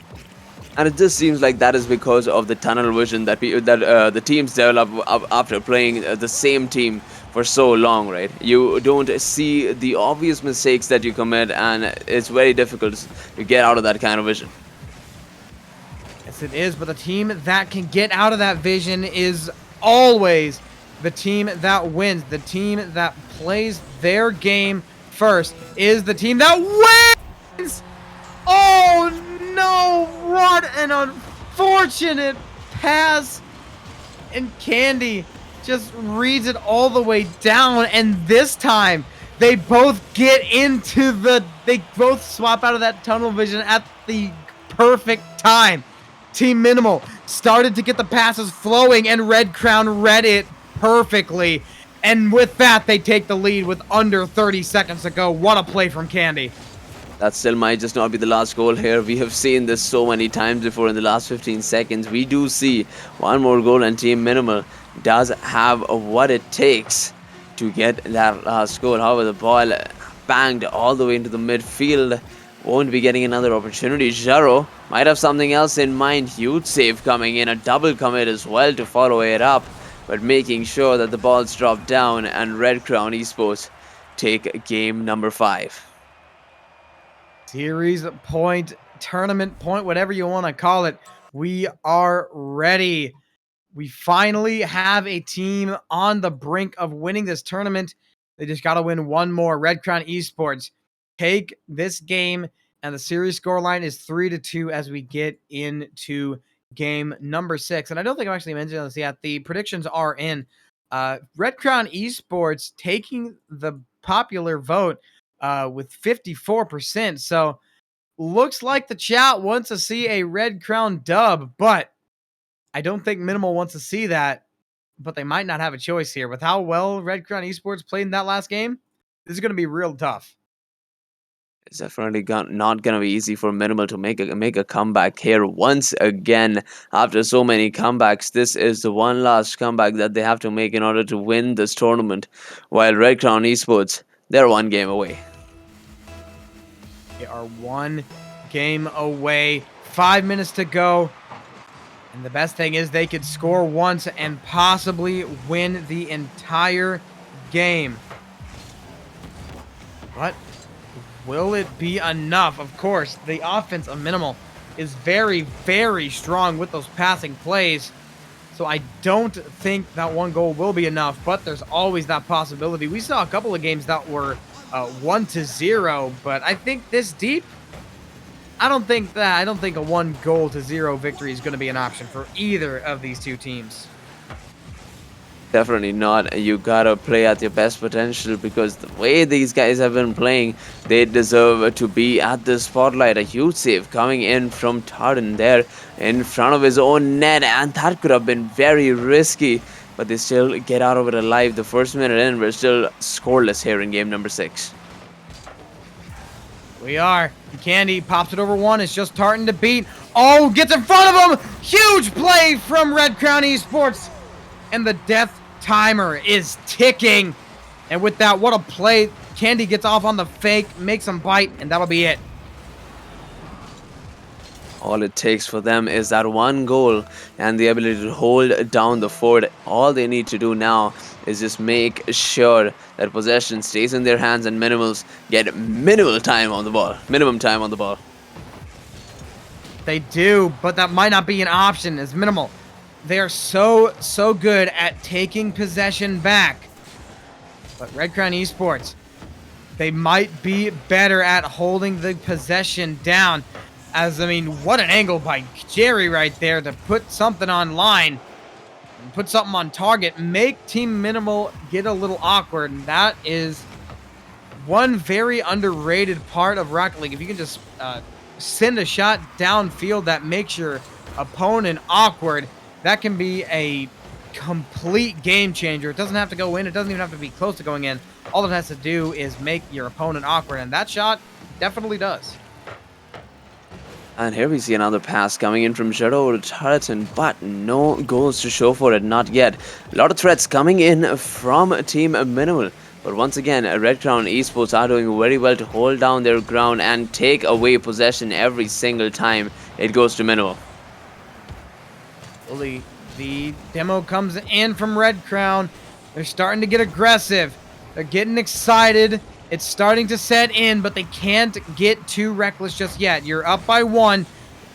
And it just seems like that is because of the tunnel vision that the teams develop after playing the same team for so long, right? You don't see the obvious mistakes that you commit, and it's very difficult to get out of that kind of vision. Yes, it is, but the team that can get out of that vision is always the team that wins. The team that plays their game first is the team that wins! Oh no, what an unfortunate pass. And Candy just reads it all the way down, and this time they both they both swap out of that tunnel vision at the perfect time. Team Minimal started to get the passes flowing, and Red Crown read it perfectly. And with that, they take the lead with under 30 seconds to go. What a play from Candy. That still might just not be the last goal here. We have seen this so many times before in the last 15 seconds. We do see one more goal, and Team Minimal does have what it takes to get that last goal. However, the ball banged all the way into the midfield. Won't be getting another opportunity. Jaro might have something else in mind. Huge save coming in. A double commit as well to follow it up. But making sure that the balls drop down, and Red Crown Esports take game number 5. Series point, tournament point, whatever you want to call it. We are ready. We finally have a team on the brink of winning this tournament. They just got to win one more. Red Crown Esports take this game, and the series scoreline is 3-2 as we get into game number 6. And I don't think I actually mentioned this yet. The predictions are in. Red Crown Esports taking the popular vote with 54%. So looks like the chat wants to see a Red Crown dub, but I don't think Minimal wants to see that. But they might not have a choice here. With how well Red Crown Esports played in that last game, this is going to be real tough. It's definitely not going to be easy for Minimal to make a comeback here once again. After so many comebacks, this is the one last comeback that they have to make in order to win this tournament. While Red Crown Esports, they're one game away. They are one game away. 5 minutes to go. And the best thing is they could score once and possibly win the entire game. But will it be enough? Of course, the offense of Minimal is very, very strong with those passing plays. So I don't think that one goal will be enough, but there's always that possibility. We saw a couple of games that were 1-0, but I think this deep, I don't think a 1-0 victory is going to be an option for either of these two teams. Definitely not. You gotta play at your best potential, because the way these guys have been playing, they deserve to be at the spotlight. A huge save coming in from Tardan there in front of his own net, and that could have been very risky, but they still get out of it alive. The first minute in, we're still scoreless here in game number 6. We are. Candy pops it over one. It's just Tartan to beat. Oh, gets in front of him. Huge play from Red Crown Esports. And the death timer is ticking. And with that, what a play. Candy gets off on the fake, makes him bite, and that'll be it. All it takes for them is that one goal and the ability to hold down the fort. All they need to do now is just make sure that possession stays in their hands and Minimals get minimum time on the ball. They do, but that might not be an option as Minimal. They are so good at taking possession back. But Red Crown Esports, they might be better at holding the possession down. As, I mean, what an angle by Jerry right there to put something online and put something on target, make Team Minimal get a little awkward. And that is one very underrated part of Rocket League. If you can just send a shot downfield that makes your opponent awkward, that can be a complete game changer. It doesn't have to go in. It doesn't even have to be close to going in. All it has to do is make your opponent awkward, and that shot definitely does. And here we see another pass coming in from Zero to Tarleton, but no goals to show for it, not yet. A lot of threats coming in from Team Minimal. But once again, Red Crown Esports are doing very well to hold down their ground and take away possession every single time it goes to Minimal. Well, the demo comes in from Red Crown. They're starting to get aggressive. They're getting excited. It's starting to set in, but they can't get too reckless just yet. You're up by 1,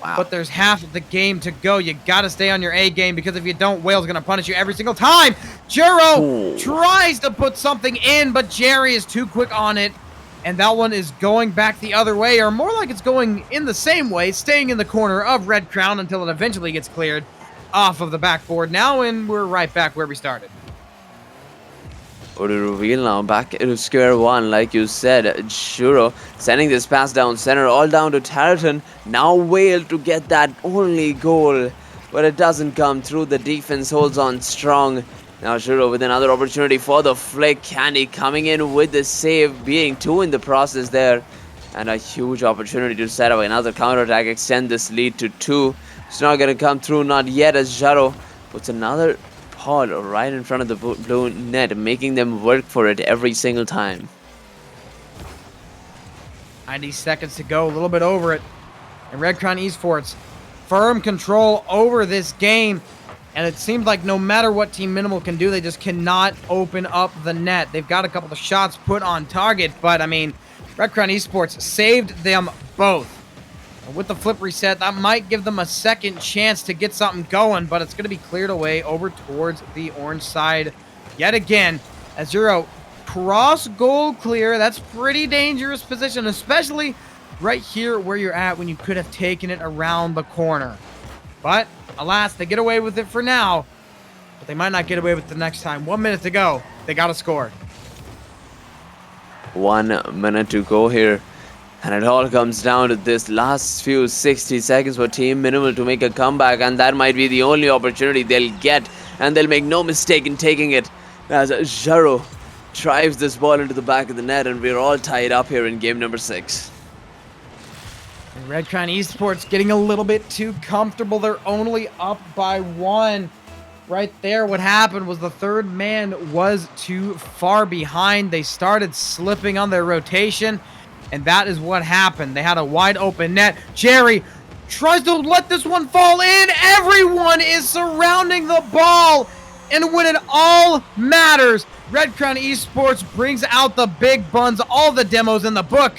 but there's half of the game to go. You got to stay on your A game, because if you don't, Whale's going to punish you every single time. Juro tries to put something in, but Jerry is too quick on it, and that one is going back the other way, or more like it's going in the same way, staying in the corner of Red Crown until it eventually gets cleared off of the backboard now, and we're right back where we started. Or to reveal now, back to square one, like you said. Juro sending this pass down center, all down to Tarleton. Now Whale to get that only goal, but it doesn't come through. The defense holds on strong. Now Juro with another opportunity for the flick. Candy coming in with the save, being 2 in the process there. And a huge opportunity to set up another counterattack, extend this lead to 2. It's not going to come through, not yet, as Juro puts another pod right in front of the blue net, making them work for it every single time. 90 seconds to go, a little bit over it. And Red Crown Esports, firm control over this game. And it seems like no matter what Team Minimal can do, they just cannot open up the net. They've got a couple of shots put on target, but I mean, Red Crown Esports saved them both. And with the flip reset, that might give them a second chance to get something going, but it's going to be cleared away over towards the orange side yet again. As Juro cross goal clear, that's pretty dangerous position, especially right here where you're at when you could have taken it around the corner. But alas, they get away with it for now, but they might not get away with it the next time. 1 minute to go. They got to score. 1 minute to go here. And it all comes down to this last few 60 seconds for Team Minimal to make a comeback, and that might be the only opportunity they'll get, and they'll make no mistake in taking it, as Jaro drives this ball into the back of the net, and we're all tied up here in game number 6. And Red Crown Esports getting a little bit too comfortable. They're only up by 1. Right there, what happened was the third man was too far behind. They started slipping on their rotation, and that is what happened. They had a wide open net. Jerry tries to let this one fall in. Everyone is surrounding the ball. And when it all matters, Red Crown Esports brings out the big buns, all the demos in the book.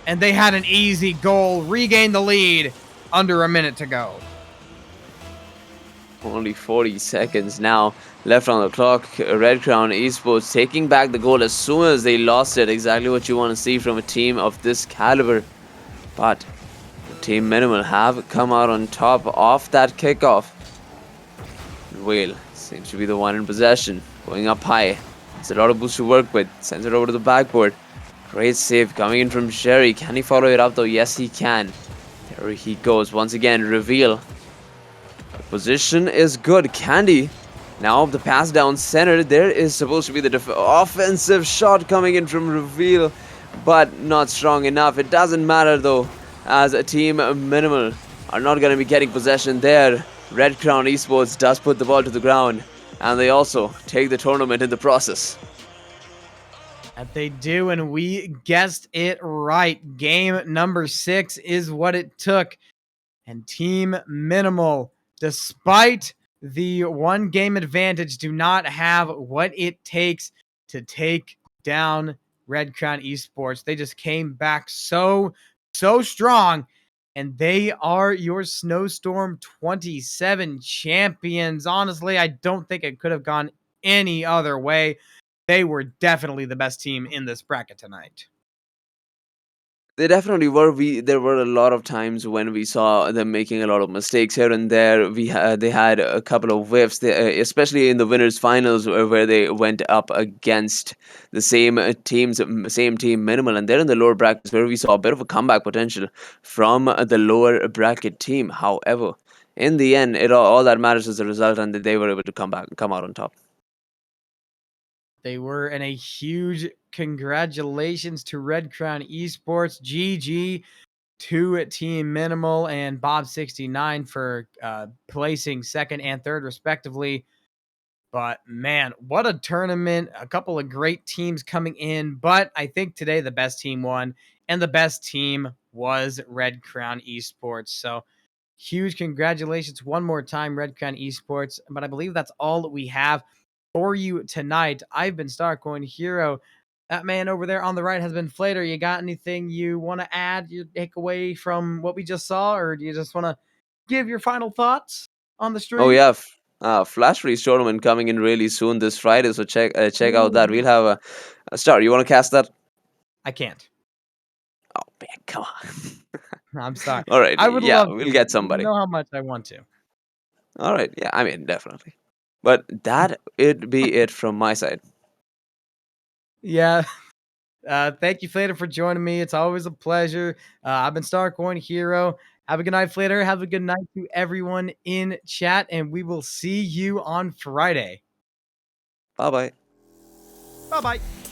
And they had an easy goal, regained the lead, under a minute to go. Only 40 seconds now left on the clock. Red Crown Esports taking back the goal as soon as they lost it. Exactly what you want to see from a team of this caliber. But Team Minimal have come out on top of that kickoff. Whale seems to be the one in possession. Going up high. It's a lot of boost to work with. Sends it over to the backboard. Great save coming in from Sherry. Can he follow it up though? Yes, he can. There he goes. Once again, reveal. Position is good. Candy. Now the pass down center. There is supposed to be the offensive shot coming in from Reveal, but not strong enough. It doesn't matter though, as a Team Minimal are not going to be getting possession there. Red Crown Esports does put the ball to the ground, and they also take the tournament in the process. That they do, and we guessed it right. Game number 6 is what it took. And Team Minimal, despite the 1 game advantage, do not have what it takes to take down Red Crown Esports. They just came back so strong, and they are your Snowstorm 27 champions. Honestly, I don't think it could have gone any other way. They were definitely the best team in this bracket tonight. They definitely were. There were a lot of times when we saw them making a lot of mistakes here and there. They had a couple of whiffs, especially in the winners' finals, where they went up against the same same team minimal, and they're in the lower brackets where we saw a bit of a comeback potential from the lower bracket team. However, in the end, all that matters is the result, and that they were able to come out on top. They were, and a huge congratulations to Red Crown Esports, GG to Team Minimal and Bob69 for placing second and third, respectively. But man, what a tournament. A couple of great teams coming in. But I think today the best team won, and the best team was Red Crown Esports. So huge congratulations one more time, Red Crown Esports. But I believe that's all that we have for you tonight. I've been Starcoin Hero. That man over there on the right has been Flater. You got anything you want to add, you take away from what we just saw, or do you just want to give your final thoughts on the Oh stream? yeah, Flash Freeze tournament coming in really soon this Friday, so check out that. We'll Ooh, have a Star. You want to cast that? I can't. Oh man, come on. I'm sorry. All right, I would yeah, love we'll to. get You somebody. know how much I want to. All right, yeah, I mean definitely. But that it'd be it from my side. Yeah. Thank you, Flater, for joining me. It's always a pleasure. I've been Starcoin Hero. Have a good night, Flater. Have a good night to everyone in chat, and we will see you on Friday. Bye bye. Bye bye.